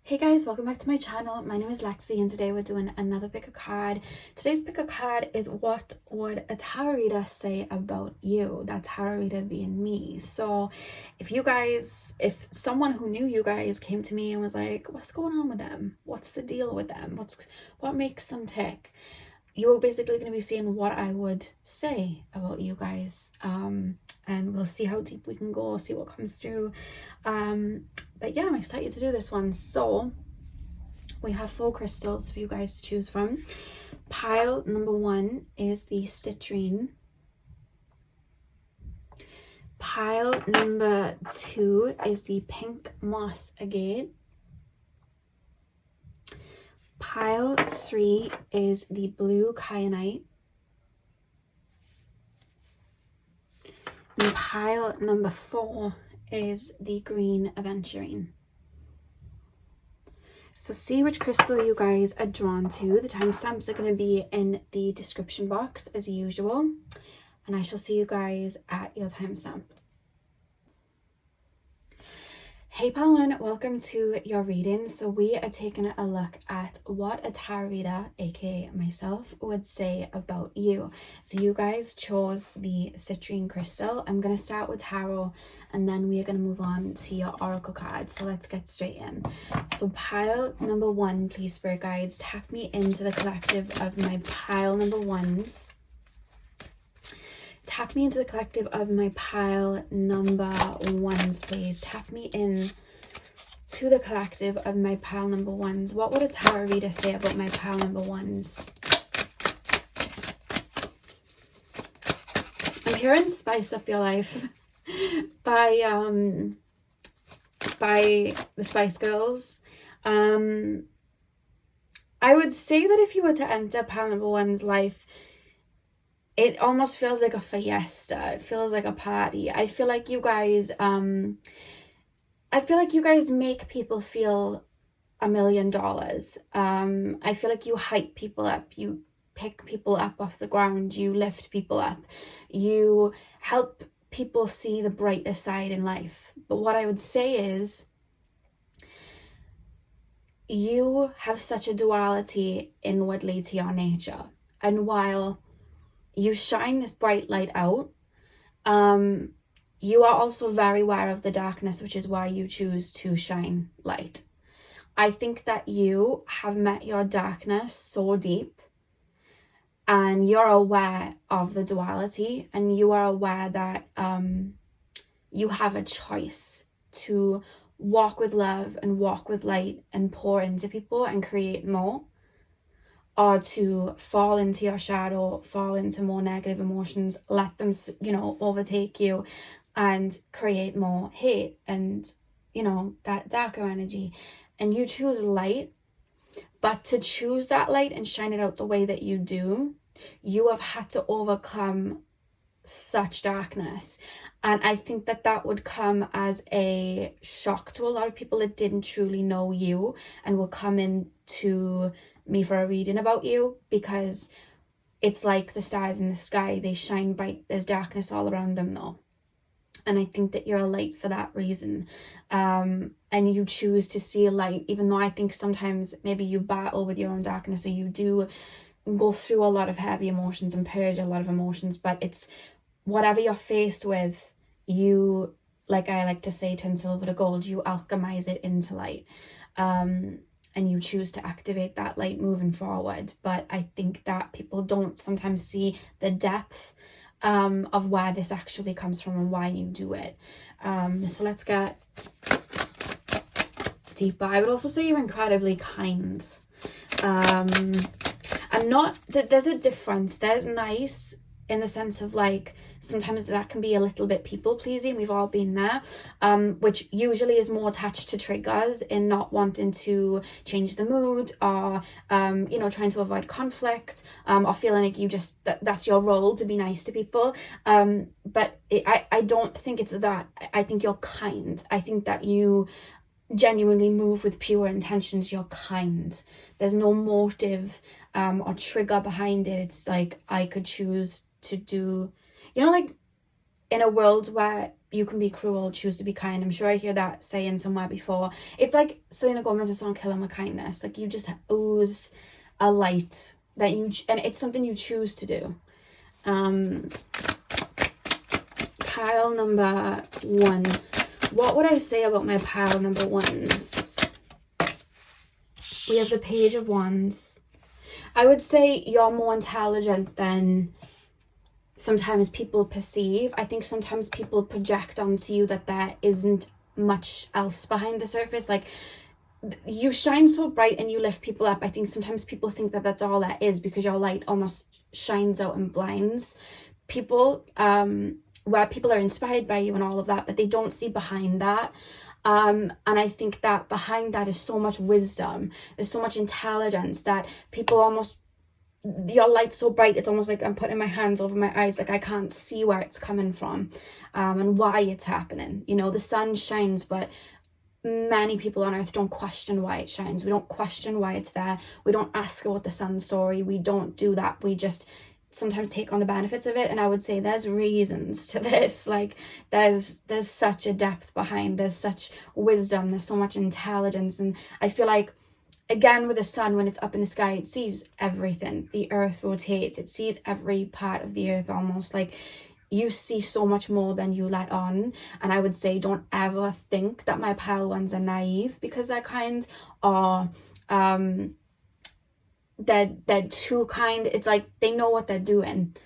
Hey guys, welcome back to my channel. My name is Lexi and today we're doing another pick a card. Today's pick a card is what would a tarot reader say about you? That tarot reader being me. So if someone who knew you guys came to me and was like, what's going on with them? What's the deal with them? What makes them tick? You're basically going to be seeing what I would say about you guys. And we'll see how deep we can go, see what comes through. But yeah, I'm excited to do this one. So we have 4 crystals for you guys to choose from. Pile number 1 is the citrine. Pile number 2 is the pink moss agate. Pile 3 is the blue kyanite. And pile number 4 is the green aventurine. So see which crystal you guys are drawn to. The timestamps are going to be in the description box as usual. And I shall see you guys at your timestamp. Hey pile 1, welcome to your reading. So we are taking a look at what a tarot reader, aka myself, would say about you. So you guys chose the citrine crystal. I'm going to start with tarot and then we are going to move on to your oracle cards. So let's get straight in. So pile number 1, please spirit guides, tap me into the collective of my pile number 1s. Tap me into the collective of my pile number 1s, please. Tap me in to the collective of my pile number 1s. What would a tarot reader say about my pile number 1s? I'm hearing Spice Up Your Life by the Spice Girls. I would say that if you were to enter pile number 1's life, it almost feels like a fiesta. It feels like a party. I feel like you guys make people feel $1 million. I feel like you hype people up. You pick people up off the ground. You lift people up. You help people see the brighter side in life. But what I would say is, you have such a duality inwardly to your nature. And while you shine this bright light out, you are also very aware of the darkness, which is why you choose to shine light. I think that you have met your darkness so deep and you're aware of the duality, and you are aware that you have a choice to walk with love and walk with light and pour into people and create more, or to fall into your shadow, fall into more negative emotions, let them, overtake you and create more hate and, that darker energy. And you choose light, but to choose that light and shine it out the way that you do, you have had to overcome such darkness. And I think that that would come as a shock to a lot of people that didn't truly know you and will come into me for a reading about you, because it's like the stars in the sky, they shine bright. There's darkness all around them though, and I think that you're a light for that reason, and you choose to see a light, even though I think sometimes maybe you battle with your own darkness, or you do go through a lot of heavy emotions and purge a lot of emotions. But it's whatever you're faced with, you, like I like to say, turn silver to gold. You alchemize it into light, and you choose to activate that light moving forward. But I think that people don't sometimes see the depth of where this actually comes from and why you do it. So let's get deeper. I would also say you're incredibly kind. And not that there's a difference. There's nice in the sense of like, sometimes that can be a little bit people pleasing. We've all been there, which usually is more attached to triggers in not wanting to change the mood, or trying to avoid conflict, or feeling like you just that's your role to be nice to people. But I don't think it's that. I think you're kind. I think that you genuinely move with pure intentions. You're kind. There's no motive or trigger behind it. It's like, I could choose to do, like in a world where you can be cruel, choose to be kind. I'm sure I hear that saying somewhere before. It's like Selena Gomez's song Kill 'Em With Kindness. Like, you just ooze a light that you, and it's something you choose to do. Pile number 1. What would I say about my pile number 1s? We have the Page of Wands. I would say you're more intelligent than sometimes people perceive. I think sometimes people project onto you that there isn't much else behind the surface. Like, you shine so bright and you lift people up. I think sometimes people think that that's all there is, because your light almost shines out and blinds people, where people are inspired by you and all of that, but they don't see behind that. And I think that behind that is so much wisdom, there's so much intelligence, that people almost, your light's so bright, it's almost like I'm putting my hands over my eyes, like I can't see where it's coming from, and why it's happening. You know, the sun shines, but many people on earth don't question why it shines. We don't question why it's there. We don't ask about the sun's story. We don't do that. We just sometimes take on the benefits of it. And I would say there's reasons to this. Like, there's such a depth behind, there's such wisdom, there's so much intelligence. And I feel like, again, with the sun, when it's up in the sky, it sees everything. The earth rotates, it sees every part of the earth almost. Like, you see so much more than you let on. And I would say, don't ever think that my pile 1s are naive, because they're kind, or they're too kind. It's like they know what they're doing.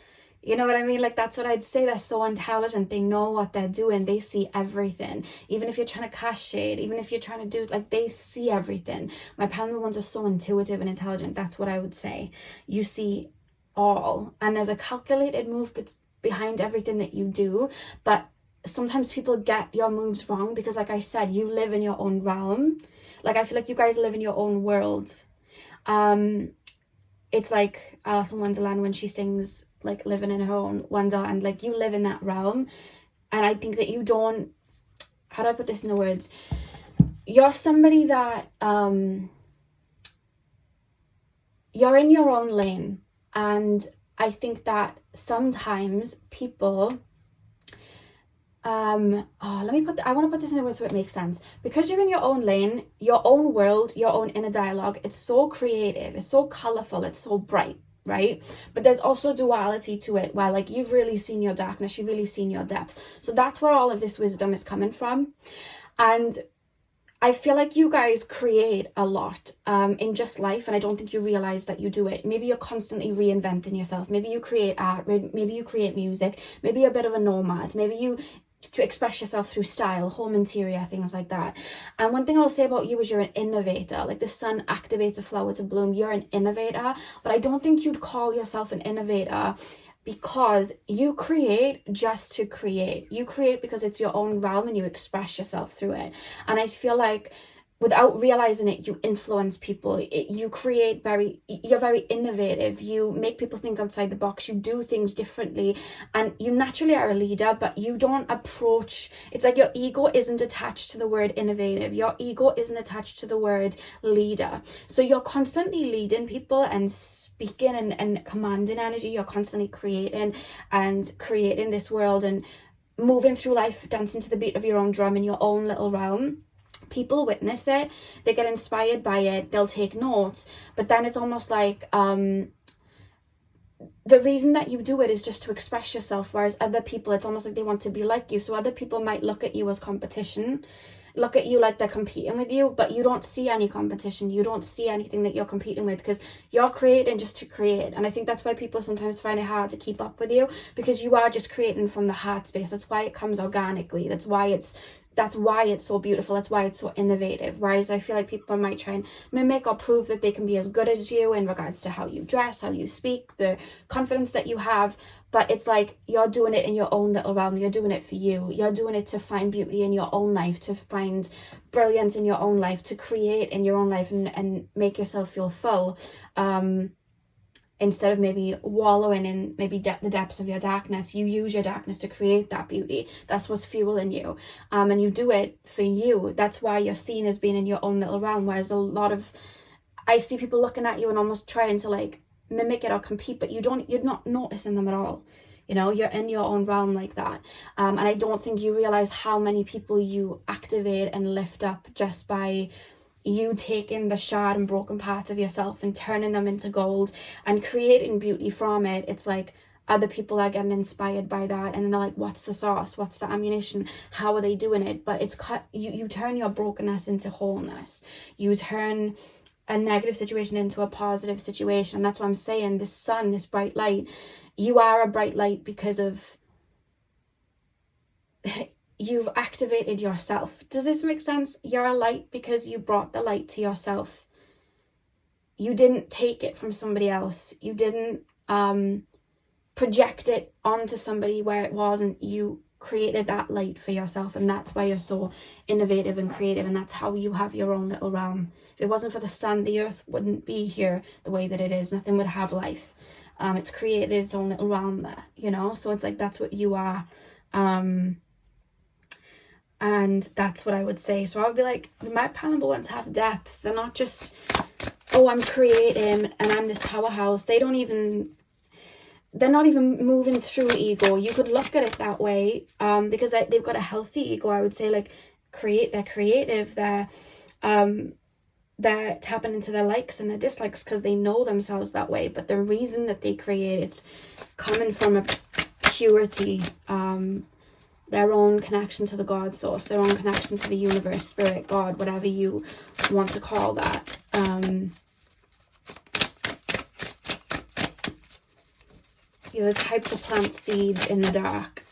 You know what I mean? Like, that's what I'd say. They're so intelligent. They know what they're doing. They see everything. Even if you're trying to cast shade, even if you're trying to do, like, they see everything. My pile 1s are so intuitive and intelligent. That's what I would say. You see all. And there's a calculated move behind everything that you do. But sometimes people get your moves wrong, because, like I said, you live in your own realm. Like, I feel like you guys live in your own world. It's like Alice in Wonderland when she sings, like, living in her own wonderland. Like, you live in that realm. And I think that you don't, how do I put this in the words? You're somebody that, you're in your own lane. And I think that sometimes people, I want to put this in a way so it makes sense. Because you're in your own lane, your own world, your own inner dialogue, it's so creative, it's so colorful, it's so bright, right? But there's also duality to it, where, like, you've really seen your darkness, you've really seen your depths. So that's where all of this wisdom is coming from. And I feel like you guys create a lot in just life, and I don't think you realize that you do it. Maybe you're constantly reinventing yourself. Maybe you create art, maybe you create music, maybe you're a bit of a nomad, maybe you to express yourself through style, home interior, things like that. And one thing I'll say about you is you're an innovator. Like, the sun activates a flower to bloom. You're an innovator, but I don't think you'd call yourself an innovator, because you create just to create. You create because it's your own realm and you express yourself through it. And I feel like, without realizing it, you influence people. You create you're very innovative. You make people think outside the box. You do things differently, and you naturally are a leader, but you don't approach, it's like your ego isn't attached to the word innovative. Your ego isn't attached to the word leader. So you're constantly leading people and speaking and commanding energy. You're constantly creating this world and moving through life, dancing to the beat of your own drum in your own little realm. People witness it, they get inspired by it, they'll take notes, but then it's almost like the reason that you do it is just to express yourself, whereas other people, it's almost like they want to be like you. So other people might look at you as competition, look at you like they're competing with you, but you don't see any competition. You don't see anything that you're competing with, because you're creating just to create. And I think that's why people sometimes find it hard to keep up with you, because you are just creating from the heart space. That's why it comes organically. That's why it's so beautiful. That's why it's so innovative. Whereas I feel like people might try and mimic or prove that they can be as good as you in regards to how you dress, how you speak, the confidence that you have. But it's like, you're doing it in your own little realm. You're doing it for you. You're doing it to find beauty in your own life, to find brilliance in your own life, to create in your own life and make yourself feel full. Instead of maybe wallowing in maybe the depths of your darkness, you use your darkness to create that beauty. That's what's fueling you. And you do it for you. That's why you're seen as being in your own little realm. Whereas I see people looking at you and almost trying to, like, mimic it or compete, but you're not noticing them at all. You know, you're in your own realm like that. And I don't think you realize how many people you activate and lift up just by you taking the shard and broken parts of yourself and turning them into gold and creating beauty from it. It's like other people are getting inspired by that, and then they're like, what's the sauce, what's the ammunition, how are they doing it? But it's you turn your brokenness into wholeness. You turn a negative situation into a positive situation. And that's what I'm saying, this sun, this bright light, you are a bright light because of you've activated yourself. Does this make sense? You're a light because you brought the light to yourself. You didn't take it from somebody else. You didn't project it onto somebody where it wasn't. You created that light for yourself, and that's why you're so innovative and creative, and that's how you have your own little realm. If it wasn't for the sun, the earth wouldn't be here the way that it is. Nothing would have life. It's created its own little realm there, you know? So it's like, that's what you are. And that's what I would say. So I would be like, my pile number ones have depth. They're not just, oh, I'm creating and I'm this powerhouse. They're not even moving through ego. You could look at it that way, because they've got a healthy ego. I would say, like, they're creative. They're tapping into their likes and their dislikes because they know themselves that way. But the reason that they create, it's coming from a purity, their own connection to the God source, their own connection to the universe, spirit, God, whatever you want to call that. You're the type to plant seeds in the dark.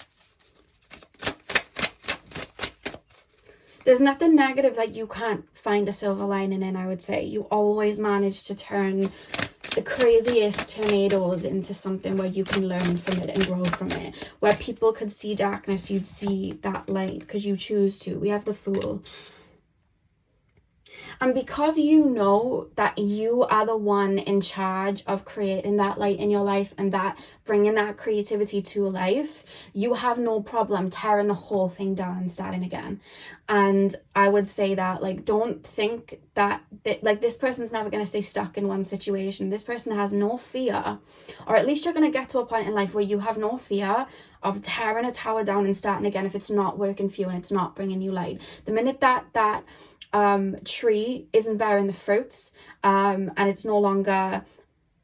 There's nothing negative that you can't find a silver lining in, I would say. You always manage to turn the craziest tornadoes into something where you can learn from it and grow from it. Where people could see darkness, you'd see that light because you choose to. We have the Fool. And because you know that you are the one in charge of creating that light in your life and that bringing that creativity to life, you have no problem tearing the whole thing down and starting again. And I would say that, like, don't think that like, this person's never going to stay stuck in one situation. This person has no fear, or at least you're going to get to a point in life where you have no fear of tearing a tower down and starting again if it's not working for you and it's not bringing you light. The minute that tree isn't bearing the fruits, and it's no longer,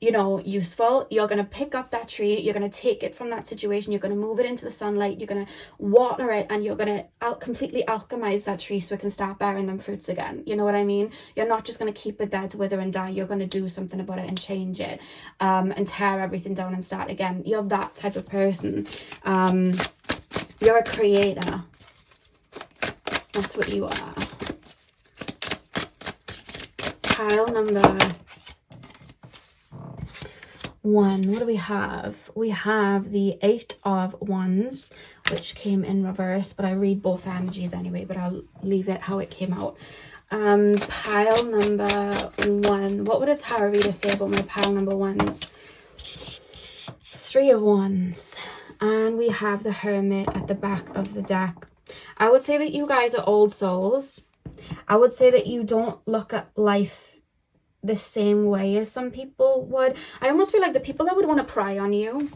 you know, useful, you're going to pick up that tree, you're going to take it from that situation, you're going to move it into the sunlight, you're going to water it, and you're going to completely alchemize that tree so it can start bearing them fruits again. You know what I mean? You're not just going to keep it there to wither and die. You're going to do something about it and change it, and tear everything down and start again. You're that type of person. You're a creator. That's what you are. Pile number 1. What do we have? We have the 8 of Wands, which came in reverse, but I read both energies anyway, but I'll leave it how it came out. Pile number 1. What would a tarot reader say about my pile number 1s? 3 of Wands. And we have the Hermit at the back of the deck. I would say that you guys are old souls. I would say that you don't look at life the same way as some people would. I almost feel like the people that would want to pry on you,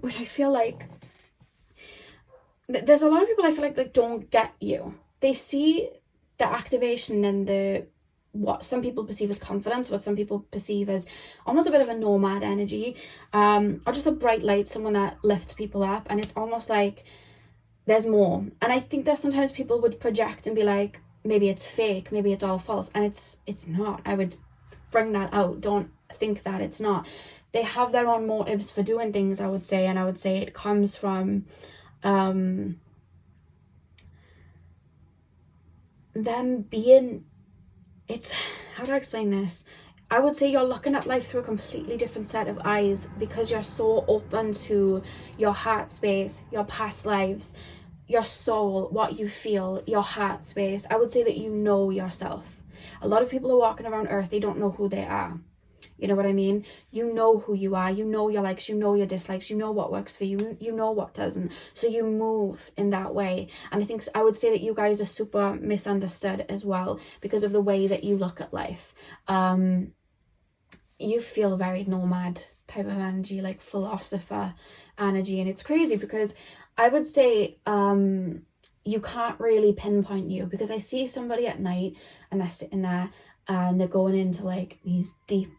which I feel like there's a lot of people I feel like don't get you. They see the activation and the what some people perceive as confidence, what some people perceive as almost a bit of a nomad energy, or just a bright light, someone that lifts people up, and it's almost like there's more. And I think that sometimes people would project and be like, maybe it's fake, maybe it's all false, and it's not. I would bring that out. Don't think that it's not. They have their own motives for doing things, I would say, and I would say it comes from them being, it's, how do I explain this? I would say you're looking at life through a completely different set of eyes because you're so open to your heart space, your past lives, your soul, what you feel, your heart space. I would say that you know yourself. A lot of people are walking around Earth, they don't know who they are. You know what I mean? You know who you are, you know your likes, you know your dislikes, you know what works for you, you know what doesn't. So you move in that way. And I would say that you guys are super misunderstood as well because of the way that you look at life. you feel very nomad type of energy, like philosopher energy. And it's crazy because I would say you can't really pinpoint you, because I see somebody at night and they're sitting there and they're going into like these deep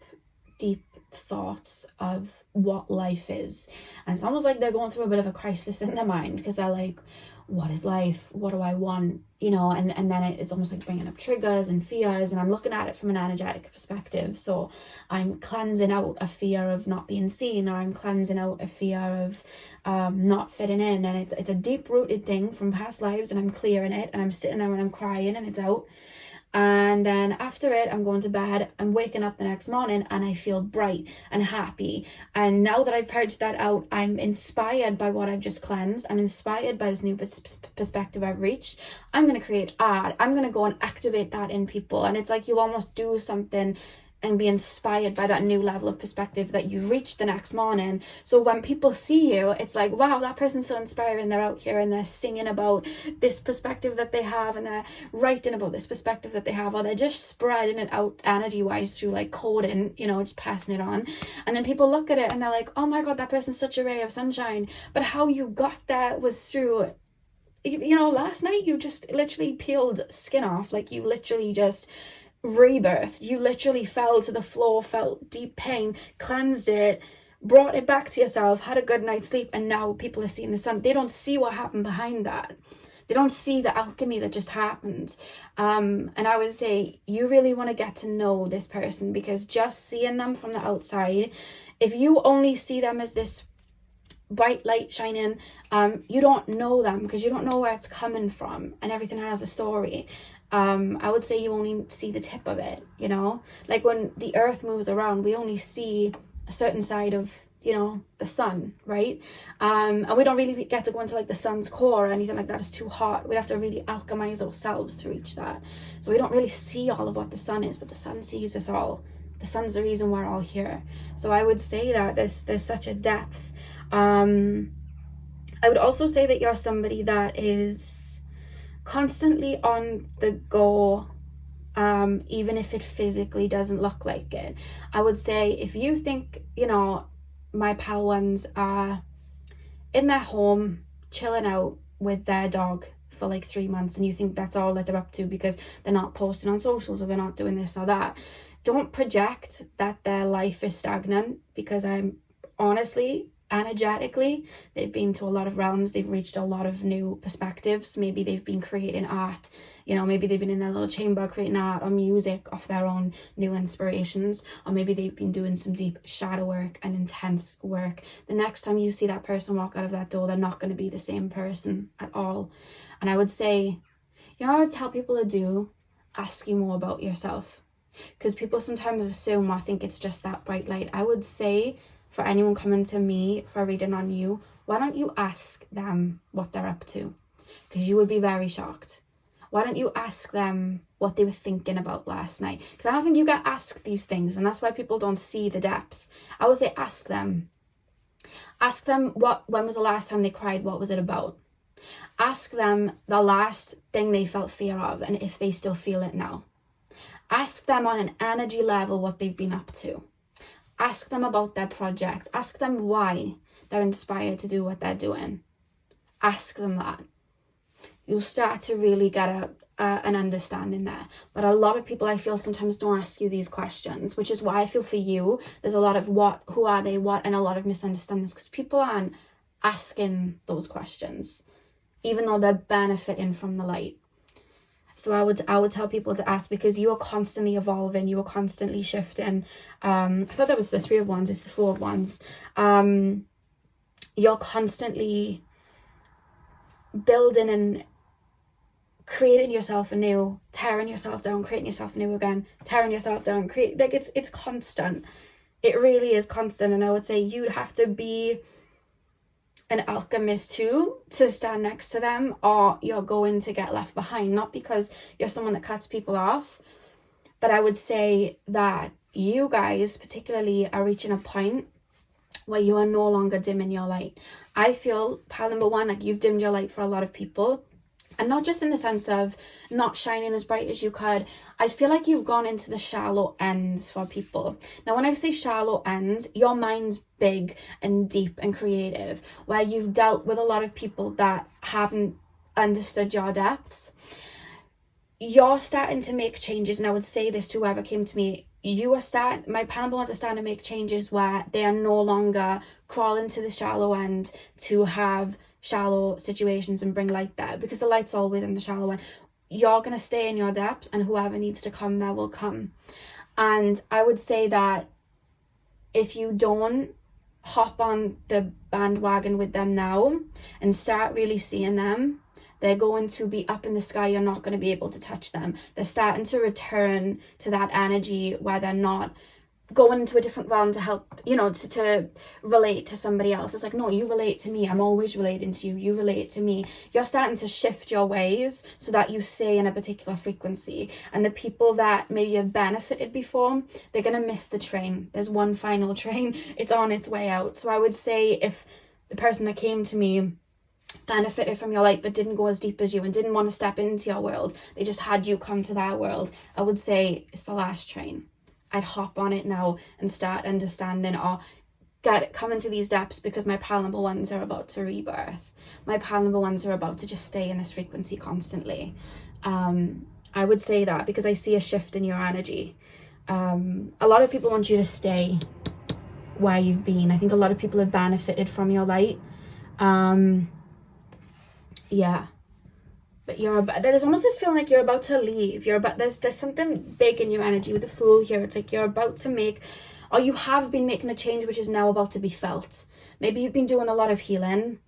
thoughts of what life is, and it's almost like they're going through a bit of a crisis in their mind, because they're like, what is life, what do I want, you know, and then it's almost like bringing up triggers and fears, and I'm looking at it from an energetic perspective. So I'm cleansing out a fear of not being seen, or I'm cleansing out a fear of not fitting in, and it's a deep-rooted thing from past lives, and I'm clearing it, and I'm sitting there and I'm crying and it's out. And then after it, I'm going to bed, I'm waking up the next morning and I feel bright and happy. And now that I've purged that out, I'm inspired by what I've just cleansed. I'm inspired by this new perspective I've reached. I'm going to create art. I'm going to go and activate that in people. And it's like you almost do something and be inspired by that new level of perspective that you've reached the next morning. So when people see you, it's like, wow, that person's so inspiring. They're out here and they're singing about this perspective that they have, and they're writing about this perspective that they have, or they're just spreading it out energy-wise through like coding, you know, just passing it on. And then people look at it and they're like, oh my God, that person's such a ray of sunshine. But how you got there was through, you know, last night you just literally peeled skin off. Like you literally just rebirth. You literally fell to the floor, felt deep pain, cleansed it, brought it back to yourself, had a good night's sleep, and now people are seeing the sun. They don't see what happened behind that. They don't see the alchemy that just happened. And I would say you really want to get to know this person, because just seeing them from the outside, if you only see them as this bright light shining, you don't know them, because you don't know where it's coming from, and everything has a story. I would say you only see the tip of it, you know, like when the earth moves around, we only see a certain side of, you know, the sun, right? And we don't really get to go into like the sun's core or anything like that. It's too hot. We'd have to really alchemize ourselves to reach that. So we don't really see all of what the sun is, but the sun sees us all. The sun's the reason we're all here. So I would say that there's such a depth. I would also say that you're somebody that is constantly on the go, even if it physically doesn't look like it. I would say if you think, you know, my pal ones are in their home chilling out with their dog for like 3 months, and you think that's all that they're up to because they're not posting on socials or they're not doing this or that, don't project that their life is stagnant, because I'm honestly, energetically, they've been to a lot of realms, they've reached a lot of new perspectives. Maybe they've been creating art, you know, maybe they've been in their little chamber creating art or music off their own new inspirations, or maybe they've been doing some deep shadow work and intense work. The next time you see that person walk out of that door, they're not going to be the same person at all. And I would say, you know what I would tell people to do? Ask you more about yourself, because people sometimes assume or think it's just that bright light. I would say, for anyone coming to me for a reading on you, why don't you ask them what they're up to? Because you would be very shocked. Why don't you ask them what they were thinking about last night? Because I don't think you get asked these things, and that's why people don't see the depths. I would say ask them. Ask them when was the last time they cried, what was it about? Ask them the last thing they felt fear of, and if they still feel it now. Ask them on an energy level what they've been up to. Ask them about their project. Ask them why they're inspired to do what they're doing. Ask them that. You'll start to really get an understanding there. But a lot of people, I feel, sometimes don't ask you these questions, which is why I feel for you, there's a lot of what, who are they, what, and a lot of misunderstandings, because people aren't asking those questions, even though they're benefiting from the light. So I would tell people to ask, because you are constantly evolving, you are constantly shifting. I thought that was the 3 of Wands, it's the 4 of Wands. You're constantly building and creating yourself anew, tearing yourself down, creating yourself anew again, tearing yourself down, like it's constant. It really is constant. And I would say you'd have to be an alchemist too to stand next to them, or you're going to get left behind. Not because you're someone that cuts people off, but I would say that you guys particularly are reaching a point where you are no longer dimming your light. I feel, pile number 1, like you've dimmed your light for a lot of people, And not just in the sense of not shining as bright as you could. I feel like you've gone into the shallow ends for people. Now, when I say shallow ends, your mind's big and deep and creative, where you've dealt with a lot of people that haven't understood your depths. You're starting to make changes, and I would say this to whoever came to me. My paranormal ones are starting to make changes where they are no longer crawling to the shallow end to have shallow situations and bring light there, because the light's always in the shallow end. You're going to stay in your depths, and whoever needs to come there will come. And I would say that if you don't hop on the bandwagon with them now and start really seeing them, they're going to be up in the sky. You're not going to be able to touch them. They're starting to return to that energy where they're not going into a different realm to help, to relate to somebody else. It's like, no, you relate to me. I'm always relating to you. You relate to me. You're starting to shift your ways so that you stay in a particular frequency. And the people that maybe have benefited before, they're going to miss the train. There's one final train. It's on its way out. So I would say if the person that came to me benefited from your light but didn't go as deep as you and didn't want to step into your world, they just had you come to their world, I would say it's the last train. I'd hop on it now and start understanding, or come into these depths, because my pal number ones are about to rebirth. My pal number ones are about to just stay in this frequency constantly. I would say that because I see a shift in your energy. A lot of people want you to stay where you've been. I think a lot of people have benefited from your light. Yeah, but there's almost this feeling like you're about to leave. There's something big in your energy with the Fool here. It's like you're about to make, or you have been making a change which is now about to be felt. Maybe you've been doing a lot of healing,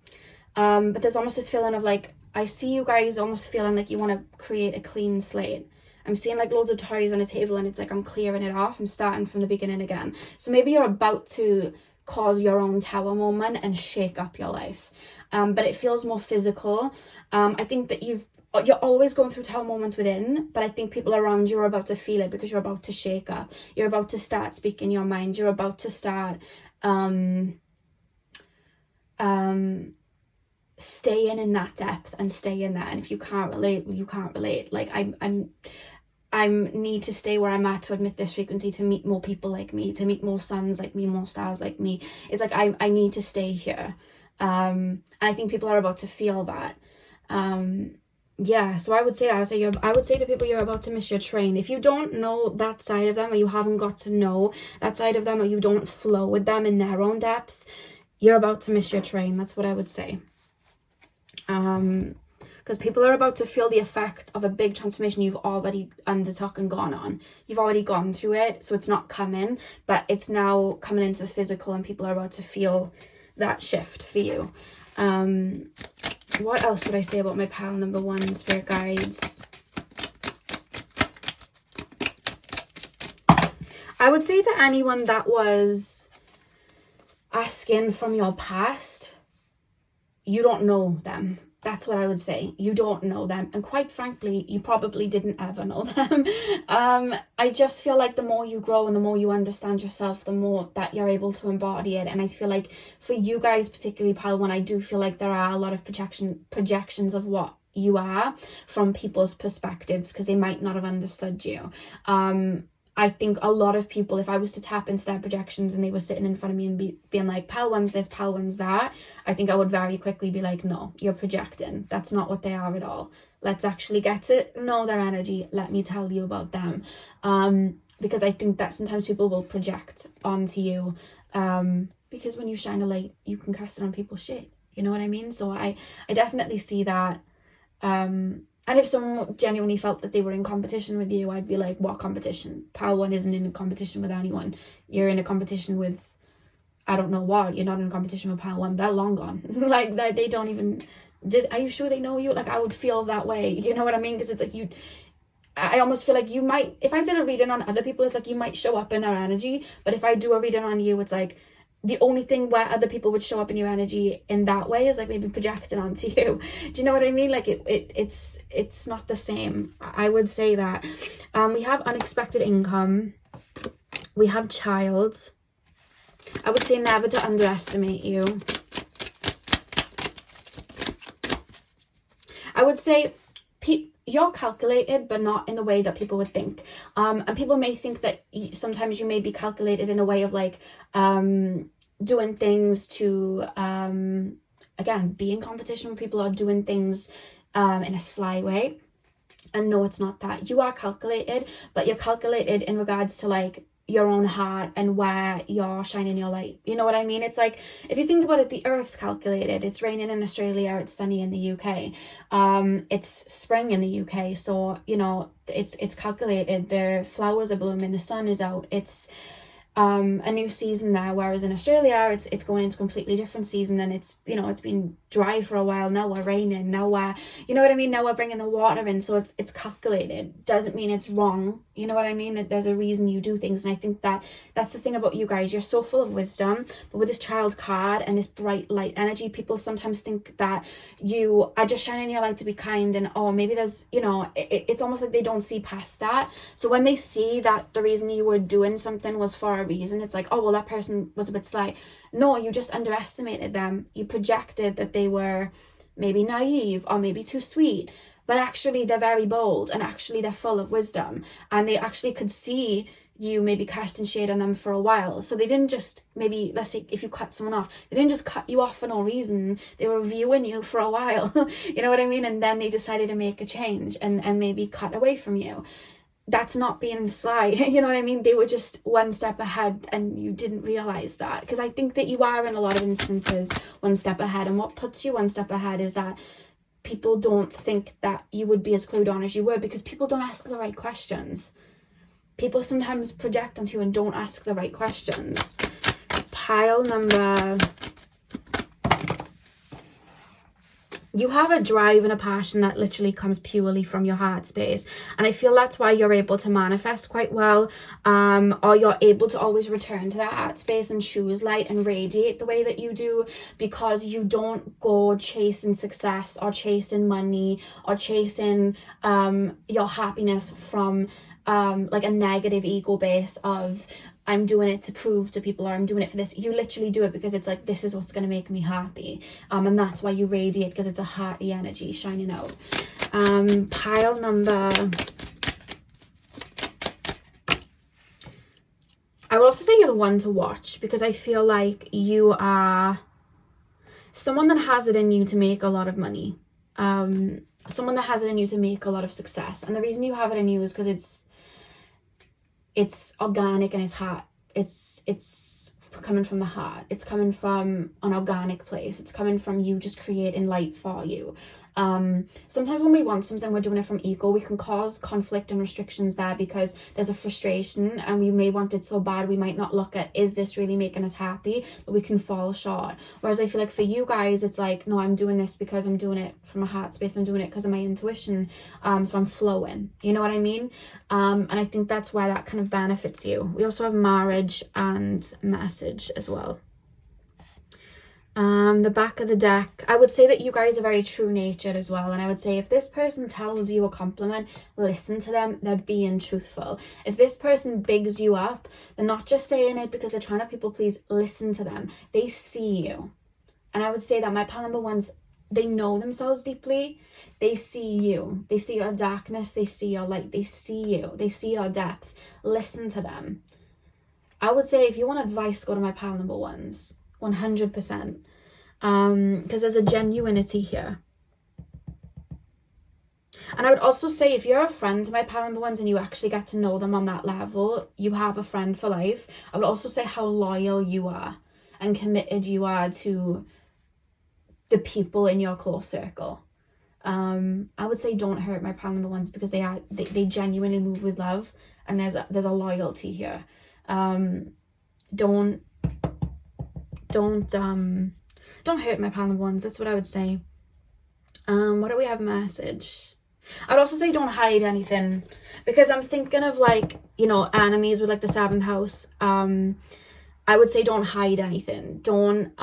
but there's almost this feeling of like, I see you guys almost feeling like you want to create a clean slate. I'm seeing like loads of toys on a table, and it's like I'm clearing it off. I'm starting from the beginning again. So maybe you're about to cause your own tower moment and shake up your life, but it feels more physical. I think that you're always going through tower moments within, but I think people around you are about to feel it, because you're about to shake up. You're about to start speaking your mind. You're about to start staying in that depth and stay in that. And if you can't relate, well, you can't relate. Like I need to stay where I'm at to admit this frequency, to meet more people like me, to meet more suns like me, more stars like me. It's like I need to stay here. And I think people are about to feel that. Yeah, so I would say to people, you're about to miss your train. If you don't know that side of them, or you haven't got to know that side of them, or you don't flow with them in their own depths, you're about to miss your train. That's what I would say. Because people are about to feel the effect of a big transformation you've already undertook and gone on. You've already gone through it, so it's not coming, but it's now coming into the physical, and people are about to feel that shift for you. What else would I say about my pal number one, spirit guides? I would say to anyone that was asking from your past, you don't know them. That's what I would say. You don't know them. And quite frankly, you probably didn't ever know them. I just feel like the more you grow and the more you understand yourself, the more that you're able to embody it. And I feel like for you guys, particularly pile one, I do feel like there are a lot of projections of what you are from people's perspectives, because they might not have understood you. I think a lot of people, if I was to tap into their projections and they were sitting in front of me and being like, pal one's this, pal one's that, I think I would very quickly be like, no, you're projecting. That's not what they are at all. Let's actually get to know their energy. Let me tell you about them. Because I think that sometimes people will project onto you. Because when you shine a light, you can cast it on people's shit. You know what I mean? So I definitely see that. And if someone genuinely felt that they were in competition with you, I'd be like, what competition? Pal one isn't in a competition with anyone. You're in a competition with, I don't know what. You're not in a competition with pal one. They're long gone. Like, they don't even... Are you sure they know you? Like, I would feel that way. You know what I mean? Because it's like I almost feel like you might... If I did a reading on other people, it's like you might show up in their energy. But if I do a reading on you, it's like... The only thing where other people would show up in your energy in that way is like maybe projecting onto you. Do you know what I mean? Like it's not the same. I would say that. We have unexpected income. We have child. I would say never to underestimate you. I would say you're calculated, but not in the way that people would think. And people may think that sometimes you may be calculated in a way of like doing things to again, be in competition with people, or doing things in a sly way. And no, it's not that. You are calculated, but you're calculated in regards to like your own heart and where you're shining your light. You know what I mean? It's like, if you think about it, the earth's calculated. It's raining in Australia, it's sunny in the UK, it's spring in the UK, so you know, it's calculated. The flowers are blooming, the sun is out, it's a new season there, whereas in Australia it's going into a completely different season, and it's, you know, it's been dry for a while, now we're raining, now we're, you know what I mean, now we're bringing the water in, so it's calculated. Doesn't mean it's wrong, you know what I mean, that there's a reason you do things. And I think that that's the thing about you guys, you're so full of wisdom, but with this child card and this bright light energy, people sometimes think that you are just shining your light to be kind, and oh, maybe there's, you know, it's almost like they don't see past that. So when they see that the reason you were doing something was for a reason, it's like, oh well, that person was a bit sly. No, you just underestimated them. You projected that they were maybe naive or maybe too sweet, but actually they're very bold, and actually they're full of wisdom, and they actually could see you maybe casting shade on them for a while. So they didn't just, maybe, let's say if you cut someone off, they didn't just cut you off for no reason. They were viewing you for a while, you know what I mean? And then they decided to make a change and maybe cut away from you. That's not being sly, you know what I mean? They were just one step ahead, and you didn't realize that, because I think that you are in a lot of instances one step ahead, and what puts you one step ahead is that people don't think that you would be as clued on as you were, because people don't ask the right questions. People sometimes project onto you and don't ask the right questions. Pile number... You have a drive and a passion that literally comes purely from your heart space. And I feel that's why you're able to manifest quite well, or you're able to always return to that heart space and choose light and radiate the way that you do, because you don't go chasing success or chasing money or chasing your happiness from like a negative ego base of, I'm doing it to prove to people, or I'm doing it for this. You literally do it because it's like, this is what's going to make me happy. And that's why you radiate, because it's a hearty energy shining out. Pile number... I would also say you're the one to watch, because I feel like you are someone that has it in you to make a lot of money. Someone that has it in you to make a lot of success. And the reason you have it in you is because it's organic and it's heart. It's coming from the heart. It's coming from an organic place. It's coming from you just creating light for you. Sometimes when we want something, we're doing it from ego. We can cause conflict and restrictions there because there's a frustration, and we may want it so bad we might not look at, is this really making us happy? But we can fall short. Whereas I feel like for you guys, it's like, no, I'm doing this because I'm doing it from a heart space. I'm doing it because of my intuition. So I'm flowing, you know what I mean? And I think that's why that kind of benefits you. We also have marriage and message as well. The back of the deck, I would say that you guys are very true natured as well, and I would say if this person tells you a compliment, listen to them. They're being truthful. If this person bigs you up, they're not just saying it because they're trying to people please. Listen to them. They see you. And I would say that my pile number ones, they know themselves deeply. They see you. They see your darkness. They see your light. They see you. They see your depth. Listen to them. I would say if you want advice, go to my pile number ones. 100%, because there's a genuinity here. And I would also say, if you're a friend to my pile number ones and you actually get to know them on that level, you have a friend for life. I would also say how loyal you are and committed you are to the people in your close circle. I would say don't hurt my pile number ones, because they genuinely move with love, and there's a loyalty here. Don't hurt my pile number ones. That's what I would say. What do we have? Message. I'd also say don't hide anything, because I'm thinking of, like, you know, enemies with like the 7th house. I would say don't hide anything. Don't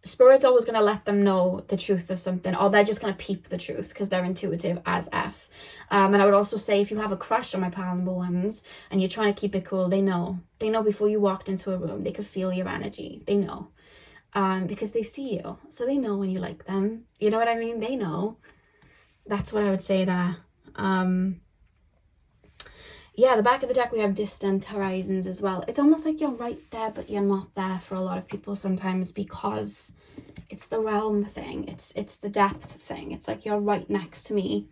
Spirit's always going to let them know the truth of something, or they're just going to peep the truth because they're intuitive as F. And I would also say if you have a crush on my pile number ones and you're trying to keep it cool, they know before you walked into a room. They could feel your energy. They know, because they see you, so they know when you like them. You know what I mean? They know. That's what I would say there. Yeah, the back of the deck, we have distant horizons as well. It's almost like you're right there, but you're not there for a lot of people sometimes, because it's the realm thing. It's the depth thing. It's like you're right next to me,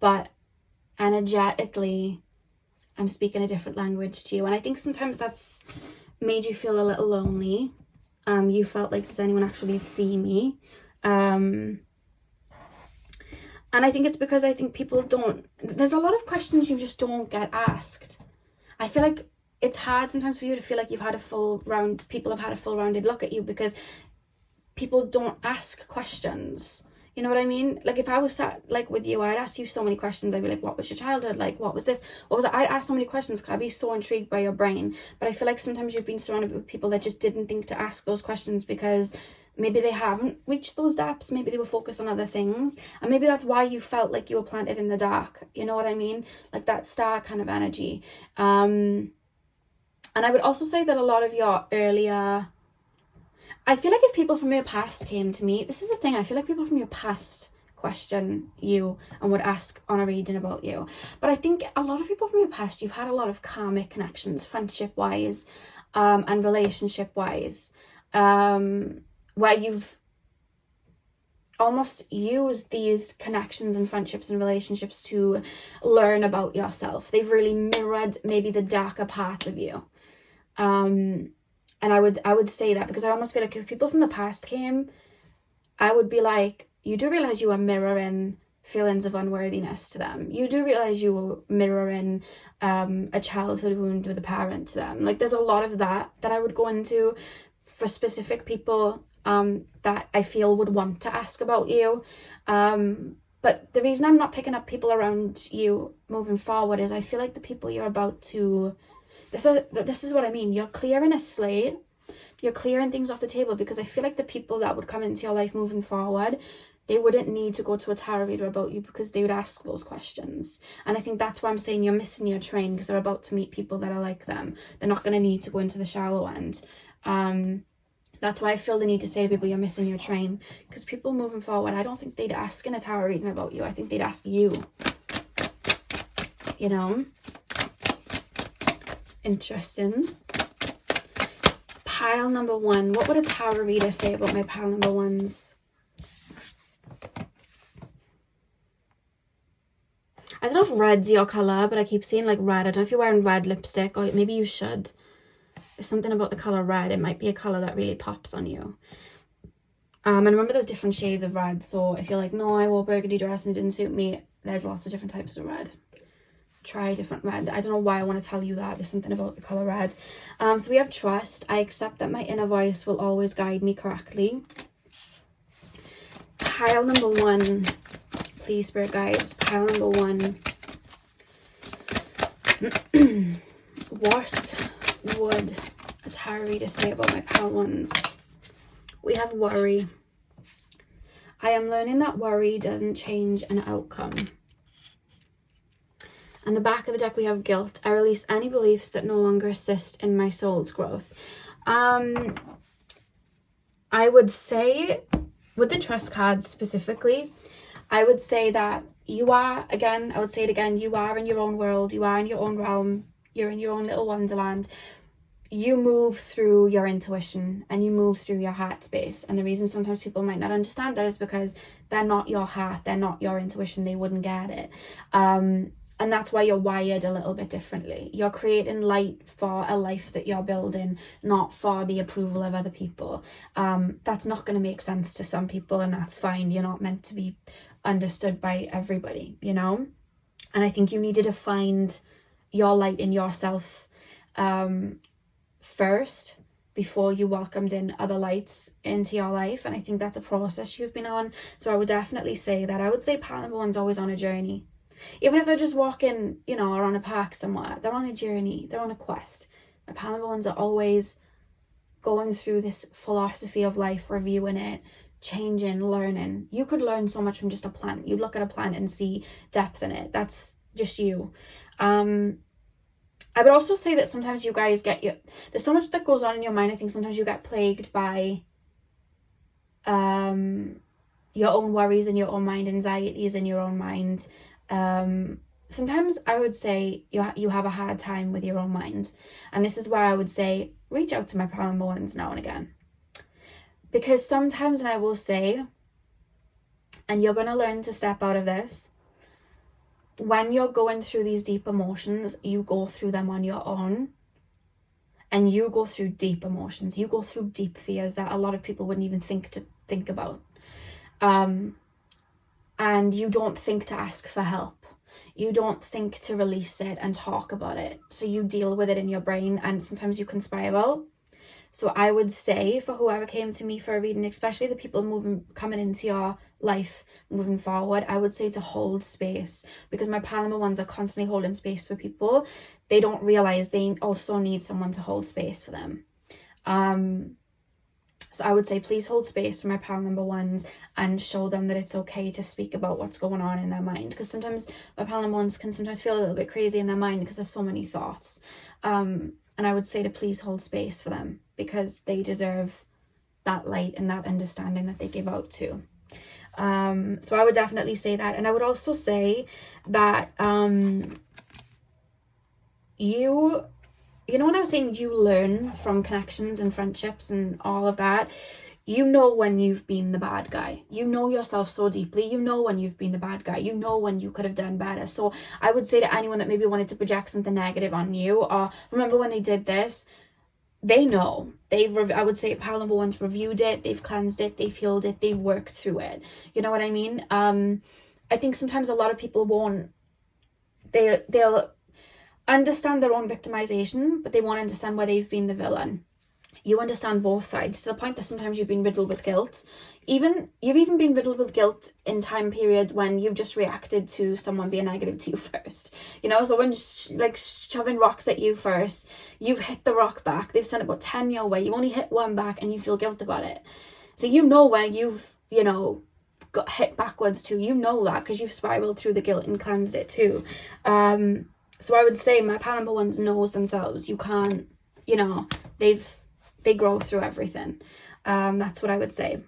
but energetically, I'm speaking a different language to you. And I think sometimes that's made you feel a little lonely. You felt like, does anyone actually see me? And I think it's because I think people don't, there's a lot of questions you just don't get asked. I feel like it's hard sometimes for you to feel like you've had a full round, people have had a full rounded look at you, because people don't ask questions. You know what I mean? Like, if I was sat like with you, I'd ask you so many questions. I'd be like, what was your childhood like? What was this? What was it? I'd ask so many questions because I'd be so intrigued by your brain. But I feel like sometimes you've been surrounded with people that just didn't think to ask those questions because maybe they haven't reached those depths. Maybe they were focused on other things. And maybe that's why you felt like you were planted in the dark. You know what I mean? Like that star kind of energy. And I would also say that a lot of your earlier... I feel like if people from your past came to me, this is the thing, I feel like people from your past question you and would ask on a reading about you. But I think a lot of people from your past, you've had a lot of karmic connections, friendship-wise, and relationship-wise, where you've almost used these connections and friendships and relationships to learn about yourself. They've really mirrored maybe the darker part of you. And I would say that because I almost feel like if people from the past came, I would be like, you do realize you are mirroring feelings of unworthiness to them. You do realize you were mirroring a childhood wound with a parent to them. Like, there's a lot of that I would go into for specific people that I feel would want to ask about you. But the reason I'm not picking up people around you moving forward is I feel like the people you're about to... This is what I mean. You're clearing a slate. You're clearing things off the table, because I feel like the people that would come into your life moving forward, they wouldn't need to go to a tarot reader about you because they would ask those questions. And I think that's why I'm saying you're missing your train, because they're about to meet people that are like them. They're not going to need to go into the shallow end. That's why I feel the need to say to people, you're missing your train. Because people moving forward, I don't think they'd ask in a tarot reading about you. I think they'd ask you. You know? Interesting. Pile number one. What would a tarot reader say about my pile number ones? I don't know if red's your colour, but I keep seeing like red. I don't know if you're wearing red lipstick, or maybe you should. There's something about the colour red. It might be a colour that really pops on you. And remember, there's different shades of red. So if you're like, no, I wore a burgundy dress and it didn't suit me, there's lots of different types of red. Try different red. I don't know why I want to tell you that. There's something about the colour red. So we have trust. I accept that my inner voice will always guide me correctly. Pile number one. Please, spirit guides. Pile number one. What would a tarot reader say about my pile ones? We have worry. I am learning that worry doesn't change an outcome. And the back of the deck, we have guilt. I release any beliefs that no longer assist in my soul's growth. I would say, with the trust cards specifically, I would say that you are, again, I would say it again, you are in your own world, you are in your own realm, you're in your own little wonderland. You move through your intuition and you move through your heart space. And the reason sometimes people might not understand that is because they're not your heart, they're not your intuition, they wouldn't get it. And that's why you're wired a little bit differently. You're creating light for a life that you're building, not for the approval of other people. That's not going to make sense to some people, and that's fine. You're not meant to be understood by everybody, you know? And I think you needed to find your light in yourself first before you welcomed in other lights into your life. And I think that's a process you've been on. So I would definitely say that. I would say pile number one's always on a journey. Even if they're just walking, you know, or on a park somewhere, they're on a journey, they're on a quest. My pile number ones are always going through this philosophy of life, reviewing it, changing, learning. You could learn so much from just a plant. You look at a plant and see depth in it. That's just you. I would also say that sometimes you guys there's so much that goes on in your mind. I think sometimes you get plagued by your own worries in your own mind, anxieties in your own mind. Sometimes I would say you have a hard time with your own mind. And this is where I would say, reach out to my pal number ones now and again. Because sometimes, and I will say, and you're going to learn to step out of this, when you're going through these deep emotions, you go through them on your own. And you go through deep emotions. You go through deep fears that a lot of people wouldn't even think about. And you don't think to ask for help. You don't think to release it and talk about it. So you deal with it in your brain, and sometimes you can spiral. So I would say, for whoever came to me for a reading, especially the people coming into your life moving forward, I would say to hold space, because my pal number ones are constantly holding space for people. They don't realize they also need someone to hold space for them. So I would say, please hold space for my pal number ones and show them that it's okay to speak about what's going on in their mind. Because sometimes my pal number ones can sometimes feel a little bit crazy in their mind because there's so many thoughts. And I would say to please hold space for them, because they deserve that light and that understanding that they give out to. So I would definitely say that. And I would also say that you know, when I was saying you learn from connections and friendships and all of that, you know when you've been the bad guy. You know yourself so deeply. You know when you've been the bad guy. You know when you could have done better. So I would say to anyone that maybe wanted to project something negative on you, or remember when they did this, they know. I would say pal number one's reviewed it, they've cleansed it, they've healed it, they've worked through it. You know what I mean? I think sometimes a lot of people won't, they'll understand their own victimization, but they won't understand where they've been the villain. You understand both sides, to the point that sometimes you've been riddled with guilt. You've even been riddled with guilt in time periods when you've just reacted to someone being negative to you first. You know, so when like shoving rocks at you first, you've hit the rock back. They've sent about 10 your way. You only hit one back and you feel guilt about it. So you know where you've, you know, got hit backwards to. You know that because you've spiraled through the guilt and cleansed it too. So I would say my pal number ones knows themselves. You can't, you know, they grow through everything. That's what I would say.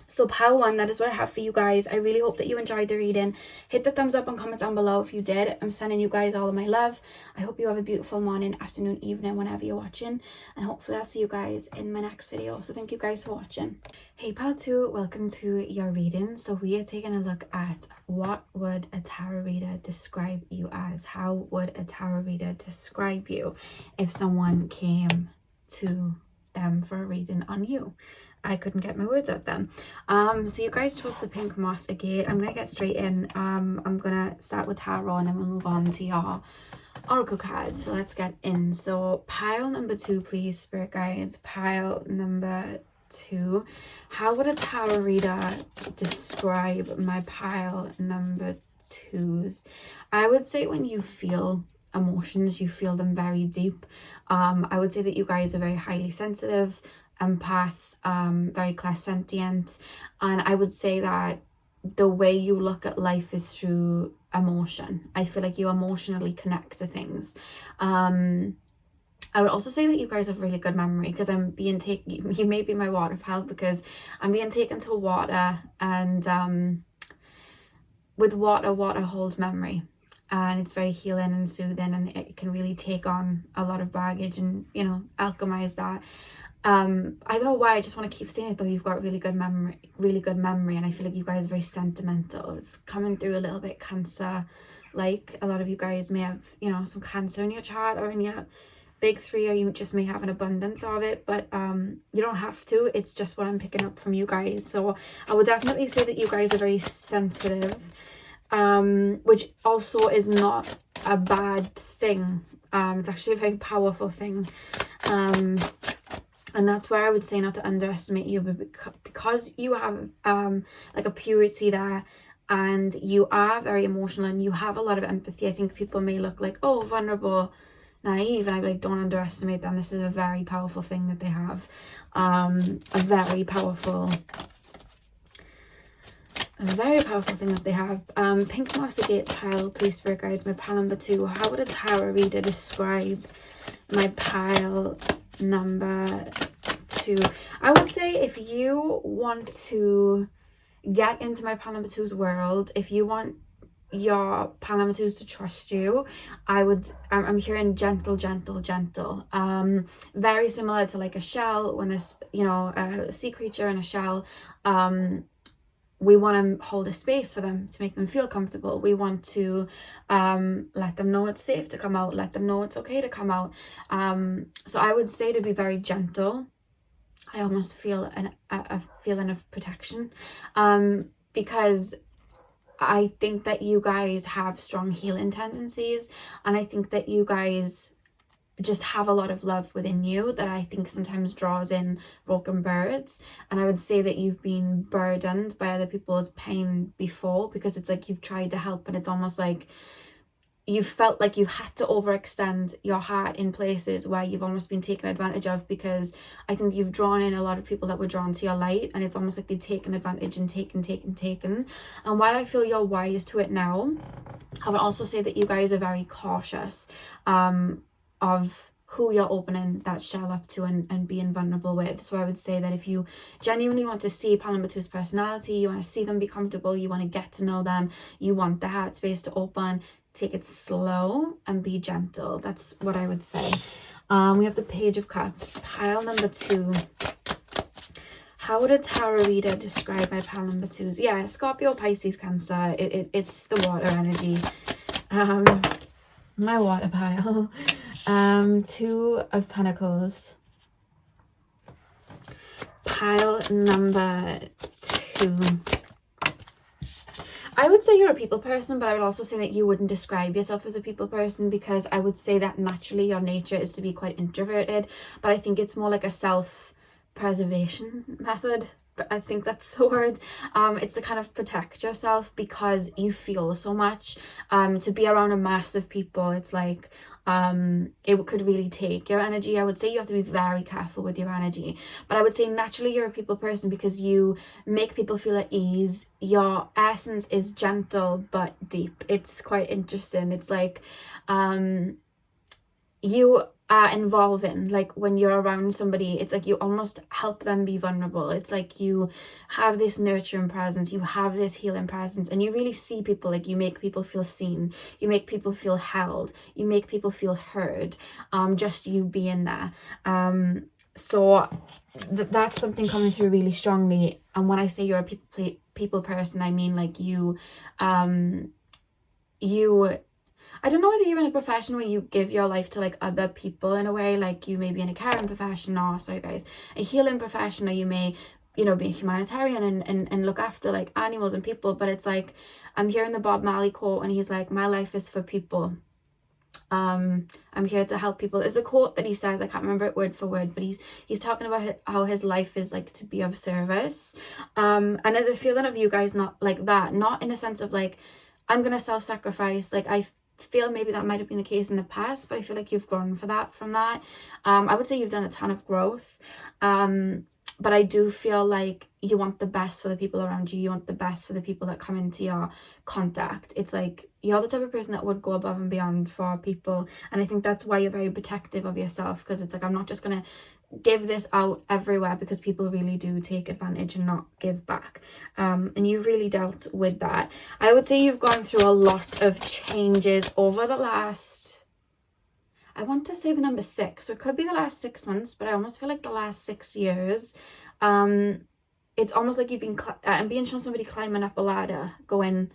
So pile one, that is what I have for you guys. I really hope that you enjoyed the reading. Hit the thumbs up and comment down below if you did. I'm sending you guys all of my love. I hope you have a beautiful morning, afternoon, evening, whenever you're watching. And hopefully I'll see you guys in my next video. So thank you guys for watching. Hey pal 2, welcome to your reading. So we are taking a look at what would a tarot reader describe you as. How would a tarot reader describe you if someone came to them for a reading on you? I couldn't get my words out then. So you guys chose the pink moss again. I'm gonna get straight in. I'm gonna start with tarot and then we'll move on to your oracle cards. So let's get in. So pile number 2, please, spirit guides. Pile number 2. How would a tarot reader describe my pile number 2s? I would say when you feel emotions, you feel them very deep. I would say that you guys are very highly sensitive, empaths, very clairsentient, and I would say that the way you look at life is through emotion. I feel like you emotionally connect to things. I would also say that you guys have really good memory, because I'm being taken, you may be my water pal, because I'm being taken to water, and with water holds memory. And it's very healing and soothing, and it can really take on a lot of baggage and, you know, alchemize that. I don't know why, I just want to keep saying it though. You've got really good memory, and I feel like you guys are very sentimental. It's coming through a little bit Cancer, like a lot of you guys may have, you know, some Cancer in your chart or in your big 3, or you just may have an abundance of it, but you don't have to. It's just what I'm picking up from you guys. So I would definitely say that you guys are very sensitive, which also is not a bad thing. It's actually a very powerful thing. And that's where I would say not to underestimate you, because you have like a purity there, and you are very emotional and you have a lot of empathy. I think people may look like, oh, vulnerable, naive, and I'm like, don't underestimate them. This is a very powerful thing that they have. A very powerful thing that they have. Pink moss agate pile, please, spirit guides. My pile number 2. How would a tarot reader describe my pile number 2? I would say if you want to get into my pile number two's world. If you want your pile number twos to trust you, I'm hearing gentle, very similar to like a shell. When there's, you know, a sea creature in a shell, we want to hold a space for them to make them feel comfortable. We want to let them know it's safe to come out, let them know it's okay to come out. So I would say to be very gentle. I almost feel a feeling of protection, because I think that you guys have strong healing tendencies, and I think that you guys just have a lot of love within you that I think sometimes draws in broken birds. And I would say that you've been burdened by other people's pain before, because it's like you've tried to help, and it's almost like you felt like you had to overextend your heart in places where you've almost been taken advantage of, because I think you've drawn in a lot of people that were drawn to your light, and it's almost like they've taken advantage and taken. And while I feel you're wise to it now, I would also say that you guys are very cautious of who you're opening that shell up to and being vulnerable with. So I would say that if you genuinely want to see pile number two's personality, you want to see them be comfortable, you want to get to know them, you want the heart space to open, take it slow and be gentle. That's what I would say. We have the Page of Cups, pile number two. How would a tarot reader describe my pile number twos? Yeah, Scorpio, Pisces, Cancer. It's the water energy. My water pile. Two of Pentacles. Pile number two. I would say you're a people person, but I would also say that you wouldn't describe yourself as a people person, because I would say that naturally your nature is to be quite introverted, but I think it's more like a self-preservation method. But I think that's the word. It's to kind of protect yourself because you feel so much. To be around a mass of people, it's like it could really take your energy. I would say you have to be very careful with your energy, but I would say naturally you're a people person because you make people feel at ease. Your essence is gentle but deep. It's quite interesting. It's like you are involving, like when you're around somebody, it's like you almost help them be vulnerable. It's like you have this nurturing presence, you have this healing presence, and you really see people, like you make people feel seen, you make people feel held, you make people feel heard, just you being there. So that's something coming through really strongly. And when I say you're a people person, I mean like you I don't know whether you're in a profession where you give your life to like other people in a way, like you may be in a caring profession, or a healing profession, or you may, you know, be a humanitarian and look after like animals and people. But it's like, I'm hearing the Bob Marley quote, and he's like, my life is for people. I'm here to help people. It's a quote that he says, I can't remember it word for word, but he's talking about how his life is like to be of service. And there's a feeling of you guys not like that, not in a sense of like, I'm gonna self-sacrifice. Like I feel maybe that might have been the case in the past, but I feel like you've grown from that. I would say you've done a ton of growth, but I do feel like you want the best for the people around you. You want the best for the people that come into your contact. It's like you're the type of person that would go above and beyond for people, and I think that's why you're very protective of yourself, because it's like, I'm not just gonna give this out everywhere, because people really do take advantage and not give back. And you've really dealt with that. I would say you've gone through a lot of changes over the last, I want to say the number 6, so it could be the last 6 months, but I almost feel like the last 6 years. It's almost like you've been I'm being shown somebody climbing up a ladder, going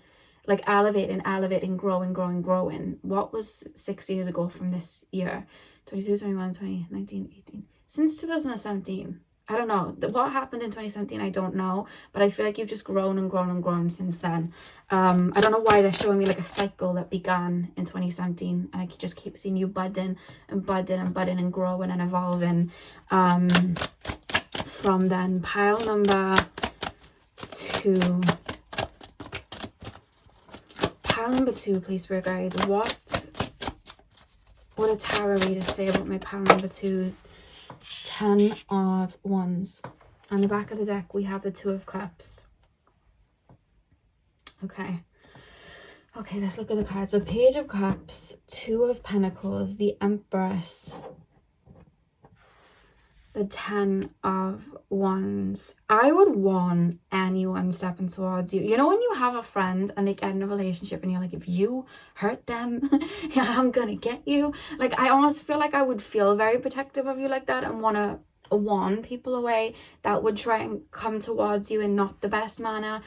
like elevating, growing. What was 6 years ago from this year? 22, 21, 20, 19, 18. Since 2017, I don't know. What happened in 2017, I don't know. But I feel like you've just grown and grown since then. I don't know why they're showing me like a cycle that began in 2017. And I just keep seeing you budding and growing and evolving from then. Pile number 2. Pile number 2, please, spirit guides. What would a tarot reader say about my pile number 2's 10 of Wands? On the back of the deck, we have the 2 of Cups. Okay, let's look at the cards. So Page of Cups, 2 of Pentacles, the Empress, The 10 of Wands. I would warn anyone stepping towards you. You know when you have a friend and they get in a relationship and you're like, if you hurt them, I'm gonna get you. Like, I almost feel like I would feel very protective of you like that and want to warn people away that would try and come towards you in not the best manner,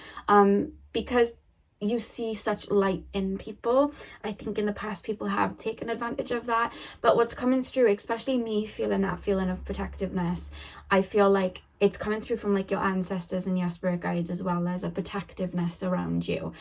because you see such light in people. I think in the past people have taken advantage of that, but what's coming through, especially me feeling that feeling of protectiveness, I feel like it's coming through from like your ancestors and your spirit guides as well as a protectiveness around you,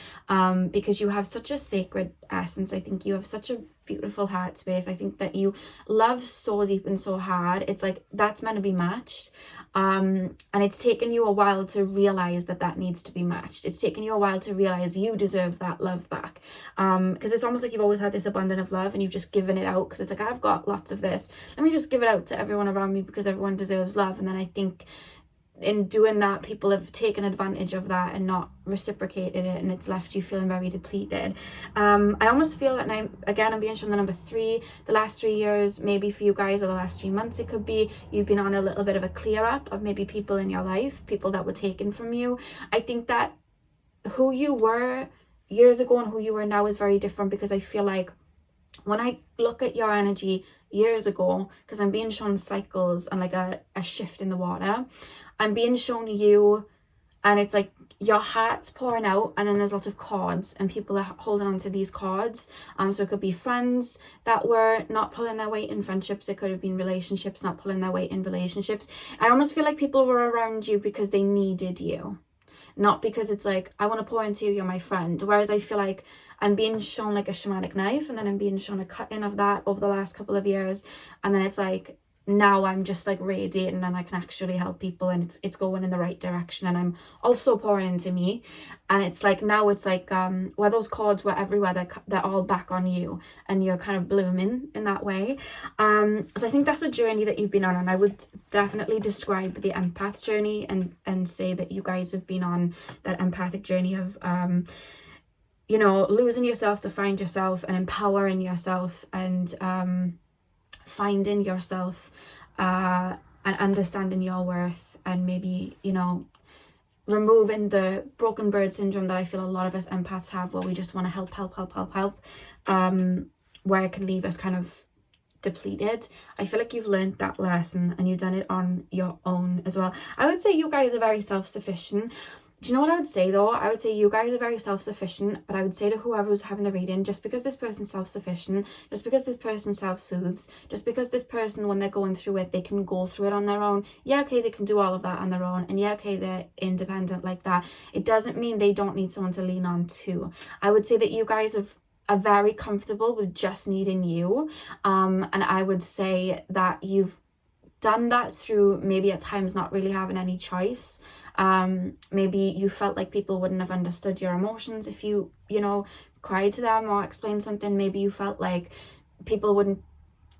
because you have such a sacred essence. I think you have such a beautiful heart space. I think that you love so deep and so hard. It's like that's meant to be matched, and it's taken you a while to realize that that needs to be matched. It's taken you a while to realize you deserve that love back, because it's almost like you've always had this abundance of love and you've just given it out because it's like, I've got lots of this, let me just give it out to everyone around me because everyone deserves love. And then I think in doing that, people have taken advantage of that and not reciprocated it, and it's left you feeling very depleted. I almost feel that now, again, I'm being shown the number 3, the last 3 years, maybe for you guys, or the last 3 months, it could be you've been on a little bit of a clear up of maybe people in your life, people that were taken from you. I think that who you were years ago and who you are now is very different, because I feel like when I look at your energy years ago, because I'm being shown cycles and like a shift in the water, I'm being shown you, and it's like your heart's pouring out, and then there's lots of cords and people are holding on to these cords. So it could be friends that were not pulling their weight in friendships. It could have been relationships not pulling their weight in relationships. I almost feel like people were around you because they needed you, not because it's like, I want to pour into you, you're my friend. Whereas I feel like I'm being shown like a shamanic knife, and then I'm being shown a cutting of that over the last couple of years, and then it's like, now I'm just like radiating and I can actually help people, and it's going in the right direction, and I'm also pouring into me. And it's like, now it's like where those cords were everywhere, they're all back on you, and you're kind of blooming in that way. So I think that's a journey that you've been on, and I would definitely describe the empath journey and say that you guys have been on that empathic journey of you know, losing yourself to find yourself, and empowering yourself, and finding yourself, and understanding your worth, and maybe, you know, removing the broken bird syndrome that I feel a lot of us empaths have, where we just want to help, where it can leave us kind of depleted. I feel like you've learned that lesson and you've done it on your own as well. I would say you guys are very self-sufficient. Do you know what I would say though? I would say you guys are very self-sufficient, but I would say to whoever's having the reading, just because this person's self-sufficient, just because this person self-soothes, just because this person, when they're going through it, they can go through it on their own. Yeah, okay, they can do all of that on their own, and yeah, okay, they're independent like that. It doesn't mean they don't need someone to lean on too. I would say that you guys are very comfortable with just needing you, and I would say that you've done that through maybe at times not really having any choice. Maybe you felt like people wouldn't have understood your emotions if you know, cried to them or explained something. Maybe you felt like people wouldn't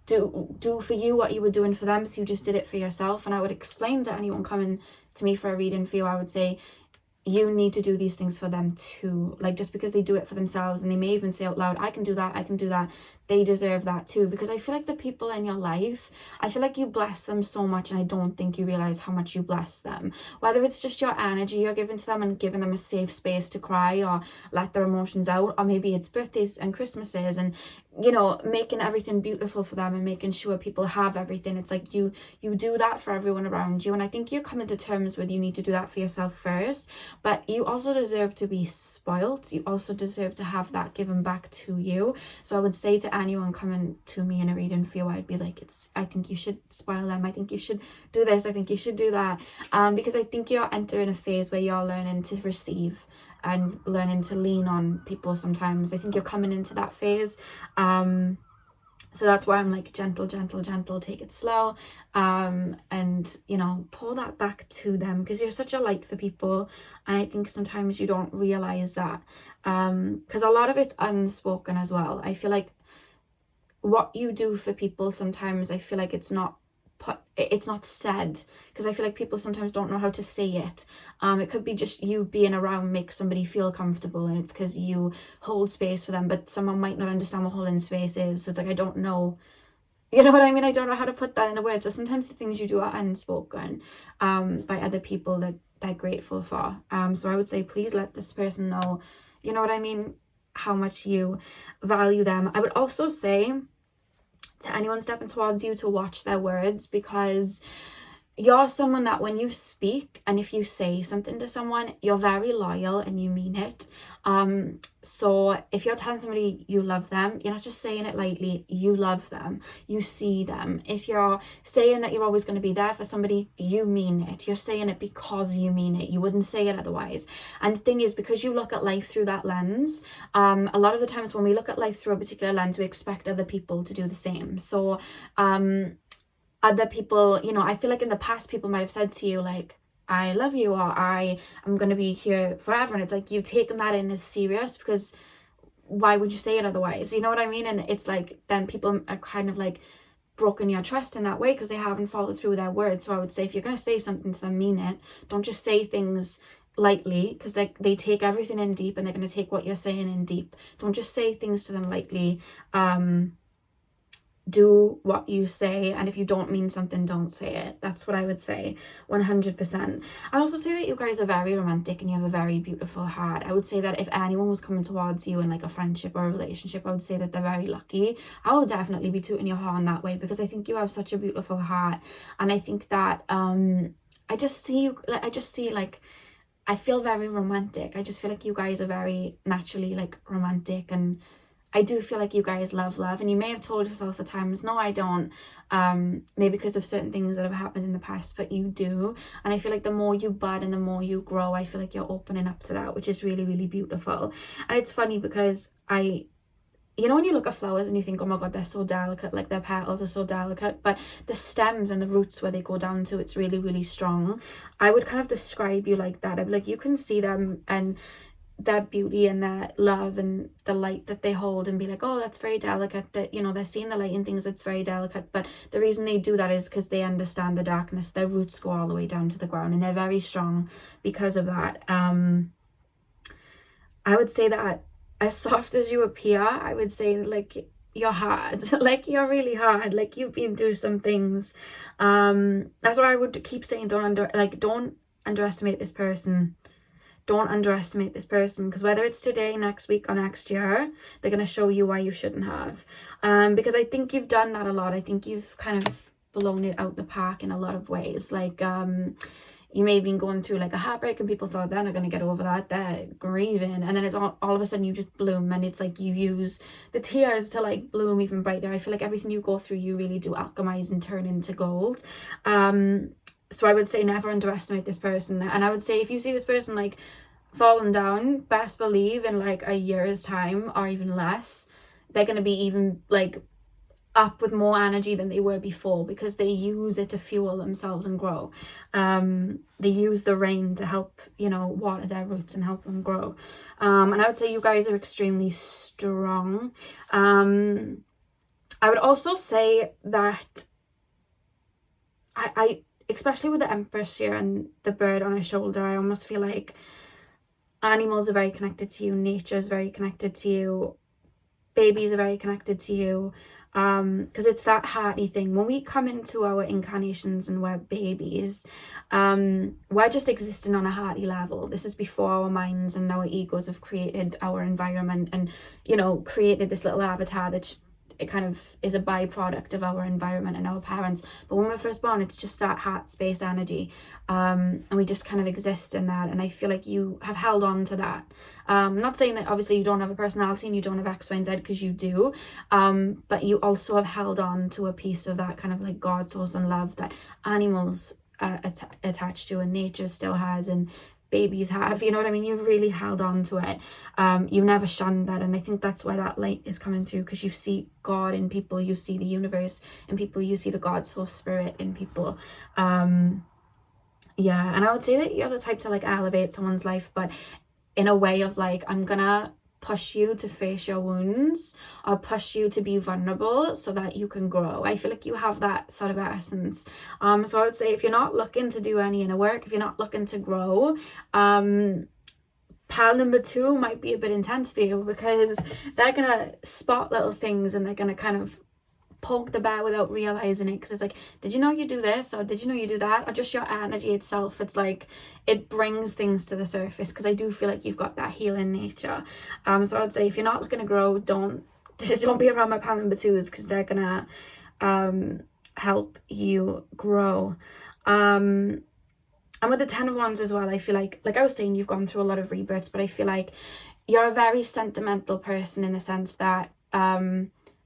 do for you what you were doing for them, so you just did it for yourself. And I would explain to anyone coming to me for a reading for you, I would say, you need to do these things for them too. Like, just because they do it for themselves, and they may even say out loud, I can do that, they deserve that too. Because I feel like the people in your life, I feel like you bless them so much, and I don't think you realize how much you bless them. Whether it's just your energy you're giving to them and giving them a safe space to cry or let their emotions out, or maybe it's birthdays and Christmases, and, you know, making everything beautiful for them and making sure people have everything. It's like you do that for everyone around you, and I think you're coming to terms with, you need to do that for yourself first, but you also deserve to be spoilt. You also deserve to have that given back to you. So I would say to anyone coming to me in a reading for you, I'd be like, I think you should spoil them, I think you should do this, I think you should do that, because I think you're entering a phase where you're learning to receive and learning to lean on people sometimes. I think you're coming into that phase. So that's why I'm like, gentle, take it slow, and, you know, pull that back to them, because you're such a light for people, and I think sometimes you don't realize that, because a lot of it's unspoken as well. I feel like what you do for people, sometimes I feel like it's not said, because I feel like people sometimes don't know how to say it. It could be just you being around makes somebody feel comfortable, and it's because you hold space for them, but someone might not understand what holding space is. So it's like, I don't know You know what I mean? I don't know how to put that into words. So sometimes the things you do are unspoken by other people that they're grateful for. So I would say, please let this person know, you know what I mean, how much you value them. I would also say to anyone stepping towards you to watch their words, because you're someone that when you speak and if you say something to someone, you're very loyal and you mean it. So if you're telling somebody you love them, you're not just saying it lightly, you love them, you see them. If you're saying that you're always going to be there for somebody, you mean it. You're saying it because you mean it. You wouldn't say it otherwise. And the thing is, because you look at life through that lens, a lot of the times when we look at life through a particular lens, we expect other people to do the same. So other people, you know, I feel like in the past people might have said to you like, I love you, or I am going to be here forever. And it's like, you've taken that in as serious, because why would you say it otherwise? You know what I mean? And it's like, then people are kind of like broken your trust in that way because they haven't followed through with their words. So I would say, if you're going to say something to them, mean it. Don't just say things lightly, because they take everything in deep, and they're going to take what you're saying in deep. Don't just say things to them lightly. Do what you say, and if you don't mean something, don't say it. That's what I would say, 100%. I'd also say that you guys are very romantic and you have a very beautiful heart. I would say that if anyone was coming towards you in like a friendship or a relationship, I would say that they're very lucky. I would definitely be tooting your horn that way, because I think you have such a beautiful heart, and I think that I just see you, like I feel very romantic. I just feel like you guys are very naturally like romantic, and I do feel like you guys love, and you may have told yourself at times, no, I don't, maybe because of certain things that have happened in the past, but you do. And I feel like the more you bud and the more you grow, I feel like you're opening up to that, which is really, really beautiful. And it's funny because you know, when you look at flowers and you think, oh my God, they're so delicate, like their petals are so delicate, but the stems and the roots where they go down to, it's really, really strong. I would kind of describe you like that. I'd be like, you can see them and their beauty and their love and the light that they hold, and be like, oh, that's very delicate, that, you know, they're seeing the light in things that's very delicate. But the reason they do that is because they understand the darkness. Their roots go all the way down to the ground, and they're very strong because of that. I would say that as soft as you appear, I would say like you're hard, like you're really hard, like you've been through some things. That's why I would keep saying, don't underestimate this person. Don't underestimate this person, because whether it's today, next week, or next year, they're going to show you why you shouldn't have. Because I think you've done that a lot. I think you've kind of blown it out the park in a lot of ways. Like, you may have been going through like a heartbreak, and people thought they're not going to get over that. They're grieving. And then it's all of a sudden you just bloom, and it's like you use the tears to like bloom even brighter. I feel like everything you go through, you really do alchemize and turn into gold. So I would say never underestimate this person. And I would say if you see this person like falling down, best believe in like a year's time or even less, they're going to be even like up with more energy than they were before, because they use it to fuel themselves and grow. They use the rain to help, you know, water their roots and help them grow. And I would say you guys are extremely strong. I would also say that I especially with the Empress here and the bird on her shoulder, I almost feel like animals are very connected to you, nature is very connected to you, babies are very connected to you, because it's that hearty thing. When we come into our incarnations and we're babies, we're just existing on a hearty level. This is before our minds and our egos have created our environment and, you know, created this little avatar that it kind of is a byproduct of our environment and our parents. But when we're first born, it's just that heart space energy, and we just kind of exist in that. And I feel like you have held on to that. I'm not saying that obviously you don't have a personality and you don't have X, Y, and Z, because you do, but you also have held on to a piece of that kind of like God, source, and love that animals attached to, and nature still has, and babies have, you know what I mean? You've really held on to it. You never shunned that, and I think that's why that light is coming through, because you see God in people, you see the universe in people, you see the God source spirit in people. Yeah, and I would say that you're the type to like elevate someone's life, but in a way of like, I'm gonna push you to face your wounds, or push you to be vulnerable so that you can grow. I feel like you have that sort of essence. So I would say if you're not looking to do any inner work, if you're not looking to grow, pal number 2 might be a bit intense for you, because they're gonna spot little things and they're gonna kind of poke the bear without realizing it, because it's like, did you know you do this, or did you know you do that, or just your energy itself, it's like it brings things to the surface, because I do feel like you've got that healing nature. So I'd say if you're not looking to grow, don't be around my pile number 2s, because they're gonna help you grow. And with the 10 of Wands as well, I feel like I was saying, you've gone through a lot of rebirths, but I feel like you're a very sentimental person, in the sense that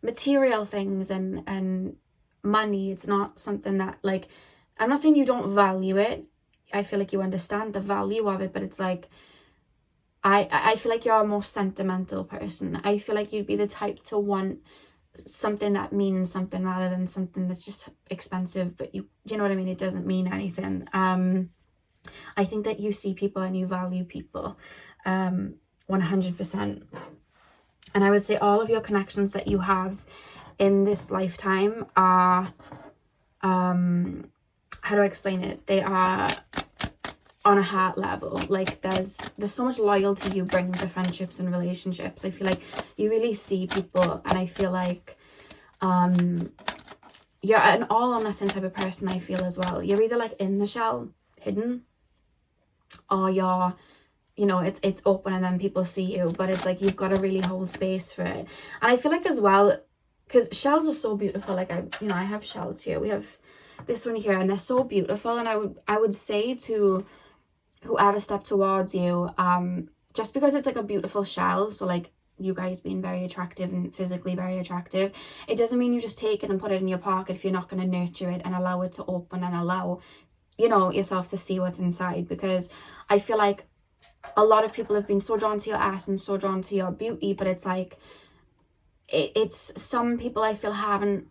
material things and money, it's not something that, like, I'm not saying you don't value it, I feel like you understand the value of it, but it's like, I feel like you're a more sentimental person. I feel like you'd be the type to want something that means something, rather than something that's just expensive, but you know what I mean, it doesn't mean anything. I think that you see people and you value people 100%. And I would say all of your connections that you have in this lifetime are, how do I explain it? They are on a heart level. Like, there's so much loyalty you bring to friendships and relationships. I feel like you really see people, and I feel like you're an all or nothing type of person, I feel, as well. You're either like in the shell, hidden, or you're, you know, it's open and then people see you, but it's like you've got to really hold space for it. And I feel like as well, because shells are so beautiful, like I have shells here, we have this one here, and they're so beautiful. And I would say to whoever stepped towards you, just because it's like a beautiful shell, so like you guys being very attractive and physically very attractive, it doesn't mean you just take it and put it in your pocket if you're not going to nurture it and allow it to open and allow, you know, yourself to see what's inside. Because I feel like a lot of people have been so drawn to your ass and so drawn to your beauty, but it's like, it's some people I feel haven't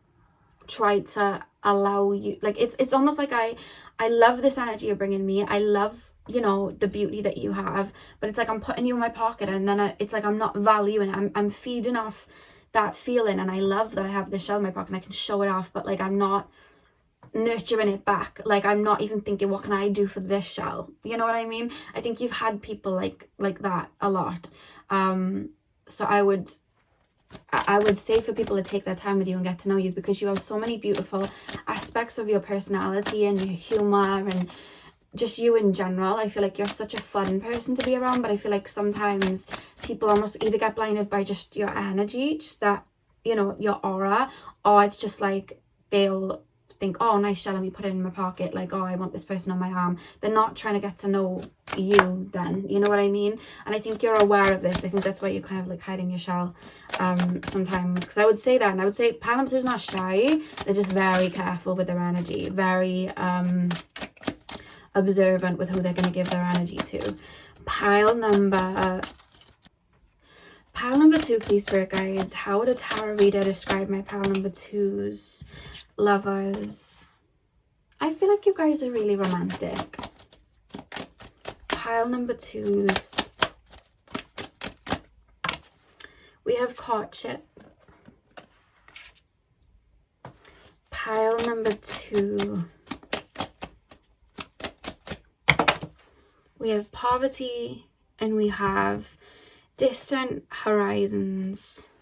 tried to allow you, like, it's almost like I love this energy you're bringing me, I love, you know, the beauty that you have, but it's like I'm putting you in my pocket, and then it's like I'm not valuing it, I'm feeding off that feeling, and I love that I have this shell in my pocket and I can show it off, but like I'm not nurturing it back. Like, I'm not even thinking, what can I do for this shell? You know what I mean? I think you've had people like that a lot. So I would say for people to take their time with you and get to know you, because you have so many beautiful aspects of your personality and your humor and just you in general. I feel like you're such a fun person to be around, but I feel like sometimes people almost either get blinded by just your energy, just that, you know, your aura, or it's just like they'll think, oh, nice shell, let me put it in my pocket, like, oh, I want this person on my arm. They're not trying to get to know you then, you know what I mean? And I think you're aware of this. I think that's why you're kind of like hiding your shell sometimes, because I would say that, and I would say pile number 2 is not shy, they're just very careful with their energy, very observant with who they're going to give their energy to. Pile number 2, please, spirit guides, how would a tarot reader describe my pile number 2's lovers? I feel like you guys are really romantic. Pile number 2's, we have courtship. Pile number 2, we have poverty, and we have distant horizons.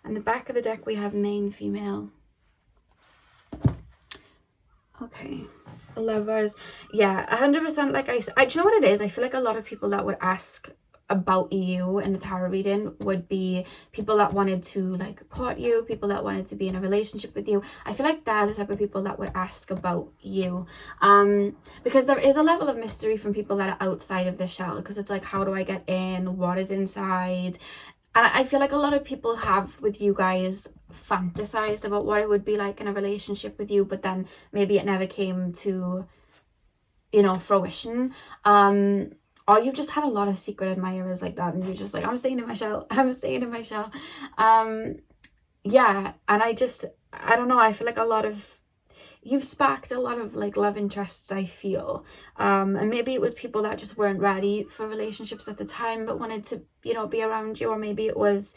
And the back of the deck, we have main female. Okay, lovers. Yeah, 100%. Like do you know what it is? I feel like a lot of people that would ask about you in a tarot reading would be people that wanted to like court you, people that wanted to be in a relationship with you. I feel like they're the type of people that would ask about you, because there is a level of mystery from people that are outside of the shell, because it's like, how do I get in, what is inside? And I feel like a lot of people have with you guys fantasized about what it would be like in a relationship with you, but then maybe it never came to, you know, fruition. Or you've just had a lot of secret admirers like that, and you're just like, I'm staying in my shell, I'm staying in my shell. Yeah, and I don't know, I feel like you've sparked a lot of like love interests, I feel. And maybe it was people that just weren't ready for relationships at the time, but wanted to, you know, be around you. Or maybe it was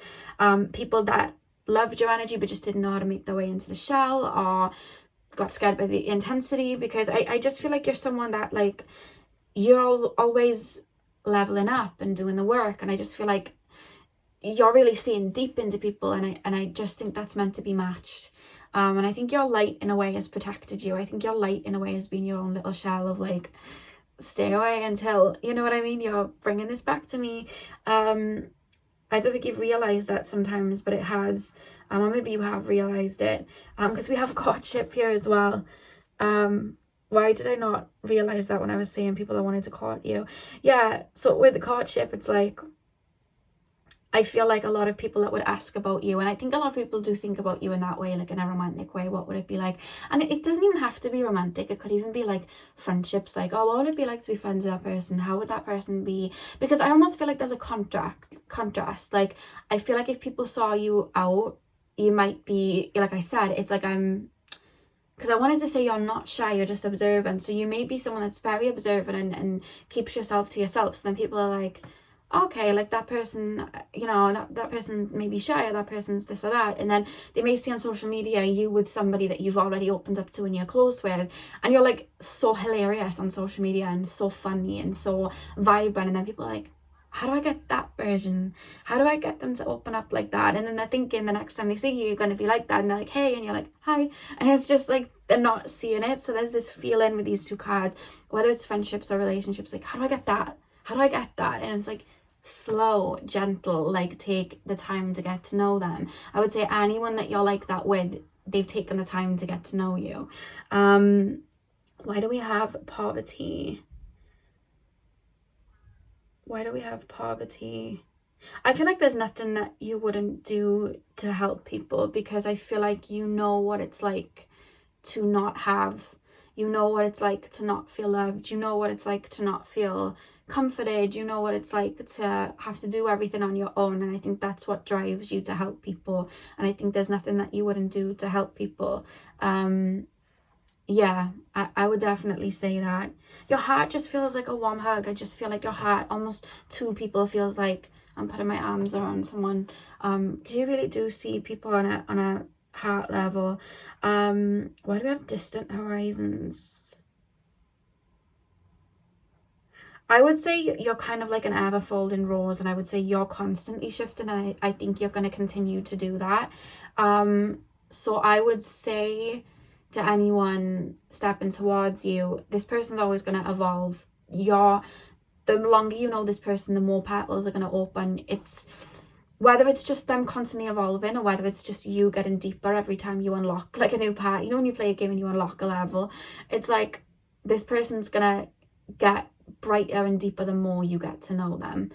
people that loved your energy, but just didn't know how to make their way into the shell, or got scared by the intensity. Because I just feel like you're someone that, like, you're always leveling up and doing the work, and I just feel like you're really seeing deep into people, and I just think that's meant to be matched. And I think your light in a way has protected you. I think your light in a way has been your own little shell of like, stay away until, you know what I mean, you're bringing this back to me. I don't think you've realised that sometimes, but it has. Or maybe you have realised it. Because we have courtship here as well. Why did I not realise that when I was saying people that wanted to court you? Yeah, so with the courtship, it's like, I feel like a lot of people that would ask about you, and I think a lot of people do think about you in that way, like in a romantic way. What would it be like? And it doesn't even have to be romantic. It could even be like friendships, like, oh, what would it be like to be friends with that person? How would that person be? Because I almost feel like there's a contrast. Like, I feel like if people saw you out, you might be, like I said, it's like because I wanted to say you're not shy, you're just observant. So you may be someone that's very observant and keeps yourself to yourself. So then people are like, okay, like that person, you know, that person may be shy, or that person's this or that. And then they may see on social media you with somebody that you've already opened up to and you're close with. And you're like so hilarious on social media and so funny and so vibrant. And then people are like, how do I get that version? How do I get them to open up like that? And then they're thinking the next time they see you, you're going to be like that. And they're like, hey, and you're like, hi. And it's just like, they're not seeing it. So there's this feeling with these two cards, whether it's friendships or relationships, like, how do I get that? How do I get that? And it's like, slow, gentle, like take the time to get to know them. I would say anyone that you're like that with, they've taken the time to get to know you. Why do we have poverty? Why do we have poverty? I feel like there's nothing that you wouldn't do to help people, because I feel like you know what it's like to not have. You know what it's like to not feel loved. You know what it's like to not feel comforted. You know what it's like to have to do everything on your own. And I think that's what drives you to help people. And I think there's nothing that you wouldn't do to help people. Yeah, I would definitely say that. Your heart just feels like a warm hug. I just feel like your heart, almost two people, feels like I'm putting my arms around someone. Because you really do see people on a heart level. Why do we have distant horizons? I would say you're kind of like an ever folding rose, and I would say you're constantly shifting, and I think you're going to continue to do that. So I would say to anyone stepping towards you, this person's always going to evolve. The longer you know this person, the more petals are going to open. It's whether it's just them constantly evolving, or whether it's just you getting deeper every time you unlock like a new part. You know, when you play a game and you unlock a level, it's like this person's going to get brighter and deeper the more you get to know them.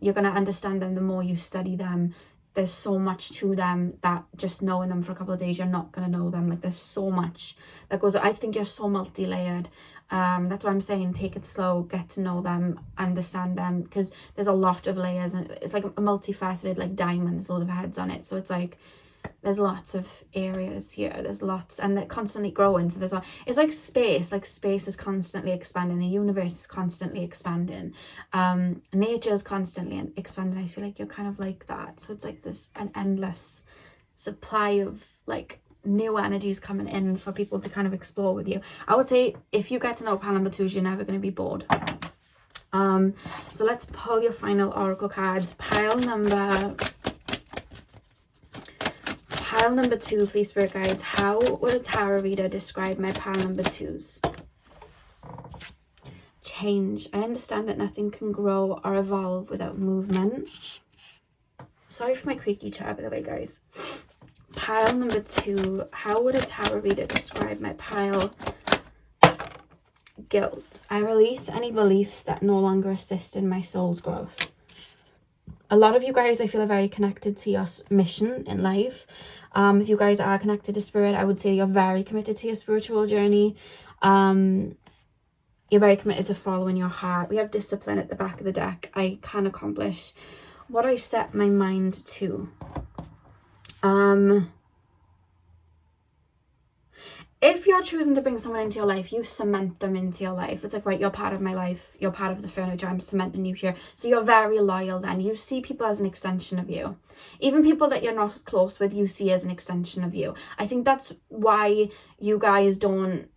You're going to understand them the more you study them. There's so much to them that just knowing them for a couple of days, you're not going to know them. Like, there's so much that goes. I think you're so multi-layered. That's why I'm saying take it slow, get to know them, understand them, because there's a lot of layers, and it's like a multifaceted like diamond. There's loads of heads on it, so it's like there's lots of areas here. There's lots, and they're constantly growing. So it's like space. Like, space is constantly expanding. The universe is constantly expanding. Nature is constantly expanding. I feel like you're kind of like that. So it's like an endless supply of like new energies coming in for people to kind of explore with you. I would say if you get to know pile number 2s, you're never going to be bored. So let's pull your final oracle cards. Pile number 2, please, spirit guides. How would a tarot reader describe my pile number 2s? Change. I understand that nothing can grow or evolve without movement. Sorry for my creaky chair, by the way, guys. Pile number 2. How would a tarot reader describe my pile? Guilt. I release any beliefs that no longer assist in my soul's growth. A lot of you guys, I feel, are very connected to your mission in life. If you guys are connected to spirit, I would say you're very committed to your spiritual journey. You're very committed to following your heart. We have discipline at the back of the deck. I can accomplish what I set my mind to. If you're choosing to bring someone into your life, you cement them into your life. It's like, right, you're part of my life. You're part of the furniture. I'm cementing you here. So you're very loyal then. You see people as an extension of you. Even people that you're not close with, you see as an extension of you. I think that's why you guys don't...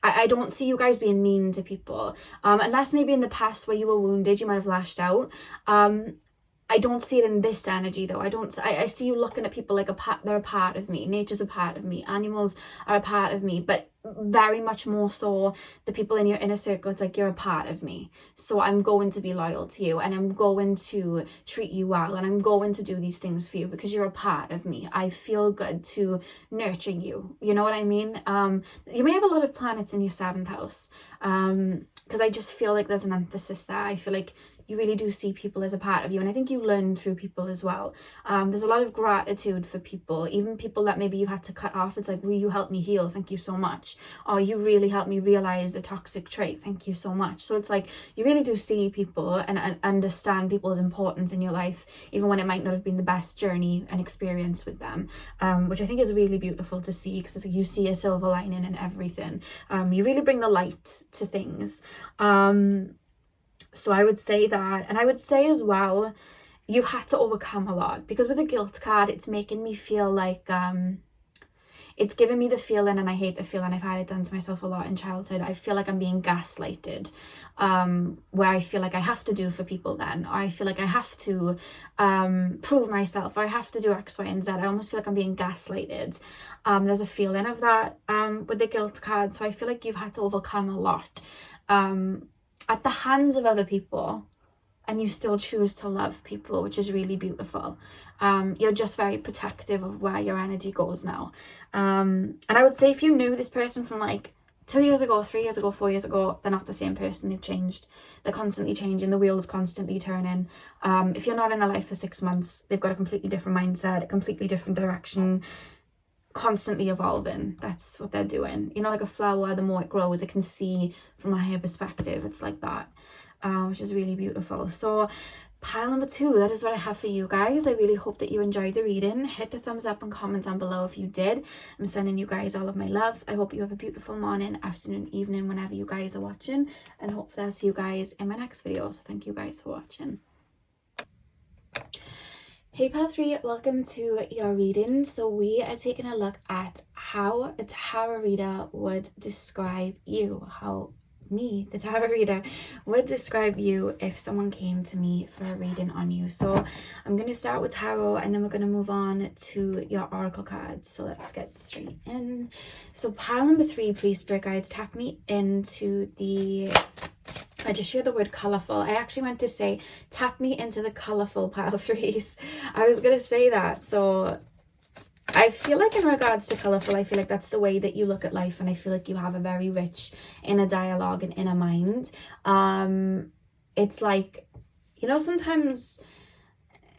I don't see you guys being mean to people. Unless maybe in the past where you were wounded, you might have lashed out. I don't see it in this energy though. I see you looking at people like they're a part of me. Nature's a part of me. Animals are a part of me. But very much more so the people in your inner circle, it's like you're a part of me. So I'm going to be loyal to you, and I'm going to treat you well, and I'm going to do these things for you because you're a part of me. I feel good to nurture you. You know what I mean? You may have a lot of planets in your 7th house, because I just feel like there's an emphasis there. I feel like you really do see people as a part of you, and I think you learn through people as well. There's a lot of gratitude for people, even people that maybe you had to cut off. It's like, will you help me heal? Thank you so much. Or you really helped me realize a toxic trait. Thank you so much. So it's like you really do see people and understand people's importance in your life, even when it might not have been the best journey and experience with them, which I think is really beautiful to see, because it's like you see a silver lining in everything. You really bring the light to things. So I would say that, and I would say as well, you had to overcome a lot, because with the guilt card, it's making me feel like, it's giving me the feeling, and I hate the feeling, I've had it done to myself a lot in childhood, I feel like I'm being gaslighted, where I feel like I have to do for people then, or I feel like I have to prove myself, or I have to do X, Y, and Z. I almost feel like I'm being gaslighted. There's a feeling of that with the guilt card, so I feel like you've had to overcome a lot at the hands of other people, and you still choose to love people, which is really beautiful. You're just very protective of where your energy goes now. And I would say if you knew this person from like 2 years ago, 3 years ago, 4 years ago, they're not the same person. They've changed. They're constantly changing. The wheel's constantly turning. If you're not in their life for 6 months, they've got a completely different mindset, a completely different direction, constantly evolving. That's what they're doing. You know, like a flower, the more it grows, it can see from a higher perspective. It's like that, which is really beautiful. So pile number 2, that is what I have for you guys. I really hope that you enjoyed the reading. Hit the thumbs up and comment down below if you did. I'm sending you guys all of my love. I hope you have a beautiful morning, afternoon, evening, whenever you guys are watching, and hopefully I'll see you guys in my next video. So thank you guys for watching. Hey Pile 3, welcome to your reading. So we are taking a look at how a tarot reader would describe you, how me, the tarot reader, would describe you if someone came to me for a reading on you. So I'm going to start with tarot, and then we're going to move on to your oracle cards. So let's get straight in. So pile number 3, please, spirit guides, tap me into the... I just shared the word colourful. I actually meant to say tap me into the colourful pile 3s. I was going to say that. So I feel like in regards to colourful, I feel like that's the way that you look at life, and I feel like you have a very rich inner dialogue and inner mind. It's like, you know, sometimes,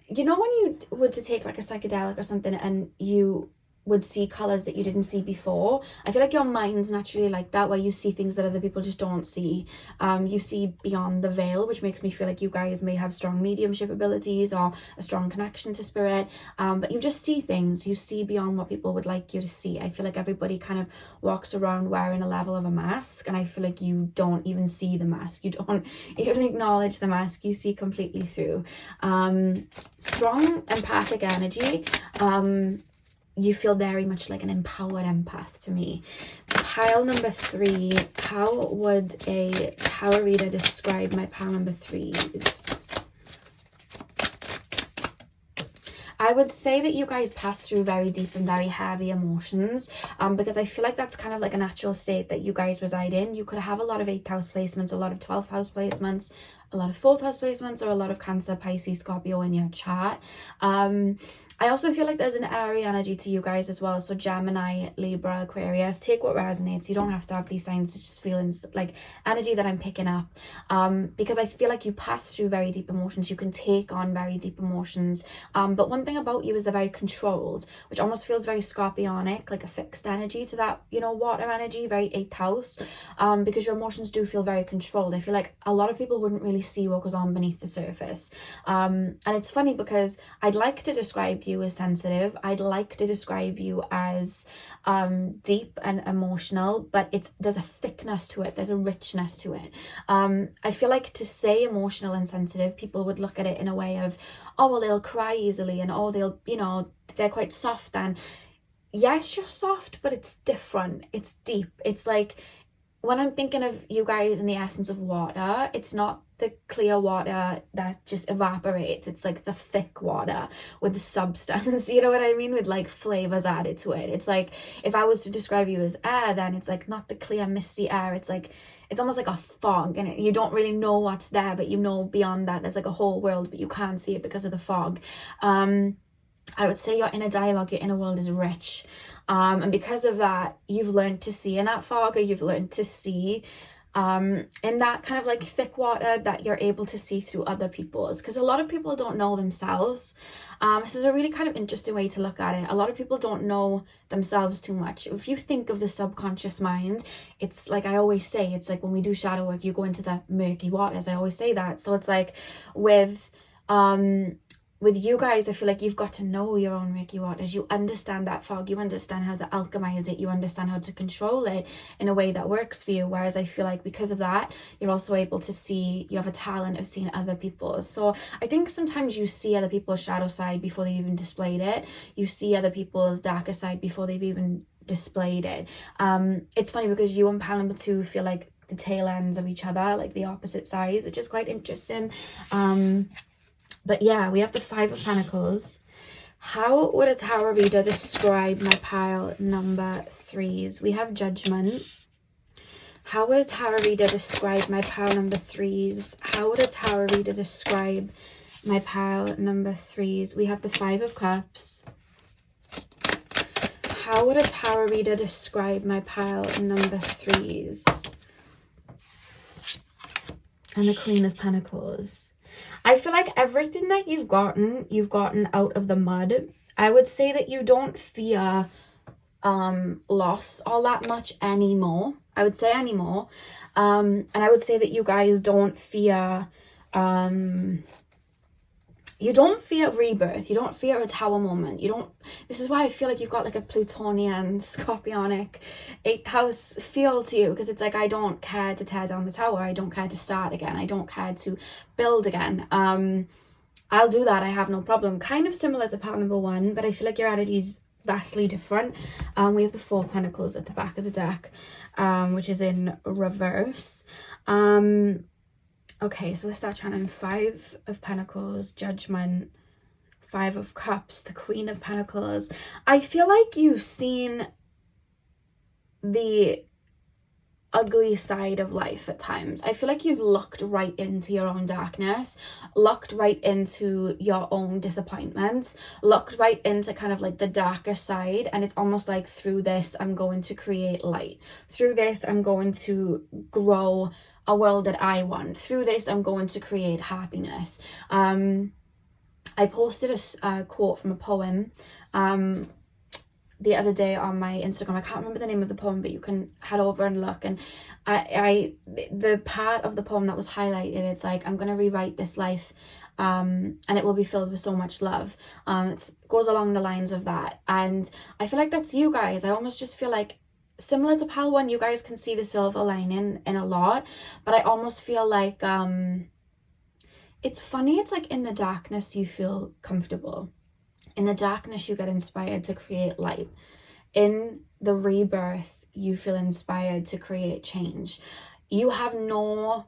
you know, when you were to take like a psychedelic or something and you would see colours that you didn't see before. I feel like your mind's naturally like that, where you see things that other people just don't see. You see beyond the veil, which makes me feel like you guys may have strong mediumship abilities or a strong connection to spirit, but you just see things. You see beyond what people would like you to see. I feel like everybody kind of walks around wearing a level of a mask, and I feel like you don't even see the mask. You don't even acknowledge the mask. You see completely through. Strong empathic energy. You feel very much like an empowered empath to me. Pile number 3. How would a tarot reader describe my pile number 3s? I would say that you guys pass through very deep and very heavy emotions, because I feel like that's kind of like a natural state that you guys reside in. You could have a lot of 8th house placements, a lot of 12th house placements, a lot of 4th house placements, or a lot of Cancer, Pisces, Scorpio in your chart. I also feel like there's an airy energy to you guys as well. So Gemini, Libra, Aquarius, take what resonates. You don't have to have these signs. It's just feelings, like energy that I'm picking up. Because I feel like you pass through very deep emotions. You can take on very deep emotions. But one thing about you is they're very controlled, which almost feels very Scorpionic, like a fixed energy to that, you know, water energy, very 8th house. Because your emotions do feel very controlled. I feel like a lot of people wouldn't really see what goes on beneath the surface. And it's funny because I'd like to describe you as sensitive. I'd like to describe you as deep and emotional, but there's a thickness to it. There's a richness to it. I feel like to say emotional and sensitive, people would look at it in a way of, oh, well, they'll cry easily, and oh, they'll, you know, they're quite soft. And yes, you're soft, but it's different. It's deep. It's like, when I'm thinking of you guys in the essence of water, it's not the clear water that just evaporates. It's like the thick water with substance, you know what I mean, with like flavors added to it. It's like, if I was to describe you as air, then it's like not the clear misty air, it's like, it's almost like a fog, and you don't really know what's there, but you know beyond that there's like a whole world, but you can't see it because of the fog. I would say your inner dialogue, your inner world is rich, and because of that, you've learned to see in that fog, or you've learned to see in that kind of like thick water, that you're able to see through other people's, because a lot of people don't know themselves. This is a really kind of interesting way to look at it. A lot of people don't know themselves too much. If you think of the subconscious mind, it's like I always say, it's like when we do shadow work, you go into the murky waters. I always say that. So it's like with you guys, I feel like you've got to know your own murky waters. You understand that fog. You understand how to alchemize it. You understand how to control it in a way that works for you. Whereas I feel like because of that, you're also able to see, you have a talent of seeing other people's. So I think sometimes you see other people's shadow side before they've even displayed it. You see other people's darker side before they've even displayed it. It's funny because you and pal number 2 feel like the tail ends of each other, like the opposite sides, which is quite interesting. But yeah, we have the 5 of Pentacles. How would a tarot reader describe my pile number 3s? We have Judgment. How would a tarot reader describe my pile number 3s? How would a tarot reader describe my pile number 3s? We have the 5 of Cups. How would a tarot reader describe my pile number 3s? And the Queen of Pentacles. I feel like everything that you've gotten out of the mud. I would say that you don't fear loss all that much anymore. I would say anymore. And I would say that you guys don't fear rebirth. You don't fear a tower moment. This is why I feel like you've got like a Plutonian, Scorpionic 8th house feel to you, because it's like, I don't care to tear down the tower. I don't care to start again. I don't care to build again. I'll do that. I have no problem. Kind of similar to pile number 1, but I feel like your energy is vastly different. We have the 4 of Pentacles at the back of the deck, which is in reverse. Okay, so let's start channeling 5 of Pentacles, Judgment, 5 of Cups, the Queen of Pentacles. I feel like you've seen the ugly side of life at times. I feel like you've looked right into your own darkness, looked right into your own disappointments, looked right into kind of like the darker side, and it's almost like, through this I'm going to create light. Through this I'm going to grow a world that I want. Through this I'm going to create happiness. I posted a quote from a poem the other day on my Instagram. I can't remember the name of the poem, but you can head over and look. And the part of the poem that was highlighted, it's like, I'm going to rewrite this life, and it will be filled with so much love. It goes along the lines of that. And I feel like that's you guys. I almost just feel like, similar to pile 1, you guys can see the silver lining in a lot, but I almost feel like it's funny. It's like in the darkness you feel comfortable. In the darkness you get inspired to create light. In the rebirth you feel inspired to create change. You have no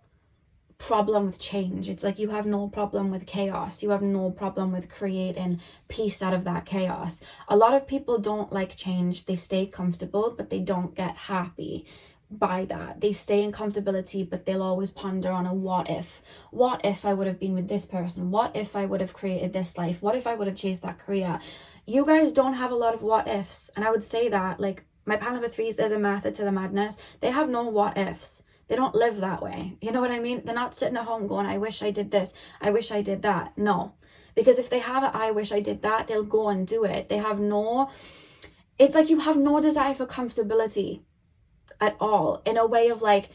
problem with change. It's like you have no problem with chaos. You have no problem with creating peace out of that chaos. A lot of people don't like change. They stay comfortable, but they don't get happy by that. They stay in comfortability, but they'll always ponder on a what if. What if I would have been with this person? What if I would have created this life? What if I would have chased that career? You guys don't have a lot of what ifs. And I would say that, like, my pile number 3s, there's a method to the madness. They have no what ifs. They don't live that way. You know what I mean? They're not sitting at home going, I wish I did this, I wish I did that. No. Because if they have a I wish I did that, they'll go and do it. It's like you have no desire for comfortability at all. In a way of like,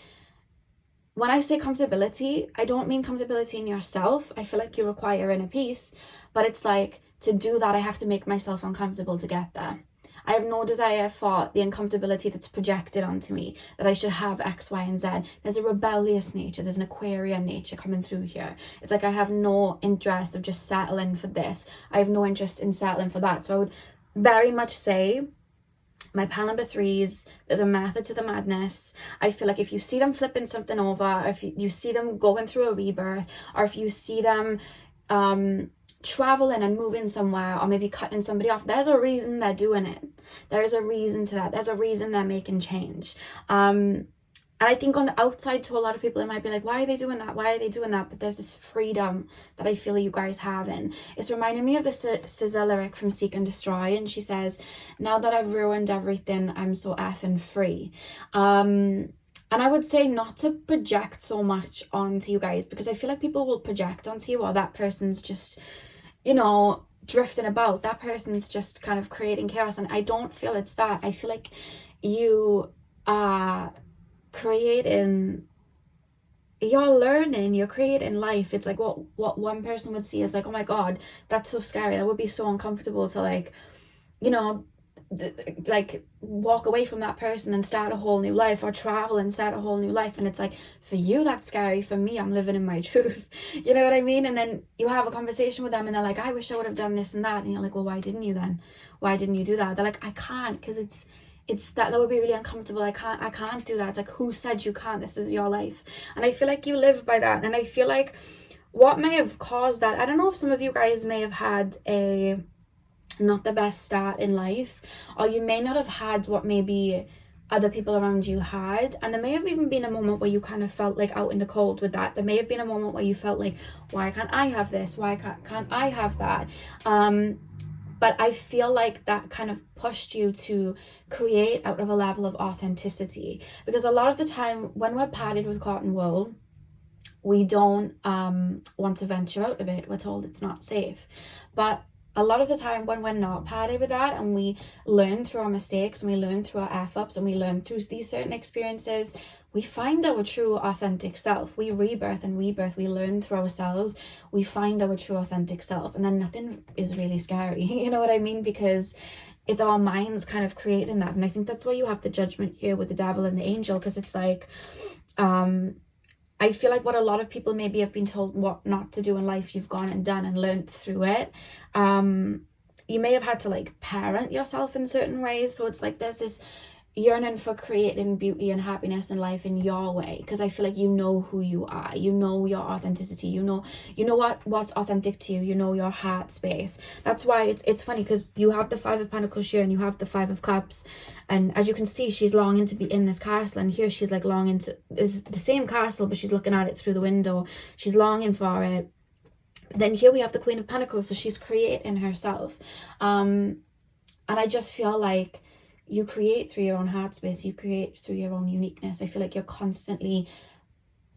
when I say comfortability, I don't mean comfortability in yourself. I feel like you require inner peace. But it's like, to do that, I have to make myself uncomfortable to get there. I have no desire for the uncomfortability that's projected onto me, that I should have X, Y, and Z. There's a rebellious nature. There's an Aquarian nature coming through here. It's like I have no interest of just settling for this. I have no interest in settling for that. So I would very much say My pal number threes, there's a method to the madness. I feel like if you see them flipping something over, or if you see them going through a rebirth, or if you see them traveling and moving somewhere, or maybe cutting somebody off, there's a reason they're doing it. There is a reason to that. There's a reason they're making change. And I think on the outside, to a lot of people, it might be like, why are they doing that? Why are they doing that? But there's this freedom that I feel you guys have. And it's reminding me of the SZA lyric from Seek and Destroy. And she says, now that I've ruined everything, I'm so effing free. And I would say not to project so much onto you guys, because I feel like people will project onto you, or that person's just, you know, drifting about. That person's just kind of creating chaos. And I don't feel it's that. I feel like you are creating, you're learning, you're creating life. It's like what one person would see as like, oh my god, that's so scary, that would be so uncomfortable to, like, you know, like walk away from that person and start a whole new life, or travel and start a whole new life. And it's like, for you that's scary, for me I'm living in my truth. You know what I mean? And then you have a conversation with them and they're like, I wish I would have done this and that, and you're like, well, why didn't you then? Why didn't you do that? They're like, I can't, because it's that would be really uncomfortable. I can't do that. It's like, who said you can't? This is your life. And I feel like you live by that. And I feel like what may have caused that, I don't know if some of you guys may have had a not the best start in life, or you may not have had what maybe other people around you had, and there may have even been a moment where you kind of felt like out in the cold with that. There may have been a moment where you felt like, why can't I have this? Why can't I have that? But I feel like that kind of pushed you to create out of a level of authenticity, because a lot of the time when we're padded with cotton wool, we don't want to venture out of it. We're told it's not safe. But a lot of the time when we're not padded with that, and we learn through our mistakes, and we learn through our F-ups, and we learn through these certain experiences, we find our true authentic self. We rebirth and rebirth. We learn through ourselves. We find our true authentic self. And then nothing is really scary. You know what I mean? Because it's our minds kind of creating that. And I think that's why you have the judgment here with the devil and the angel, because it's like, I feel like what a lot of people maybe have been told what not to do in life, you've gone and done and learned through it. You may have had to like parent yourself in certain ways. So it's like there's this yearning for creating beauty and happiness in life in your way, because I feel like you know who you are, you know your authenticity, you know what's authentic to you, you know your heart space. That's why it's funny, because you have the Five of Pentacles here and you have the Five of Cups, and as you can see, she's longing to be in this castle, and here she's like longing to, it's the same castle but she's looking at it through the window, she's longing for it. But then here we have the Queen of Pentacles, so she's creating herself, and I just feel like you create through your own heart space, you create through your own uniqueness. I feel like you're constantly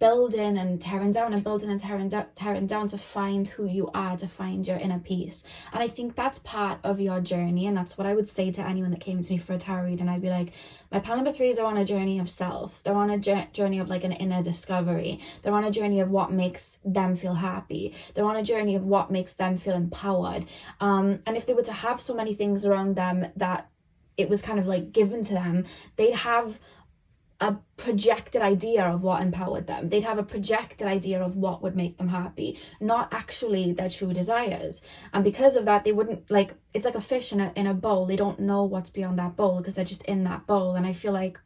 building and tearing down and building and tearing down to find who you are, to find your inner peace. And I think that's part of your journey, and that's what I would say to anyone that came to me for a tarot read. And I'd be like, my pal number threes are on a journey of self. They're on a journey of like an inner discovery. They're on a journey of what makes them feel happy. They're on a journey of what makes them feel empowered. And if they were to have so many things around them that it was kind of like given to them, they'd have a projected idea of what empowered them. They'd have a projected idea of what would make them happy, not actually their true desires. And because of that, they wouldn't, like, it's like a fish in a bowl. They don't know what's beyond that bowl because they're just in that bowl. And I feel like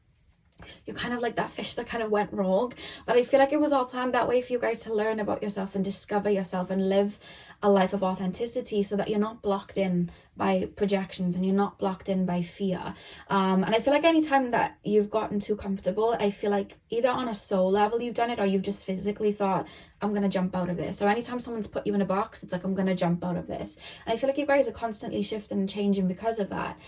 you're kind of like that fish that kind of went rogue. But I feel like it was all planned that way for you guys to learn about yourself and discover yourself and live a life of authenticity, so that you're not blocked in by projections and you're not blocked in by fear. And I feel like anytime that you've gotten too comfortable, I feel like either on a soul level you've done it, or you've just physically thought, I'm going to jump out of this. Or anytime someone's put you in a box, it's like, I'm going to jump out of this. And I feel like you guys are constantly shifting and changing because of that.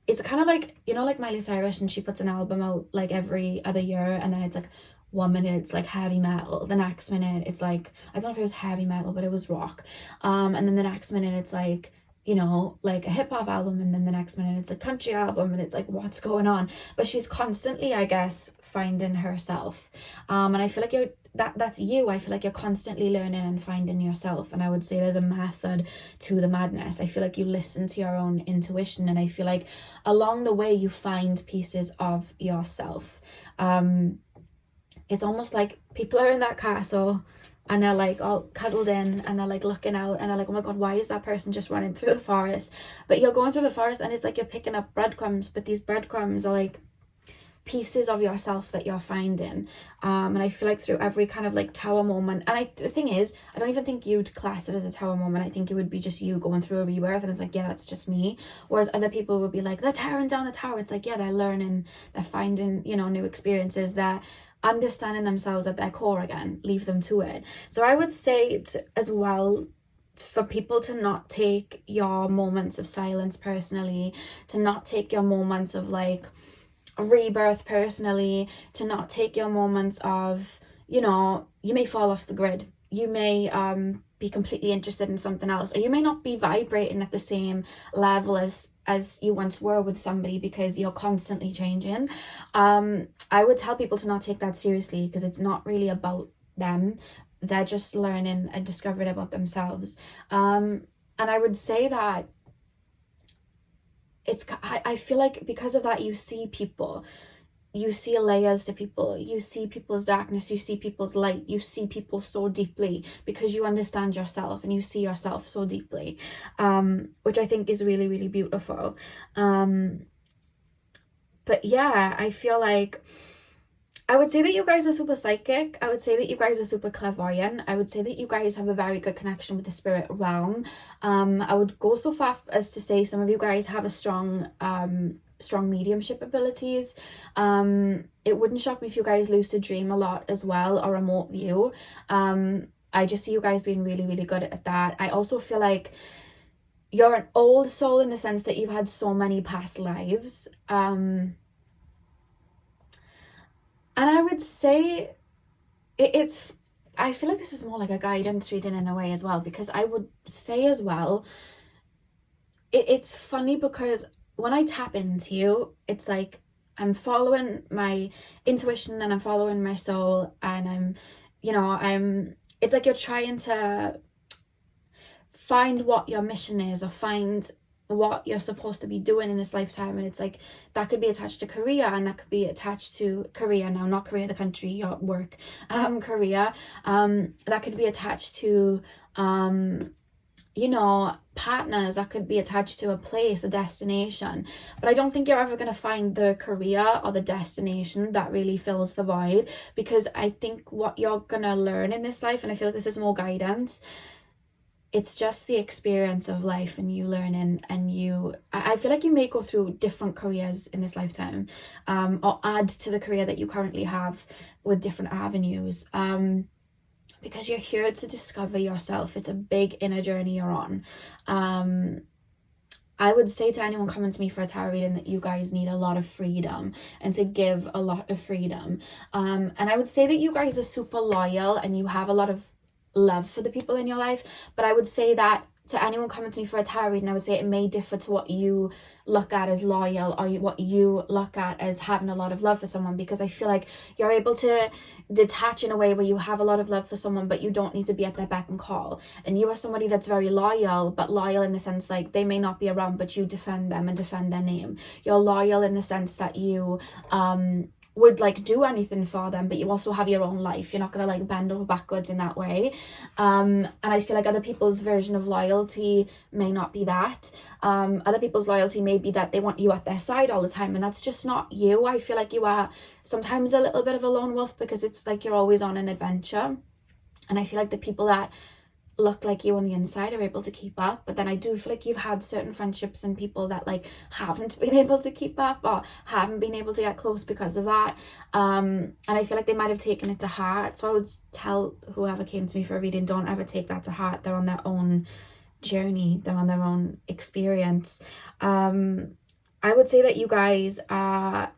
It's kind of like, you know, like Miley Cyrus, and she puts an album out like every other year, and then it's like 1 minute it's like heavy metal, the next minute it's like, I don't know if it was heavy metal, but it was rock, and then the next minute it's like, you know, like a hip-hop album, and then the next minute it's a country album, and it's like, what's going on? But she's constantly, I guess, finding herself, and I feel like that's you. I feel like you're constantly learning and finding yourself, and I would say there's a method to the madness. I feel like you listen to your own intuition, and I feel like along the way you find pieces of yourself. It's almost like people are in that castle and they're like all cuddled in, and they're like looking out, and they're like, oh my god, why is that person just running through the forest? But you're going through the forest, and it's like you're picking up breadcrumbs, but these breadcrumbs are like pieces of yourself that you're finding. And I feel like through every kind of like tower moment, and the thing is, I don't even think you'd class it as a tower moment. I think it would be just you going through a rebirth, and it's like, yeah, that's just me. Whereas other people would be like, they're tearing down the tower. It's like, yeah, they're learning, they're finding, you know, new experiences, they're understanding themselves at their core again. Leave them to it. So I would say as well, for people to not take your moments of silence personally, to not take your moments of like rebirth personally, to not take your moments of, you know, you may fall off the grid, you may be completely interested in something else, or you may not be vibrating at the same level as you once were with somebody, because you're constantly changing. I would tell people to not take that seriously, because it's not really about them. They're just learning and discovering about themselves. And I would say that I feel like because of that, you see people, you see layers to people, you see people's darkness, you see people's light, you see people so deeply, because you understand yourself and you see yourself so deeply, which I think is really, really beautiful. But yeah, I feel like I would say that you guys are super psychic. I would say that you guys are super clairvoyant. I would say that you guys have a very good connection with the spirit realm. I would go so far as to say some of you guys have a strong mediumship abilities. It wouldn't shock me if you guys lucid dream a lot as well, or remote view. I just see you guys being really, really good at that. I also feel like you're an old soul in the sense that you've had so many past lives. And I would say I feel like this is more like a guidance reading in a way as well, because I would say as well, it's funny because when I tap into you, it's like I'm following my intuition and I'm following my soul, and it's like you're trying to find what your mission is, or find what you're supposed to be doing in this lifetime. And it's like that could be attached to career, and that could be attached to career now, not Korea the country, your work, career. That could be attached to partners, that could be attached to a place, a destination. But I don't think you're ever going to find the career or the destination that really fills the void, because I think what you're going to learn in this life, and I feel like this is more guidance, it's just the experience of life and you learning, and I feel like you may go through different careers in this lifetime, or add to the career that you currently have with different avenues, because you're here to discover yourself. It's a big inner journey you're on. I would say to anyone coming to me for a tarot reading that you guys need a lot of freedom, and to give a lot of freedom. And I would say that you guys are super loyal and you have a lot of love for the people in your life. But I would say that to anyone coming to me for a tarot reading, I would say it may differ to what you look at as loyal, or what you look at as having a lot of love for someone, because I feel like you're able to detach in a way where you have a lot of love for someone, but you don't need to be at their beck and call. And you are somebody that's very loyal, but loyal in the sense like they may not be around, but you defend them and defend their name. You're loyal in the sense that you would like do anything for them, but you also have your own life. You're not gonna like bend over backwards in that way. And I feel like other people's version of loyalty may not be that. Other people's loyalty may be that they want you at their side all the time, and that's just not you. I feel like you are sometimes a little bit of a lone wolf, because it's like you're always on an adventure. And I feel like the people that look like you on the inside are able to keep up, but then I do feel like you've had certain friendships and people that like haven't been able to keep up, or haven't been able to get close because of that, and I feel like they might have taken it to heart. So I would tell whoever came to me for a reading, don't ever take that to heart. They're on their own journey, they're on their own experience. I would say that you guys are,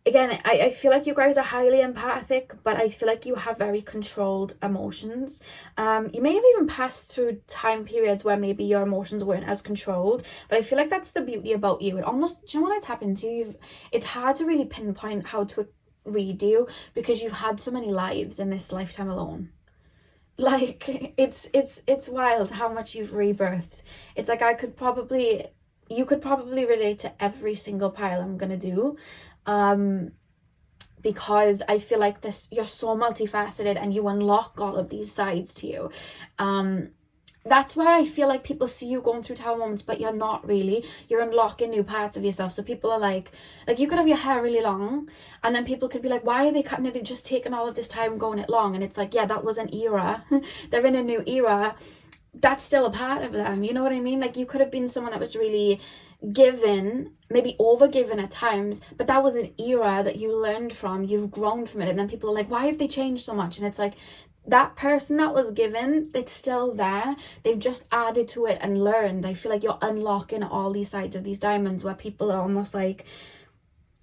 again, I feel like you guys are highly empathic, but I feel like you have very controlled emotions. You may have even passed through time periods where maybe your emotions weren't as controlled, but I feel like that's the beauty about you. It almost, do you know what I tap into? It's hard to really pinpoint how to read you, because you've had so many lives in this lifetime alone. Like, it's wild how much you've rebirthed. It's like you could probably relate to every single pile I'm gonna do. because I feel like you're so multifaceted and you unlock all of these sides to you. That's where I feel like people see you going through tower moments, but you're not really. You're unlocking new parts of yourself. So people are like you could have your hair really long, and then people could be like, why are they cutting it? They've just taken all of this time going it long. And it's like, yeah, that was an era. They're in a new era. That's still a part of them. You know what I mean? Like, you could have been someone that was really given, maybe over-given at times, but that was an era that you learned from. You've grown from it. And then people are like, why have they changed so much? And it's like, that person that was given, it's still there. They've just added to it and learned. I feel like you're unlocking all these sides of these diamonds where people are almost like,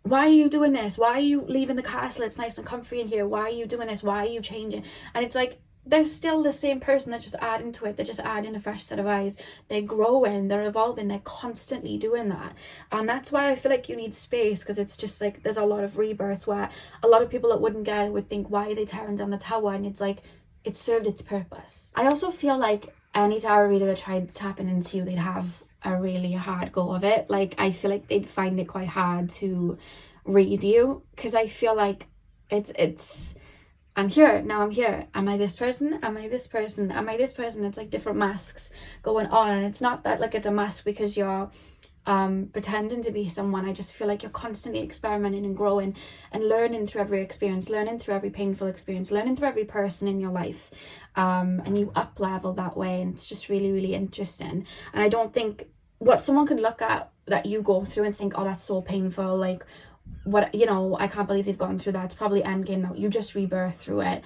why are you doing this? Why are you leaving the castle? It's nice and comfy in here. Why are you doing this? Why are you changing? And it's like, they're still the same person. They're just adding to it. They're just adding a fresh set of eyes. They're growing. They're evolving. They're constantly doing that. And that's why I feel like you need space, because it's just like, there's a lot of rebirths where a lot of people that wouldn't get it would think, why are they tearing down the tower? And it's like, it served its purpose. I also feel like any tarot reader that tried tapping into you, they'd have a really hard go of it. Like, I feel like they'd find it quite hard to read you, because I feel like it's I'm here, now I'm here. Am I this person? Am I this person? Am I this person? It's like different masks going on. And it's not that like it's a mask because you're pretending to be someone. I just feel like you're constantly experimenting and growing and learning through every experience, learning through every painful experience, learning through every person in your life. And you up level that way. And it's just really, really interesting. And I don't think what someone could look at that you go through and think, oh, that's so painful. Like, what, you know, I can't believe they've gone through that. It's probably endgame now. You just rebirth through it.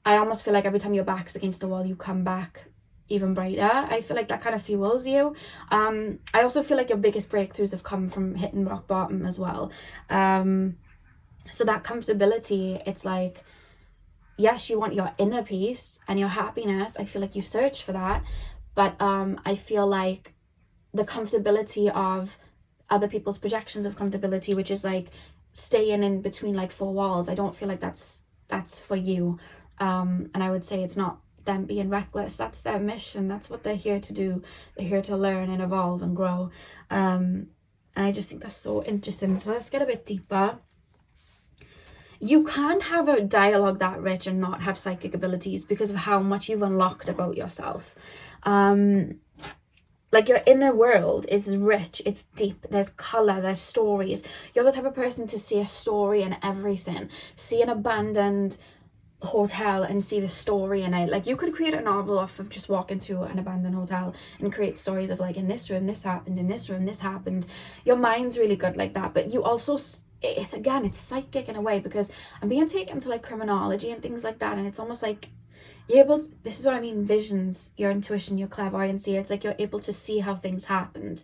I almost feel like every time your back's against the wall, you come back even brighter. I feel like that kind of fuels you. I also feel like your biggest breakthroughs have come from hitting rock bottom as well. So that comfortability, it's like, yes, you want your inner peace and your happiness. I feel like you search for that. But I feel like the comfortability of other people's projections of comfortability, which is like staying in between like four walls, I don't feel like that's for you. And I would say it's not them being reckless. That's their mission. That's what they're here to do. They're here to learn and evolve and grow. And I just think that's so interesting. So let's get a bit deeper. You can't have a dialogue that rich and not have psychic abilities because of how much you've unlocked about yourself. Like, your inner world is rich, it's deep, there's colour, there's stories. You're the type of person to see a story in everything. See an abandoned hotel and see the story in it. Like, you could create a novel off of just walking through an abandoned hotel and create stories of like, in this room this happened, in this room this happened. Your mind's really good like that. But you also, it's psychic in a way, because I'm being taken to like criminology and things like that, and it's almost like you're able to, this is what I mean, visions, your intuition, your clairvoyancy. It's like you're able to see how things happened,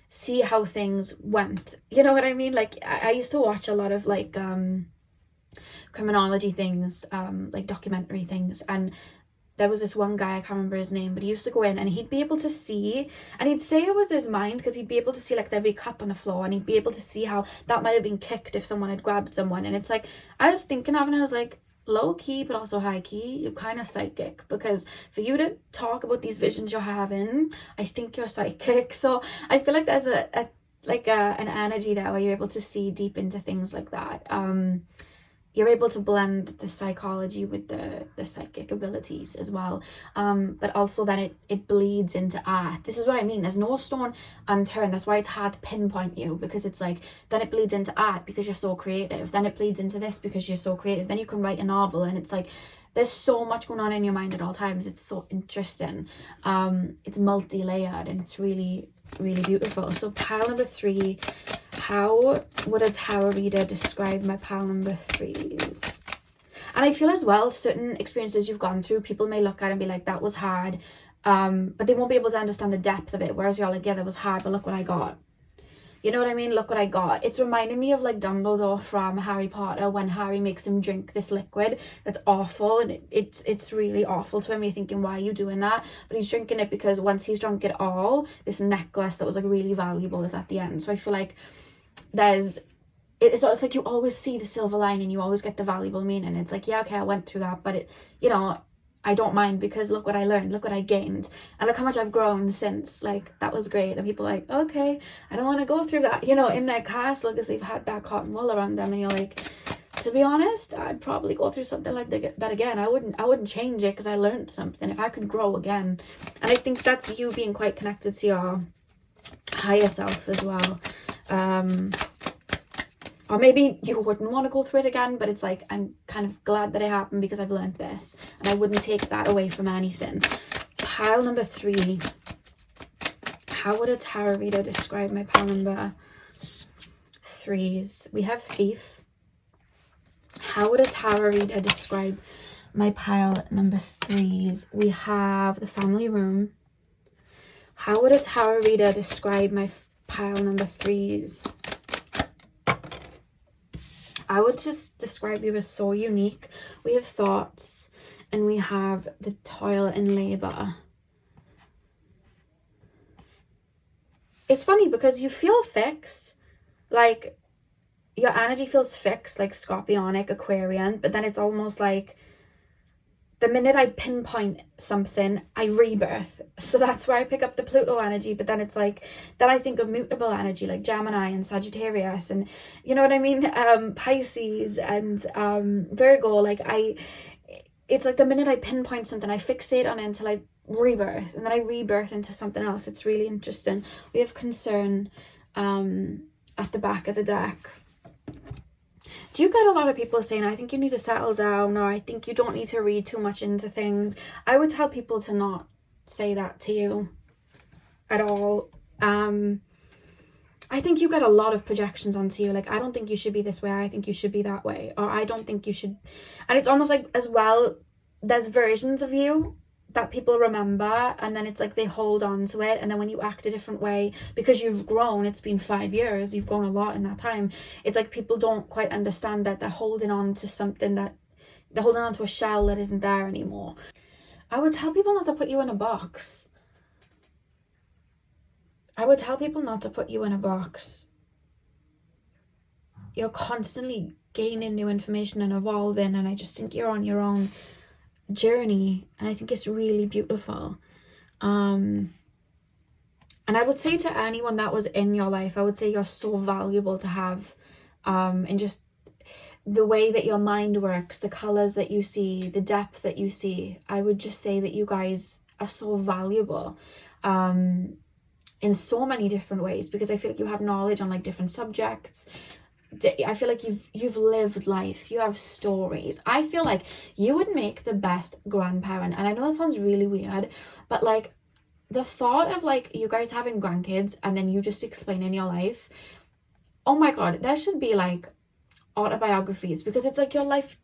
see how things went. You know what I mean? Like, I used to watch a lot of like criminology things, like documentary things, and there was this one guy, I can't remember his name, but he used to go in and he'd be able to see, and he'd say it was his mind, because he'd be able to see like there'd be a cup on the floor, and he'd be able to see how that might have been kicked if someone had grabbed someone. And it's like, I was thinking of it and I was like, low key but also high key, you're kind of psychic, because for you to talk about these visions you're having, I think you're psychic. So I feel like there's an energy there where you're able to see deep into things like that. You're able to blend the psychology with the psychic abilities as well, but also then it bleeds into art. This is what I mean, there's no stone unturned. That's why it's hard to pinpoint you, because it's like, then it bleeds into art because you're so creative, then it bleeds into this because you're so creative, then you can write a novel, and it's like there's so much going on in your mind at all times. It's so interesting. It's multi-layered, and it's really, really beautiful. So pile number 3, how would a tarot reader describe my pile number 3s? And I feel as well, certain experiences you've gone through, people may look at it and be like, that was hard, but they won't be able to understand the depth of it, whereas you're like, yeah, that was hard, but look what I got. You know what I mean? Look what I got. It's reminding me of like Dumbledore from Harry Potter, when Harry makes him drink this liquid that's awful, and it's really awful to him. You're thinking, why are you doing that? But he's drinking it because once he's drunk it all, this necklace that was like really valuable is at the end. So I feel like it's like you always see the silver lining, you always get the valuable meaning. It's like, yeah, okay, I went through that, but I don't mind, because look what I learned, look what I gained, and look how much I've grown since. Like, that was great. And people are like, okay, I don't want to go through that, in their castle, because they've had that cotton wool around them, and you're like, to be honest, I'd probably go through something like that again. I wouldn't change it because I learned something. If I could grow again. And I think that's you being quite connected to your higher self as well. Or maybe you wouldn't want to go through it again, but it's like, I'm kind of glad that it happened because I've learned this. And I wouldn't take that away from anything. Pile number 3. How would a tarot reader describe my pile number 3s? We have Thief. How would a tarot reader describe my pile number 3s? We have the Family Room. How would a tarot reader describe my pile number 3s? I would just describe you as so unique. We have Thoughts, and we have the Toil and Labor. It's funny because you feel fixed, like your energy feels fixed, like Scorpionic, Aquarian, but then it's almost like the minute I pinpoint something, I rebirth. So that's where I pick up the Pluto energy, but then it's like, then I think of mutable energy like Gemini and Sagittarius, and you know what I mean? Pisces and Virgo. Like it's like the minute I pinpoint something, I fixate on it until I rebirth, and then I rebirth into something else. It's really interesting. We have Concern at the back of the deck. Do you get a lot of people saying, I think you need to settle down, or I think you don't need to read too much into things? I would tell people to not say that to you at all. I think you get a lot of projections onto you. Like, I don't think you should be this way. I think you should be that way. Or I don't think you should. And it's almost like, as well, there's versions of you that people remember, and then it's like they hold on to it, and then when you act a different way, because you've grown, it's been 5 years, you've grown a lot in that time, it's like people don't quite understand that they're holding on to something, that they're holding on to a shell that isn't there anymore. I would tell people not to put you in a box. I would tell people not to put you in a box. You're constantly gaining new information and evolving, and I just think you're on your own journey, and I think it's really beautiful. And I would say to anyone that was in your life, I would say you're so valuable to have, and just the way that your mind works, the colors that you see, the depth that you see, I would just say that you guys are so valuable in so many different ways, because I feel like you have knowledge on like different subjects. I feel like you've lived life, you have stories. I feel like you would make the best grandparent, and I know that sounds really weird, but like the thought of like you guys having grandkids and then you just explaining your life, oh my god, there should be like autobiographies, because it's like your life,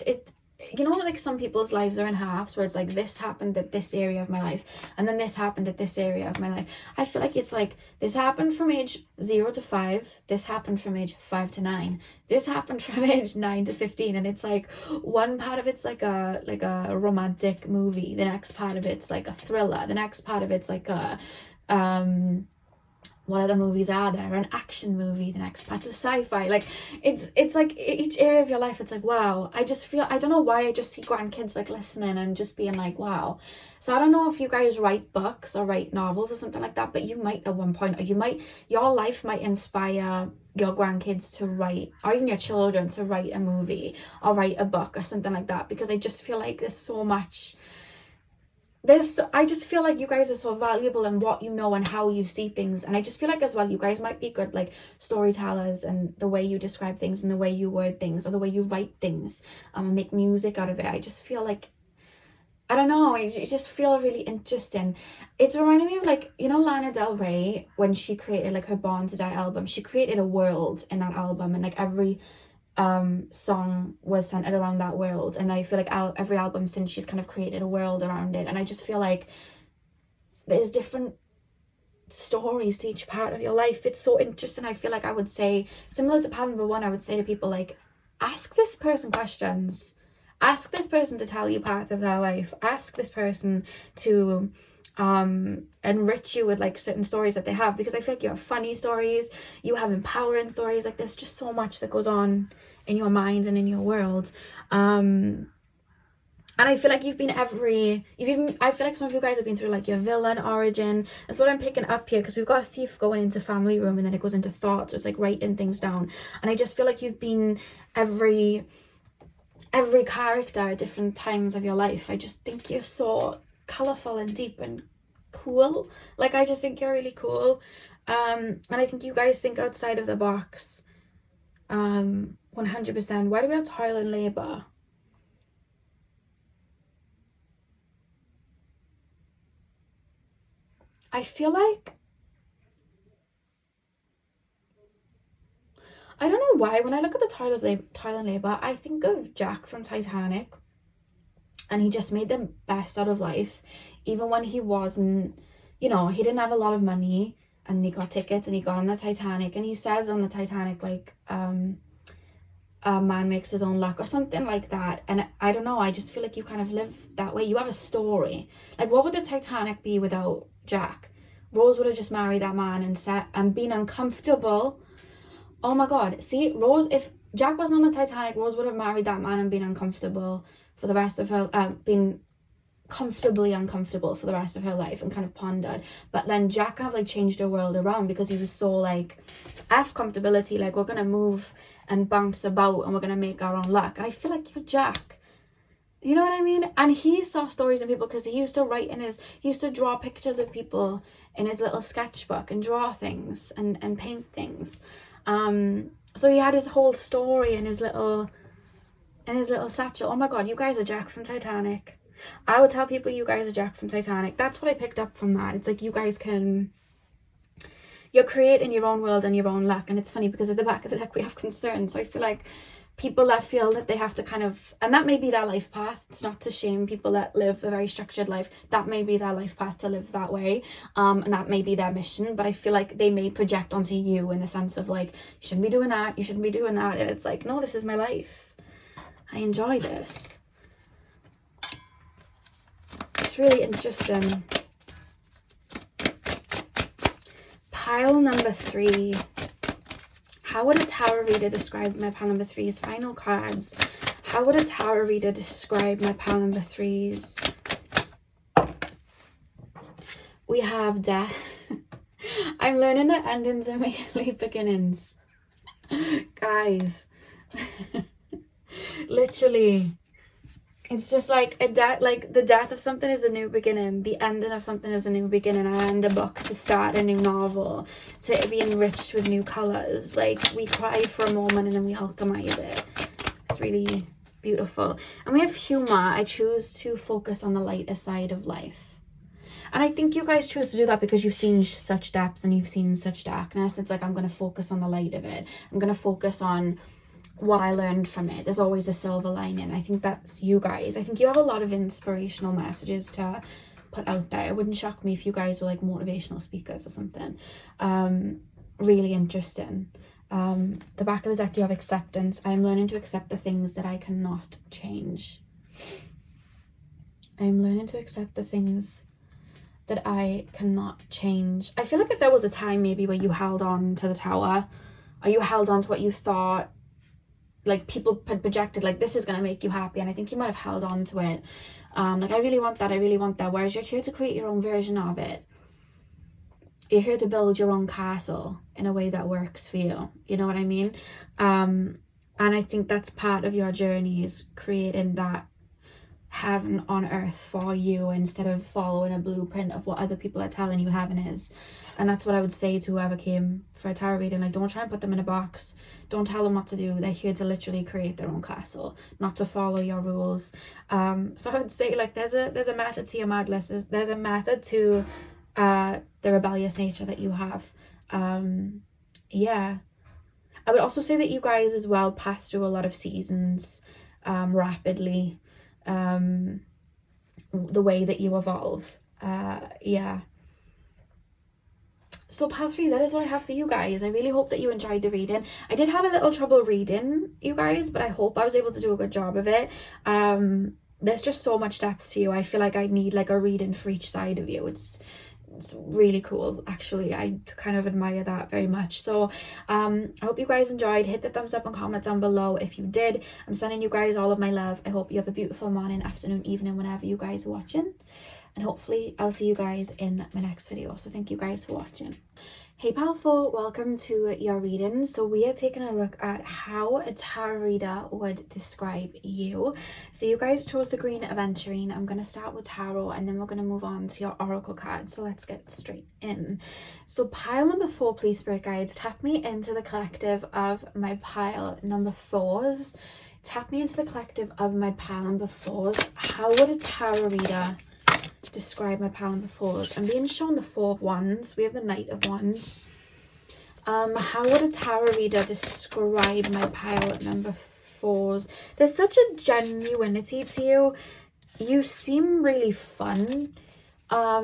you know, like some people's lives are in halves, where it's like this happened at this area of my life, and then this happened at this area of my life. I feel like it's like, this happened from age 0 to 5, this happened from age 5 to 9, this happened from age 9 to 15, and it's like one part of it's like a romantic movie, the next part of it's like a thriller, the next part of it's like a what other movies are there? An action movie, the next part's a sci-fi. Like it's like each area of your life, it's like, wow. I just feel, I don't know why, I just see grandkids like listening and just being like, wow. So I don't know if you guys write books or write novels or something like that, but you might at one point, or you might, your life might inspire your grandkids to write, or even your children to write a movie or write a book or something like that, because I just feel like there's so much, I just feel like you guys are so valuable in what you know and how you see things. And I just feel like as well, you guys might be good like storytellers, and the way you describe things and the way you word things, or the way you write things and make music out of it. I just feel like, I don't know, I just feel really interesting. It's reminding me of like, you know, Lana Del Rey, when she created like her Born to Die album, she created a world in that album, and like every song was centered around that world. And I feel like every album since, she's kind of created a world around it. And I just feel like there's different stories to each part of your life. It's so interesting. I feel like I would say, similar to pile number 1, I would say to people like, ask this person questions, ask this person to tell you parts of their life, ask this person to enrich you with like certain stories that they have, because I feel like you have funny stories, you have empowering stories, like there's just so much that goes on in your mind and in your world. And I feel like I feel like some of you guys have been through like your villain origin. That's what I'm picking up here, because we've got a Thief going into Family Room, and then it goes into Thoughts, so it's like writing things down. And I just feel like you've been every every character at different times of your life. I just think you're so colourful and deep and cool. Like, I just think you're really cool. And I think you guys think outside of the box. 100%. Why do we have toil and labour? I feel like, I don't know why, when I look at the toil and labour, I think of Jack from Titanic. And he just made the best out of life. Even when he wasn't, you know, he didn't have a lot of money. And he got tickets and he got on the Titanic. And he says on the Titanic, like, a man makes his own luck or something like that. And I don't know, I just feel like you kind of live that way. You have a story. Like, what would the Titanic be without Jack? Rose would have just married that man and been uncomfortable. Oh my God. See, Rose, if Jack wasn't on the Titanic, Rose would have married that man and been uncomfortable for the rest of her, been comfortably uncomfortable for the rest of her life and kind of pondered. But then Jack kind of like changed her world around because he was so like, F comfortability, like, we're gonna move and bounce about and we're gonna make our own luck. And I feel like you're Jack, you know what I mean? And he saw stories in people because he used to he used to draw pictures of people in his little sketchbook and draw things and paint things. So he had his whole story in his little satchel. Oh my God, you guys are Jack from Titanic. I would tell people you guys are Jack from Titanic. That's what I picked up from that. It's like you guys you're creating your own world and your own luck. And it's funny because at the back of the deck we have concern. So I feel like people that feel that they have to kind of, and that may be their life path. It's not to shame people that live a very structured life. That may be their life path to live that way. And that may be their mission. But I feel like they may project onto you in the sense of like, you shouldn't be doing that. You shouldn't be doing that. And it's like, no, this is my life. I enjoy this. It's really interesting. Pile number 3. How would a tarot reader describe my pile number 3's final cards? How would a tarot reader describe my pile number 3's? We have death. I'm learning that endings are merely beginnings. Guys. Literally. It's just like the death of something is a new beginning. The ending of something is a new beginning. I end a book to start a new novel, to be enriched with new colours. Like, we cry for a moment and then we alchemize it. It's really beautiful. And we have humour. I choose to focus on the lighter side of life. And I think you guys choose to do that because you've seen such depths and you've seen such darkness. It's like, I'm going to focus on the light of it. I'm going to focus on what I learned from it. There's always a silver lining. I think that's you guys. I think you have a lot of inspirational messages to put out there. It wouldn't shock me if you guys were like motivational speakers or something. Really interesting. The back of the deck, you have acceptance. I'm learning to accept the things that I cannot change. I'm learning to accept the things that I cannot change. I feel like that there was a time maybe where you held on to the tower, or you held on to what you thought like people had projected, like, this is going to make you happy, and I think you might have held on to it. Like, I really want that, whereas you're here to create your own version of it. You're here to build your own castle in a way that works for you, you know what I mean? And I think that's part of your journey, is creating that heaven on earth for you instead of following a blueprint of what other people are telling you heaven is. And that's what I would say to whoever came for a tarot reading. Like, don't try and put them in a box. Don't tell them what to do. They're here to literally create their own castle, not to follow your rules. So I would say, like, there's a method to your madness. There's a method to the rebellious nature that you have. Yeah. I would also say that you guys as well pass through a lot of seasons rapidly. The way that you evolve. Yeah. So pile 3, that is what I have for you guys. I really hope that you enjoyed the reading. I did have a little trouble reading you guys, but I hope I was able to do a good job of it. There's just so much depth to you. I feel like I need like a reading for each side of you. It's really cool, actually. I kind of admire that very much. So I hope you guys enjoyed. Hit the thumbs up and comment down below if you did. I'm sending you guys all of my love. I hope you have a beautiful morning, afternoon, evening, whenever you guys are watching, and hopefully I'll see you guys in my next video. So thank you guys for watching. Hey Palfo, welcome to your reading. So we are taking a look at how a tarot reader would describe you. So you guys chose the green aventurine. I'm going to start with tarot and then we're going to move on to your oracle cards. So let's get straight in. So pile number 4, please, spirit guides, tap me into the collective of my pile number 4s. Tap me into the collective of my pile number 4s. How would a tarot reader describe my pile number 4s? I'm being shown the 4 of Wands. We have the Knight of Wands. How would a tarot reader describe my pile number 4s? There's such a genuinity to you. You seem really fun. I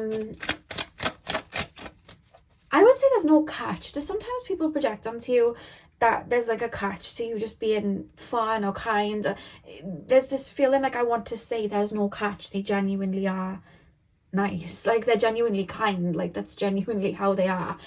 would say there's no catch. Just sometimes people project onto you that there's like a catch to you just being fun or kind. There's this feeling like I want to say there's no catch. They genuinely are nice, like they're genuinely kind, like that's genuinely how they are.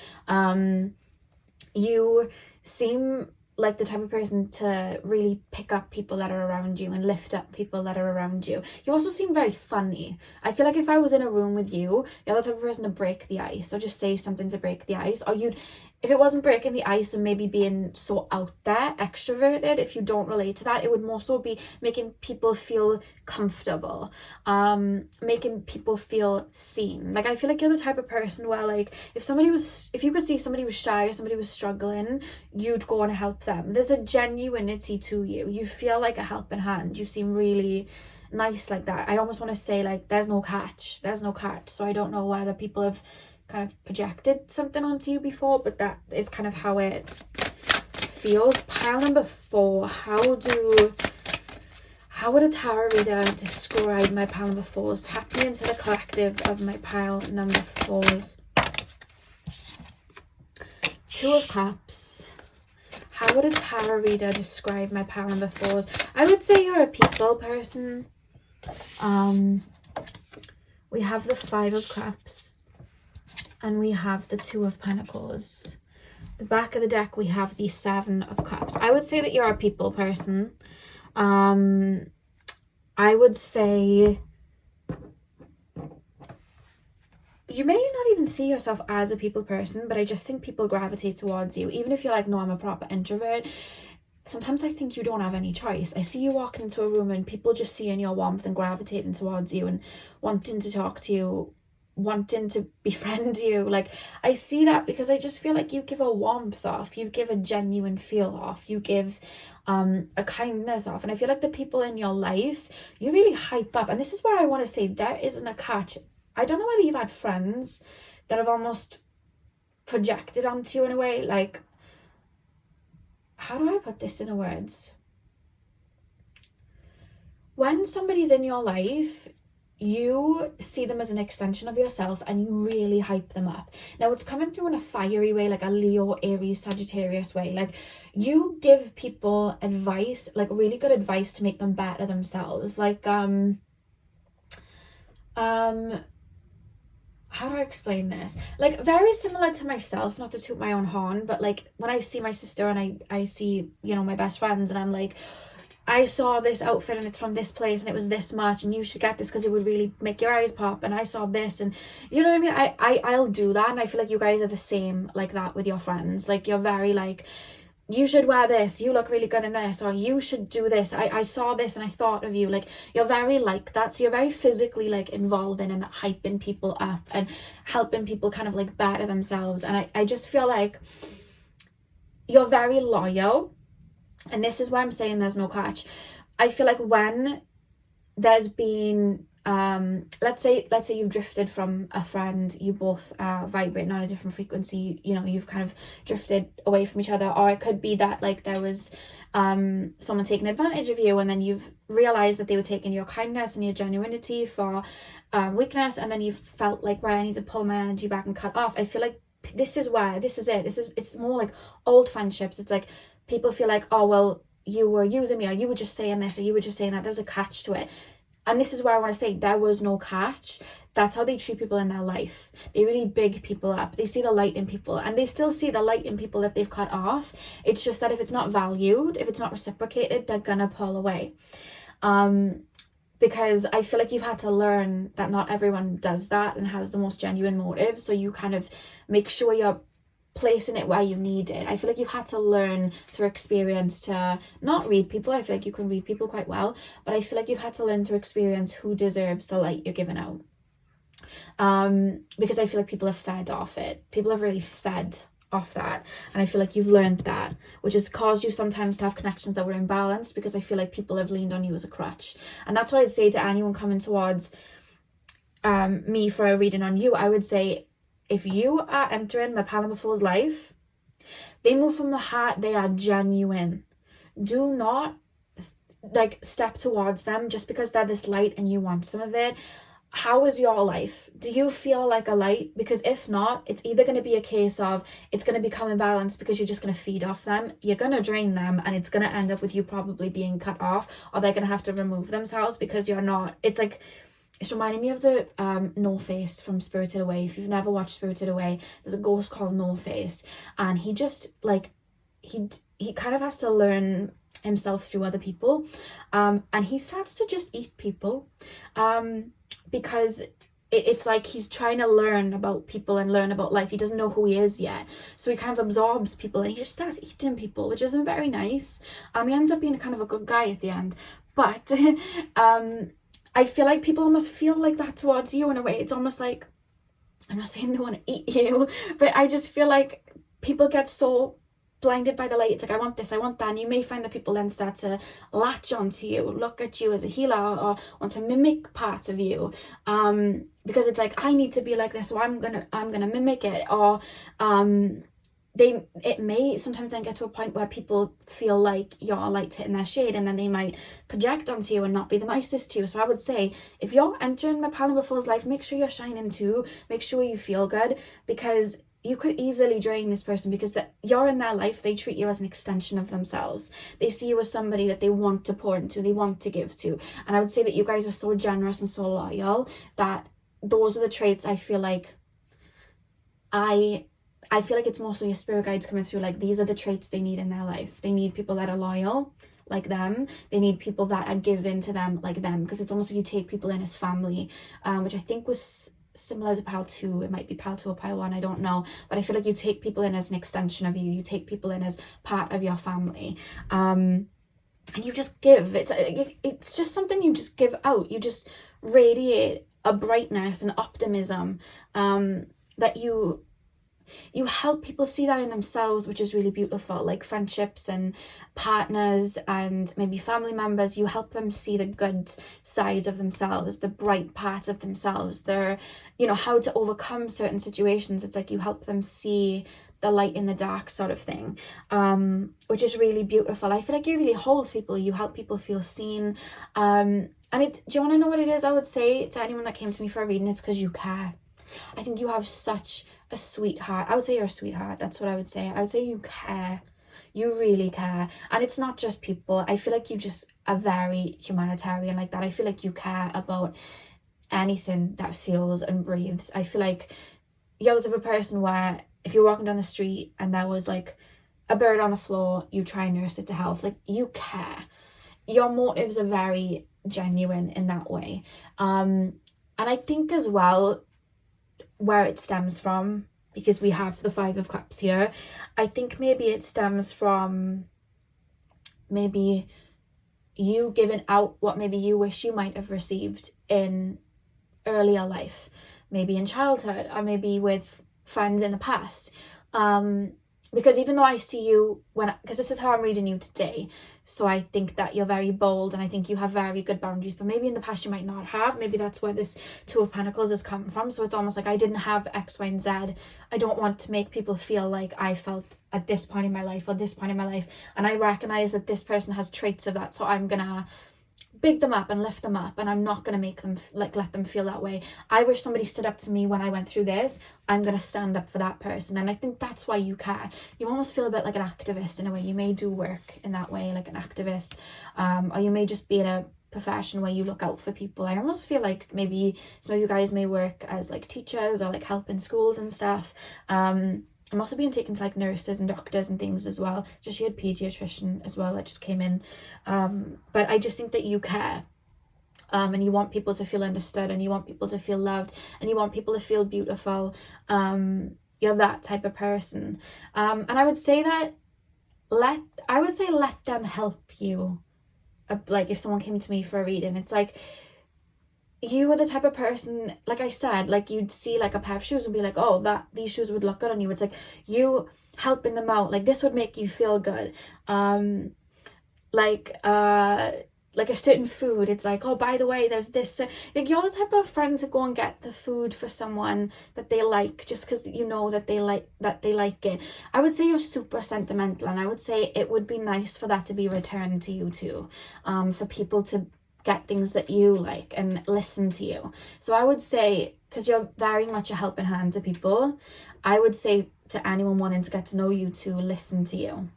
You seem like the type of person to really pick up people that are around you and lift up people that are around you. You also seem very funny. I feel like if I was in a room with you, you're the type of person to break the ice or just say something to break the ice, or if it wasn't breaking the ice and maybe being so out there, extroverted, if you don't relate to that, it would more so be making people feel comfortable, making people feel seen. Like I feel like you're the type of person where like if you could see somebody was shy or somebody was struggling, you'd go and help them. There's a genuinity to you. You feel like a helping hand. You seem really nice like that. I almost want to say like there's no catch. So I don't know whether people have kind of projected something onto you before, but that is kind of how it feels. Pile number 4, how would a tarot reader describe my pile number 4s? Tap me into the collective of my pile number 4s. 2 of Cups. How would a tarot reader describe my pile number 4s? I would say you're a people person. We have the 5 of Cups. And we have the 2 of Pentacles. The back of the deck, we have the 7 of Cups. I would say that you're a people person. I would say you may not even see yourself as a people person, but I just think people gravitate towards you. Even if you're like, no, I'm a proper introvert. Sometimes I think you don't have any choice. I see you walking into a room and people just seeing your warmth and gravitating towards you and wanting to talk to you, wanting to befriend you. Like I see that because I just feel like you give a warmth off, you give a genuine feel off, you give a kindness off, and I feel like the people in your life you really hype up. And this is where I want to say there isn't a catch. I don't know whether you've had friends that have almost projected onto you in a way, like, how do I put this into words? When somebody's in your life, you see them as an extension of yourself and you really hype them up. Now it's coming through in a fiery way, like a Leo, Aries, Sagittarius way. Like you give people advice, like really good advice to make them better themselves. Like how do I explain this? Like very similar to myself, not to toot my own horn, but like when I see my sister and I see, you know, my best friends, and I'm like, I saw this outfit and it's from this place and it was this much and you should get this because it would really make your eyes pop, and I saw this, and you know what I mean? I'll do that, and I feel like you guys are the same like that with your friends. Like you're very like, you should wear this, you look really good in this, or you should do this, I saw this and I thought of you. Like you're very like that, so you're very physically like involving and hyping people up and helping people kind of like better themselves. And I just feel like you're very loyal. And this is why I'm saying there's no catch. I feel like when there's been, let's say you've drifted from a friend, you both are vibrating on a different frequency, you know, you've kind of drifted away from each other, or it could be that like there was someone taking advantage of you, and then you've realized that they were taking your kindness and your genuinity for weakness, and then you felt like, right, I need to pull my energy back and cut off. I feel like it's more like old friendships. It's like people feel like, oh, well, you were using me, or you were just saying this, or you were just saying that. There was a catch to it. And this is where I want to say there was no catch. That's how they treat people in their life. They really big people up. They see the light in people, and they still see the light in people that they've cut off. It's just that if it's not valued, if it's not reciprocated, they're gonna pull away. Because I feel like you've had to learn that not everyone does that and has the most genuine motive. So you kind of make sure you're placing it where you need it. I feel like you've had to learn through experience to not read people. I feel like you can read people quite well, but I feel like you've had to learn through experience who deserves the light you're giving out. Because I feel like people have fed off it. People have really fed off that, and I feel like you've learned that, which has caused you sometimes to have connections that were imbalanced, because I feel like people have leaned on you as a crutch. And that's what I'd say to anyone coming towards me for a reading on you. I would say, if you are entering my Punarvasu's life, they move from the heart, they are genuine. Do not like step towards them just because they're this light and you want some of it. How is your life? Do you feel like a light? Because if not, it's either going to be a case of it's going to become imbalanced because you're just going to feed off them, you're going to drain them, and it's going to end up with you probably being cut off, or they're going to have to remove themselves because you're not. It's like, it's reminding me of the No Face from Spirited Away. If you've never watched Spirited Away, there's a ghost called No Face, and he just like he kind of has to learn himself through other people, and he starts to just eat people, because it's like he's trying to learn about people and learn about life. He doesn't know who he is yet, so he kind of absorbs people and he just starts eating people, which isn't very nice. He ends up being kind of a good guy at the end, but I feel like people almost feel like that towards you in a way. It's almost like, I'm not saying they want to eat you, but I just feel like people get so blinded by the light. It's like, I want this, I want that, and you may find that people then start to latch onto you, look at you as a healer, or want to mimic parts of you, because it's like, I need to be like this, so I'm gonna mimic it, or it may sometimes then get to a point where people feel like you're a light hitting their shade, and then they might project onto you and not be the nicest to you. So I would say, if you're entering my Punarvasu's life, make sure you're shining too, make sure you feel good, because you could easily drain this person, because you're in their life, they treat you as an extension of themselves. They see you as somebody that they want to pour into, they want to give to. And I would say that you guys are so generous and so loyal that those are the traits I feel like I feel like it's mostly your spirit guides coming through. Like, these are the traits they need in their life. They need people that are loyal like them. They need people that are given to them like them, because it's almost like you take people in as family, which I think was similar to Pile 2. It might be Pile 2 or Pile 1, I don't know, but I feel like you take people in as an extension of you. You take people in as part of your family, and you just give. It's just something you just give out. You just radiate a brightness and optimism, that you help people see that in themselves, which is really beautiful. Like friendships and partners and maybe family members, you help them see the good sides of themselves, the bright parts of themselves, their, how to overcome certain situations. It's like you help them see the light in the dark sort of thing, which is really beautiful. I feel like you really hold people, you help people feel seen, and do you want to know what it is? I would say to anyone that came to me for a reading, it's because you care. I think you have such a sweetheart. I would say you're a sweetheart. That's what I would say. I would say you care. You really care. And it's not just people. I feel like you just are very humanitarian like that. I feel like you care about anything that feels and breathes. I feel like you're the type of person where if you're walking down the street and there was like a bird on the floor, you try and nurse it to health. Like, you care. Your motives are very genuine in that way. And I think as well, where it stems from, because we have the 5 of Cups here, I think maybe it stems from maybe you giving out what maybe you wish you might have received in earlier life, maybe in childhood, or maybe with friends in the past. Because even though I see you because this is how I'm reading you today, so I think that you're very bold and I think you have very good boundaries, but maybe in the past you might not have. Maybe that's where this 2 of Pentacles has come from. So it's almost like, I didn't have X, Y, and Z. I don't want to make people feel like I felt at this point in my life or this point in my life, and I recognize that this person has traits of that, so I'm gonna big them up and lift them up, and I'm not going to make them let them feel that way. I wish somebody stood up for me when I went through this. I'm going to stand up for that person, and I think that's why you care. You almost feel a bit like an activist in a way. You may do work in that way like an activist, or you may just be in a profession where you look out for people. I almost feel like maybe some of you guys may work as like teachers or like help in schools and stuff. I'm also being taken to like nurses and doctors and things as well. Just, you had pediatrician as well that just came in. But I just think that you care. And you want people to feel understood, and you want people to feel loved, and you want people to feel beautiful. And You're that type of person. And I would say that let them help you. Like, if someone came to me for a reading, it's like, you are the type of person, like I said, like, you'd see like a pair of shoes and be like, oh, these shoes would look good on you. It's like you helping them out, like, this would make you feel good. Like a certain food, it's like, oh, by the way, there's this, like, you're the type of friend to go and get the food for someone that they like, just because you know that they like it. I would say you're super sentimental, and I would say it would be nice for that to be returned to you too, for people to get things that you like and listen to you. So I would say, because you're very much a helping hand to people, I would say to anyone wanting to get to know you to listen to you.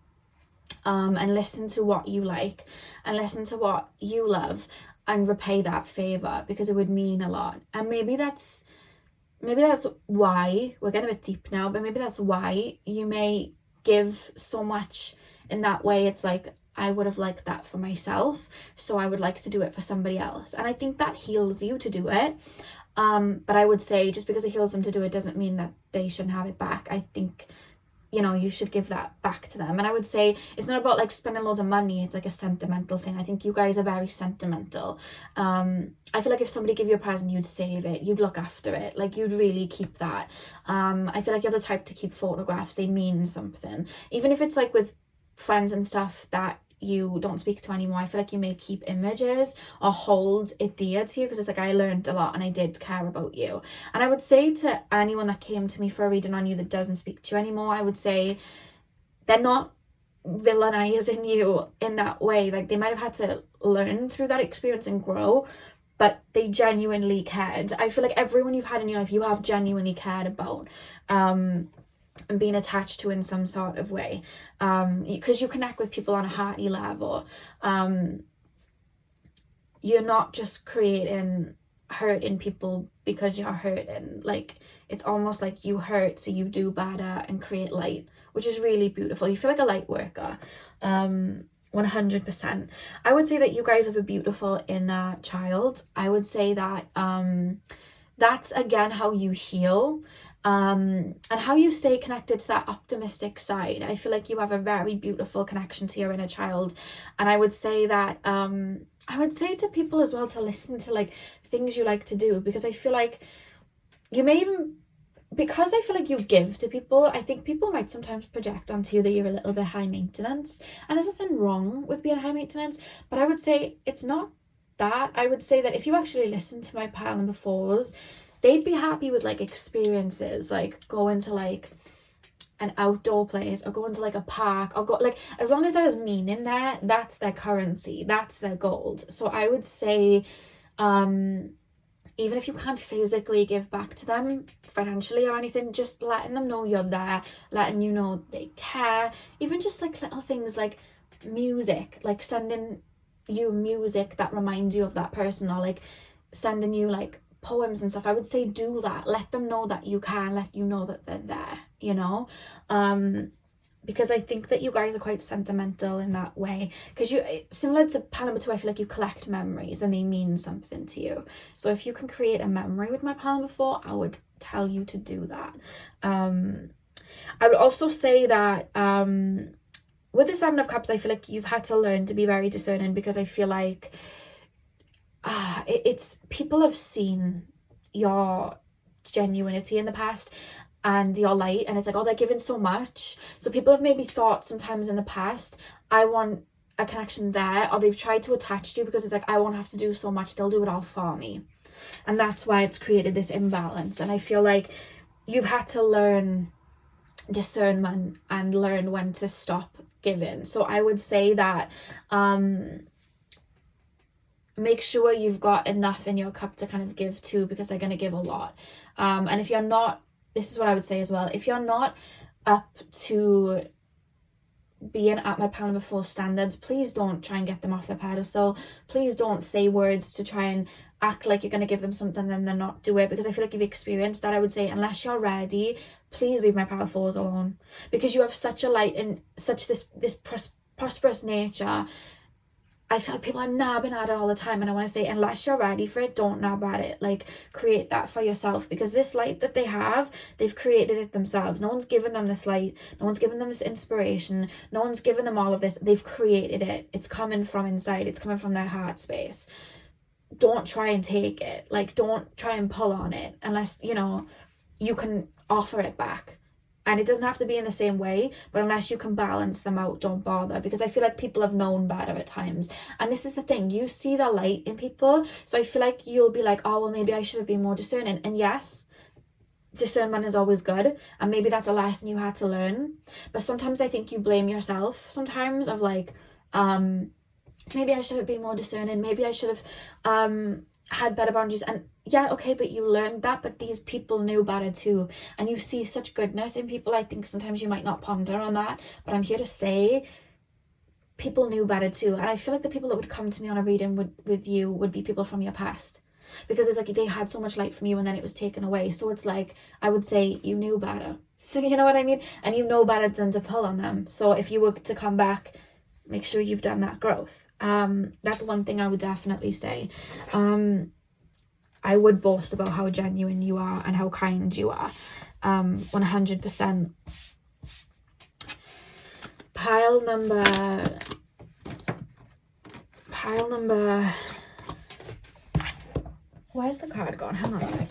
And listen to what you like and listen to what you love and repay that favor, because it would mean a lot. And maybe that's why, we're getting a bit deep now, but maybe that's why you may give so much in that way. It's like, I would have liked that for myself, so I would like to do it for somebody else. And I think that heals you to do it. But I would say, just because it heals them to do it doesn't mean that they shouldn't have it back. I think, you know, you should give that back to them. And I would say it's not about like spending loads of money. It's like a sentimental thing. I think you guys are very sentimental. I feel like if somebody gave you a present, you'd save it, you'd look after it, like, you'd really keep that. I feel like you're the type to keep photographs. They mean something, even if it's like with friends and stuff that you don't speak to anymore. I feel like you may keep images or hold it dear to you, because it's like, I learned a lot and I did care about you. And I would say to anyone that came to me for a reading on you that doesn't speak to you anymore, I would say they're not villainizing you in that way. Like, they might have had to learn through that experience and grow, but they genuinely cared. I feel like everyone you've had in your life, you have genuinely cared about, and being attached to in some sort of way, because you connect with people on a hearty level. You're not just creating hurt in people because you're hurting. Like, it's almost like you hurt so you do better and create light, which is really beautiful. You feel like a light worker, 100%. I would say that you guys have a beautiful inner child. I would say that that's again how you heal, and how you stay connected to that optimistic side. I feel like you have a very beautiful connection to your inner child. And I would say that I would say to people as well to listen to like things you like to do, because I feel like you may even, because I feel like you give to people, I think people might sometimes project onto you that you're a little bit high maintenance, and there's nothing wrong with being high maintenance, but I would say it's not that. I would say that if you actually listen to my pile number 4s, they'd be happy with like experiences, like going to like an outdoor place or going to like a park, or go like, as long as there's meaning there, that's their currency, that's their gold. So I would say even if you can't physically give back to them financially or anything, just letting them know you're there, letting you know they care, even just like little things like music, like sending you music that reminds you of that person, or like sending you like poems and stuff. I would say do that. Let them know that you can, let you know that they're there, you know, because I think that you guys are quite sentimental in that way, because you, similar to pile number 2, I feel like you collect memories and they mean something to you. So if you can create a memory with my pile number 4, I would tell you to do that. I would also say that with the 7 of Cups, I feel like you've had to learn to be very discerning, because I feel like it's people have seen your genuinity in the past and your light, and it's like, oh, they're giving so much. So people have maybe thought sometimes in the past, I want a connection there, or they've tried to attach to you because it's like, I won't have to do so much, they'll do it all for me. And that's why it's created this imbalance. And I feel like you've had to learn discernment and learn when to stop giving. So I would say that make sure you've got enough in your cup to kind of give to, because they're going to give a lot. And if you're not, this is what I would say as well, if you're not up to being at my pile number 4 standards, please don't try and get them off their pedestal. Please don't say words to try and act like you're going to give them something and then not do it, because I feel like you've experienced that. I would say, unless you're ready, please leave my pile 4s alone, because you have such a light and such this prosperous nature. I feel like people are nabbing at it all the time, and I want to say, unless you're ready for it, don't nab at it. Like, create that for yourself, because this light that they have, they've created it themselves. No one's given them this light. No one's given them this inspiration. No one's given them all of this. They've created it. It's coming from inside. It's coming from their heart space. Don't try and take it. Like, don't try and pull on it unless, you know, you can offer it back. And it doesn't have to be in the same way, but unless you can balance them out, don't bother. Because I feel like people have known better at times. And this is the thing, you see the light in people. So I feel like you'll be like, oh, well, maybe I should have been more discerning. And yes, discernment is always good. And maybe that's a lesson you had to learn. But sometimes I think you blame yourself sometimes of like, maybe I should have been more discerning. Maybe I should have had better boundaries. And yeah, okay, but you learned that, but these people knew better too. And you see such goodness in people. I think sometimes you might not ponder on that, but I'm here to say people knew better too. And I feel like the people that would come to me on a reading with you would be people from your past, because it's like they had so much light from you and then it was taken away. So it's like, I would say you knew better. You know what I mean? And you know better than to pull on them. So if you were to come back, make sure you've done that growth. That's one thing I would definitely say. I would boast about how genuine you are and how kind you are. 100%. Pile number. Where's the card gone? Hang on a sec.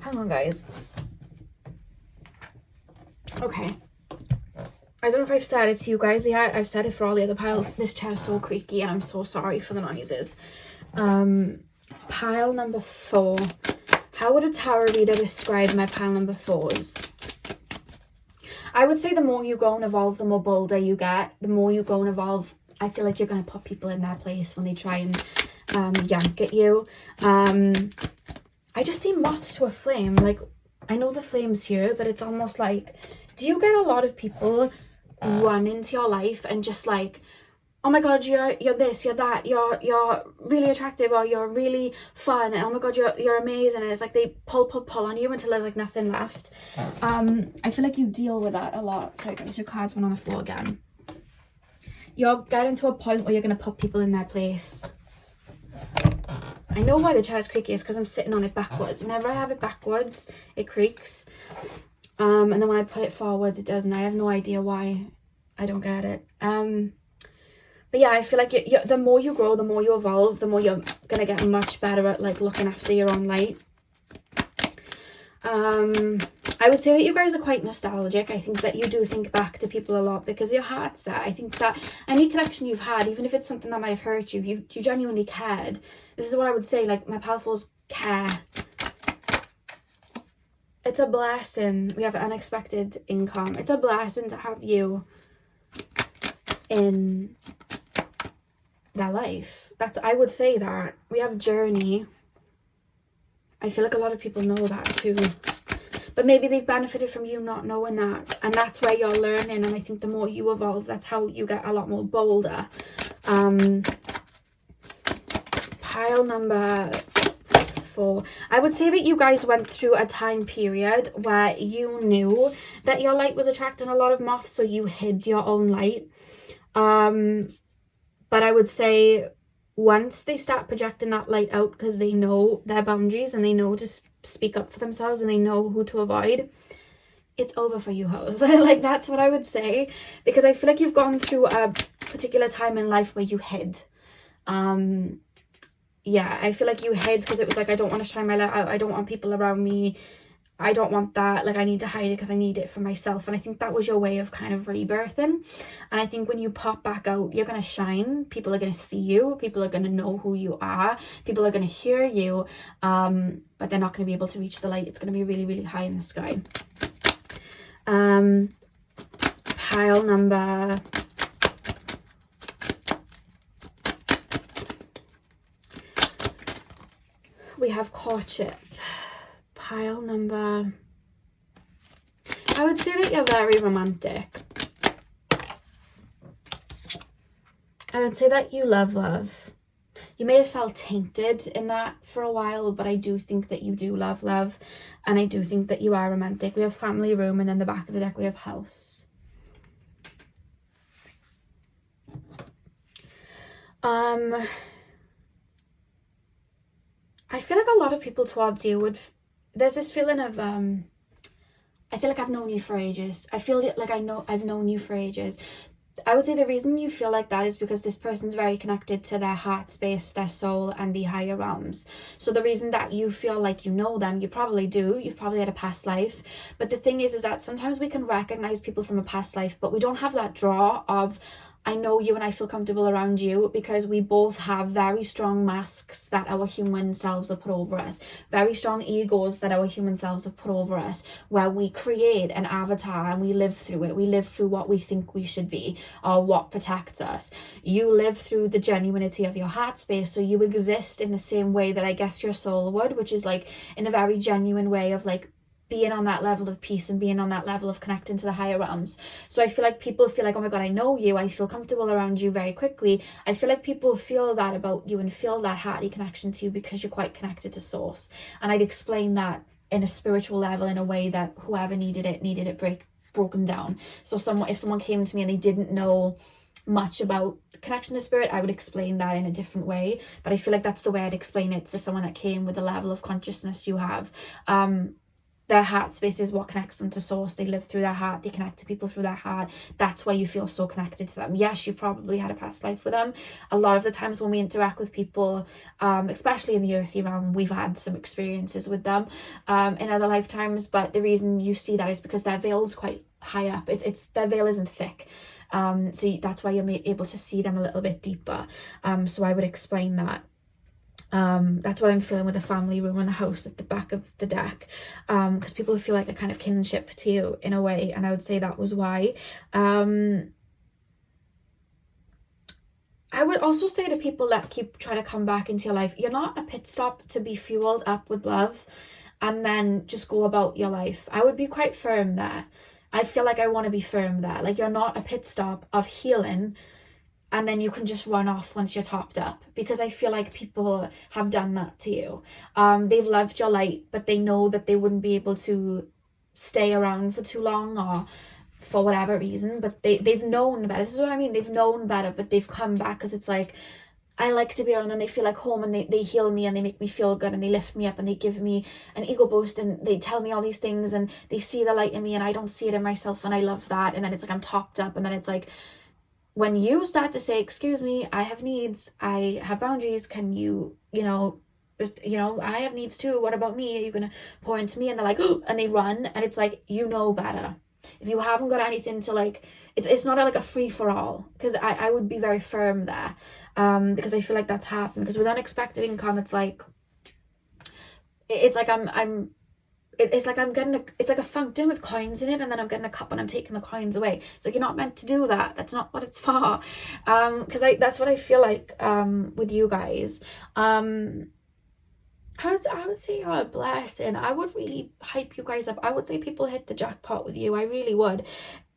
Hang on, guys. Okay. I don't know if I've said it to you guys yet. I've said it for all the other piles. This chair's so creaky and I'm so sorry for the noises. Pile number 4. How would a tarot reader describe my pile number 4s? I would say the more you grow and evolve, the more bolder you get. The more you grow and evolve, I feel like you're going to put people in their place when they try and yank at you. I just see moths to a flame. Like, I know the flame's here, but it's almost like, do you get a lot of people run into your life and just like, oh my god, you're this, you're that, you're really attractive, or you're really fun, and oh my god, you're amazing, and it's like they pull on you until there's like nothing left. I feel like you deal with that a lot. Sorry guys, your cards went on the floor again. You're getting to a point where you're going to put people in their place. I know why the chair is creaky, is because I'm sitting on it backwards. Whenever I have it backwards, it creaks. And then when I put it forwards, it doesn't. I have no idea why. I don't get it. But yeah, I feel like the more you grow, the more you evolve, the more you're going to get much better at like looking after your own light. I would say that you guys are quite nostalgic. I think that you do think back to people a lot because your heart's there. I think that any connection you've had, even if it's something that might have hurt you, you genuinely cared. This is what I would say, like my pal 4s care. It's a blessing. We have unexpected income. It's a blessing to have you in their life. I would say that. We have journey. I feel like a lot of people know that too. But maybe they've benefited from you not knowing that. And that's where you're learning. And I think the more you evolve, that's how you get a lot more bolder. Pile number 4. I would say that you guys went through a time period where you knew that your light was attracting a lot of moths, so you hid your own light. But I would say once they start projecting that light out because they know their boundaries and they know to speak up for themselves and they know who to avoid, it's over for you hoes. Like, that's what I would say, because I feel like you've gone through a particular time in life where you hid. Yeah, I feel like you hid because it was like, I don't want to shine my light out. I don't want people around me. I don't want that. Like, I need to hide it because I need it for myself. And I think that was your way of kind of rebirthing. And I think when you pop back out, you're going to shine. People are going to see you. People are going to know who you are. People are going to hear you. But they're not going to be able to reach the light. It's going to be really, really high in the sky. Pile number... We have courtship. Pile number... I would say that you're very romantic. I would say that you love. You may have felt tainted in that for a while, but I do think that you do love. And I do think that you are romantic. We have family room, and then the back of the deck we have house. I feel like a lot of people towards you would, there's this feeling of, I feel like I've known you for ages. I feel like I've known you for ages. I would say the reason you feel like that is because this person's very connected to their heart space, their soul, and the higher realms. So the reason that you feel like you know them, you probably do. You've probably had a past life. But the thing is that sometimes we can recognize people from a past life, but we don't have that draw of, I know you and I feel comfortable around you, because we both have very strong masks that our human selves have put over us, very strong egos that our human selves have put over us, where we create an avatar and we live through it. We live through what we think we should be or what protects us. You live through the genuinity of your heart space, so you exist in the same way that I guess your soul would, which is like in a very genuine way of like being on that level of peace and being on that level of connecting to the higher realms. So I feel like people feel like, oh my God, I know you, I feel comfortable around you very quickly. I feel like people feel that about you and feel that hearty connection to you because you're quite connected to source. And I'd explain that in a spiritual level in a way that whoever needed it broken down. So if someone came to me and they didn't know much about connection to spirit, I would explain that in a different way. But I feel like that's the way I'd explain it to someone that came with the level of consciousness you have. Their heart space is what connects them to source. They live through their heart. They connect to people through their heart. That's why you feel so connected to them. Yes, you've probably had a past life with them. A lot of the times when we interact with people, especially in the earthy realm, we've had some experiences with them in other lifetimes. But the reason you see that is because their veil's quite high up. It's their veil isn't thick. So that's why you're able to see them a little bit deeper. So I would explain that. That's what I'm feeling with the family room and the house at the back of the deck, because people feel like a kind of kinship to you in a way, and I would say that was why. I would also say to people that keep trying to come back into your life, you're not a pit stop to be fueled up with love and then just go about your life. I would be quite firm there. I feel like I want to be firm there. Like, you're not a pit stop of healing and then you can just run off once you're topped up, because I feel like people have done that to you. They've loved your light, but they know that they wouldn't be able to stay around for too long or for whatever reason, but they've known better. This is what I mean. They've known better, but they've come back because it's like, I like to be around and they feel like home, and they heal me and they make me feel good and they lift me up and they give me an ego boost and they tell me all these things and they see the light in me and I don't see it in myself, and I love that. And then it's like I'm topped up, and then it's like, when you start to say, excuse me, I have needs, I have boundaries, can you, I have needs too, what about me? Are you going to pour into me? And they're like, oh, and they run, and it's like, you know better. If you haven't got anything to like, it's not like a free for all, because I would be very firm there, because I feel like that's happened, because with unexpected income, it's like it's like it's like a fountain with coins in it, and then I'm getting a cup and I'm taking the coins away. It's like, you're not meant to do that. That's not what it's for. Because that's what I feel like with you guys. I would say you're a blessing. I would really hype you guys up. I would say people hit the jackpot with you. I really would.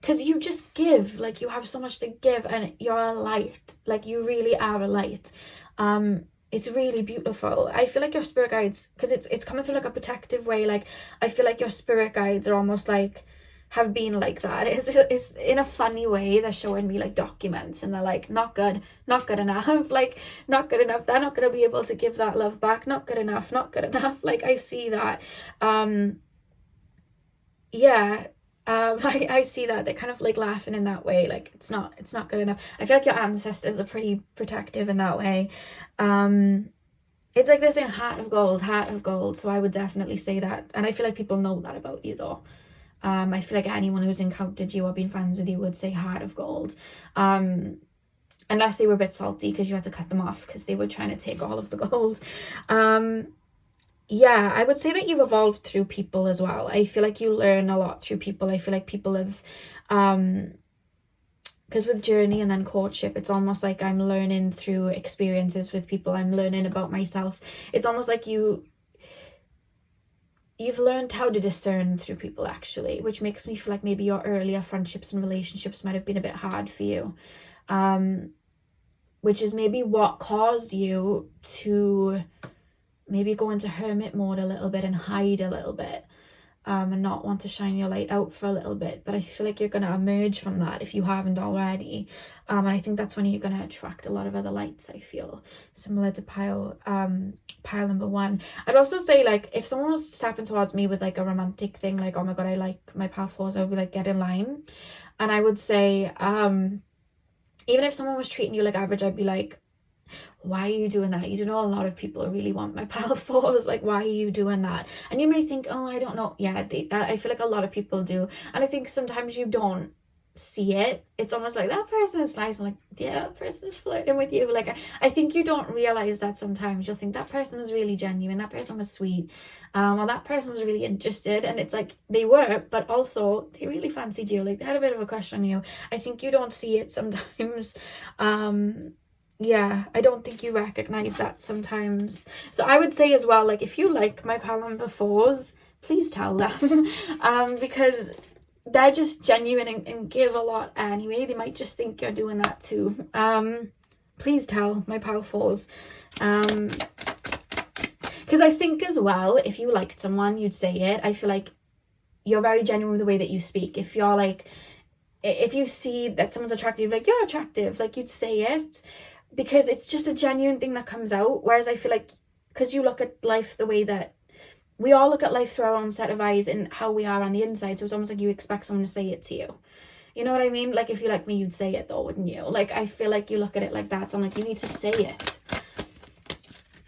Because you just give. Like, you have so much to give, and you're a light. Like, you really are a light. It's really beautiful. I feel like your spirit guides, because it's coming through like a protective way. Like, I feel like your spirit guides are almost like, have been like that. It's in a funny way. They're showing me like documents, and they're like, not good enough, like, not good enough. They're not going to be able to give that love back. Not good enough. Like, I see that. I see that. They're kind of like laughing in that way, like it's not good enough. I feel like your ancestors are pretty protective in that way. It's like they're saying heart of gold, so I would definitely say that. And I feel like people know that about you though. I feel like anyone who's encountered you or been friends with you would say heart of gold, unless they were a bit salty because you had to cut them off because they were trying to take all of the gold. Yeah, I would say that you've evolved through people as well. I feel like you learn a lot through people. I feel like people have, because with journey and then courtship, it's almost like I'm learning through experiences with people. I'm learning about myself. It's almost like you've learned how to discern through people, actually, which makes me feel like maybe your earlier friendships and relationships might have been a bit hard for you, which is maybe what caused you to maybe go into hermit mode a little bit and hide a little bit. and not want to shine your light out for a little bit, but I feel like you're going to emerge from that if you haven't already, and I think that's when you're going to attract a lot of other lights. I feel similar to pile number 1. I'd also say, like, if someone was stepping towards me with like a romantic thing, like, oh my god, I like my pile 4s, I would be like, get in line. And I would say, even if someone was treating you like average, I'd be like, why are you doing that? You know, a lot of people really want my pile 4s. Like, why are you doing that? And you may think, oh, I don't know. Yeah, that I feel like a lot of people do. And I think sometimes you don't see it. It's almost like that person is nice. I'm like, yeah, that person's flirting with you. Like, I think you don't realize that sometimes. You'll think that person was really genuine, that person was sweet, or that person was really interested. And it's like, they were, but also they really fancied you. Like, they had a bit of a crush on you. I think you don't see it sometimes. Yeah, I don't think you recognize that sometimes. So I would say as well, like, if you like my pile number 4s, please tell them, because they're just genuine and give a lot anyway. They might just think you're doing that too. Please tell my pile 4s, because I think as well, if you liked someone, you'd say it. I feel like you're very genuine with the way that you speak. If you're like, if you see that someone's attractive, like, you're attractive, like, you'd say it, because it's just a genuine thing that comes out. Whereas I feel like, because you look at life the way that we all look at life through our own set of eyes and how we are on the inside, so it's almost like you expect someone to say it to you. You know what I mean? Like, if you like me, you'd say it though, wouldn't you? Like, I feel like you look at it like that, so I'm like, you need to say it.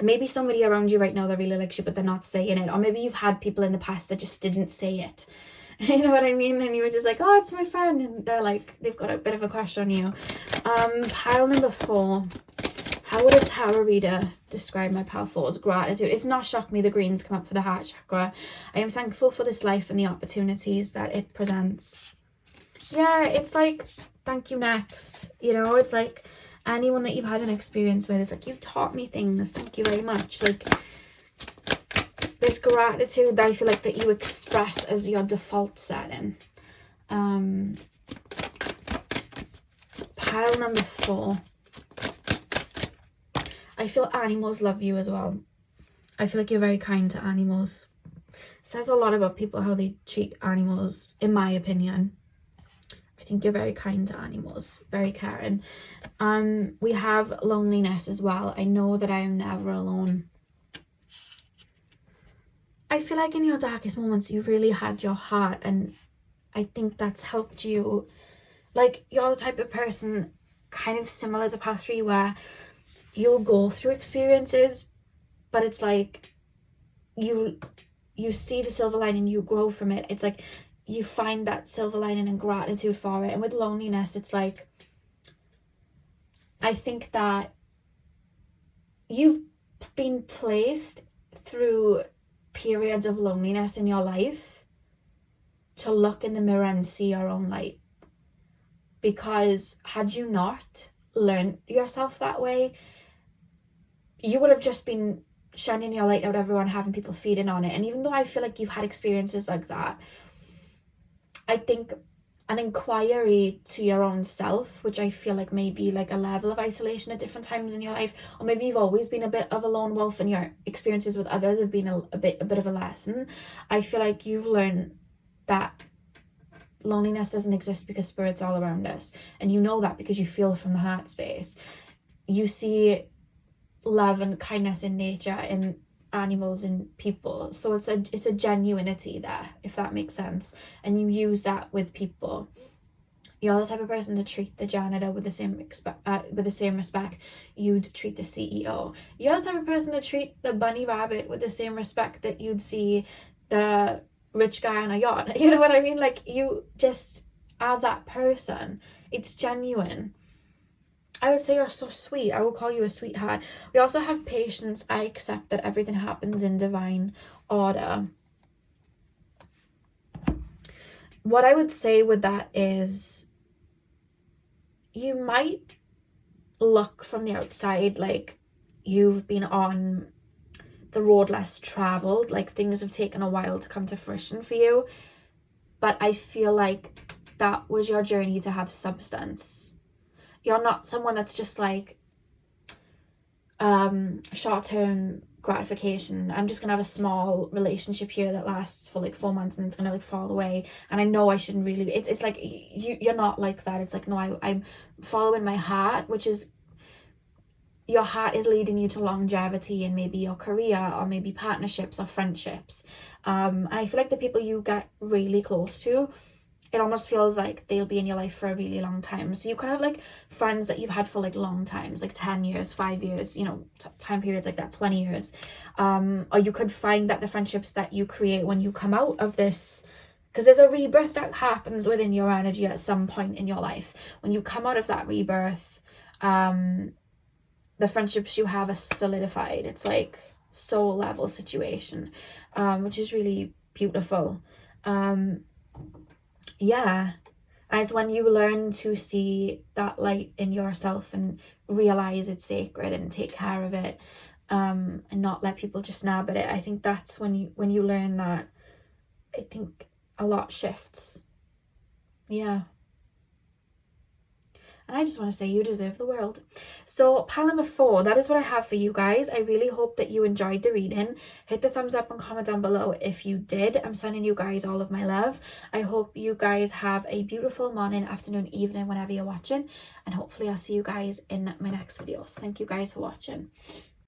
Maybe somebody around you right now that really likes you, but they're not saying it. Or maybe you've had people in the past that just didn't say it. You know what I mean? And you were just like, oh, it's my friend, and they're like, they've got a bit of a crush on you. Pile number 4. How would a tarot reader describe my pile 4's gratitude? It's not shocked me the greens come up for the heart chakra. I am thankful for this life and the opportunities that it presents. Yeah, it's like, thank you, next. You know, it's like anyone that you've had an experience with, it's like, you taught me things, thank you very much. Like, this gratitude that I feel like that you express as your default setting. Pile number 4. I feel animals love you as well. I feel like you're very kind to animals. It says a lot about people how they treat animals, in my opinion. I think you're very kind to animals, very caring. We have loneliness as well. I know that I am never alone. I feel like in your darkest moments, you've really had your heart, and I think that's helped you. Like, you're the type of person kind of similar to past 3, where you'll go through experiences, but it's like you see the silver lining, you grow from it. It's like you find that silver lining and gratitude for it. And with loneliness, it's like, I think that you've been placed through periods of loneliness in your life to look in the mirror and see your own light. Because had you not learned yourself that way, you would have just been shining your light out everyone, having people feeding on it. And even though I feel like you've had experiences like that, I think an inquiry to your own self, which I feel like may be like a level of isolation at different times in your life, or maybe you've always been a bit of a lone wolf and your experiences with others have been a bit of a lesson. I feel like you've learned that loneliness doesn't exist because spirit's all around us, and you know that because you feel from the heart space. You see love and kindness in nature, in animals, in people, so it's a genuinity there, if that makes sense, and you use that with people. You're the type of person to treat the janitor with the same respect you'd treat the CEO. You're the type of person to treat the bunny rabbit with the same respect that you'd see the rich guy on a yacht. You know what I mean? Like, you just are that person. It's genuine. I would say you're so sweet. I will call you a sweetheart. We also have patience. I accept that everything happens in divine order. What I would say with that is, you might look from the outside like you've been on the road less traveled, like things have taken a while to come to fruition for you. But I feel like that was your journey to have substance. You're not someone that's just like short-term gratification. I'm just gonna have a small relationship here that lasts for like 4 months and it's gonna like fall away, and I know I shouldn't really. It's like you're not like that. It's like, no, I'm following my heart, which is, your heart is leading you to longevity and maybe your career or maybe partnerships or friendships. And I feel like the people you get really close to, it almost feels like they'll be in your life for a really long time. So you could have like friends that you've had for like long times, like 10 years, 5 years, you know, time periods like that, 20 years. Or you could find that the friendships that you create when you come out of this, because there's a rebirth that happens within your energy at some point in your life. When you come out of that rebirth, the friendships you have are solidified. It's like soul level situation, which is really beautiful. Yeah, and it's when you learn to see that light in yourself and realize it's sacred and take care of it, and not let people just nab at it. I think that's when you learn that, I think a lot shifts. Yeah. And I just want to say you deserve the world. So pile number 4, that is what I have for you guys. I really hope that you enjoyed the reading. Hit the thumbs up and comment down below if you did. I'm sending you guys all of my love. I hope you guys have a beautiful morning, afternoon, evening, whenever you're watching. And hopefully I'll see you guys in my next video. So thank you guys for watching.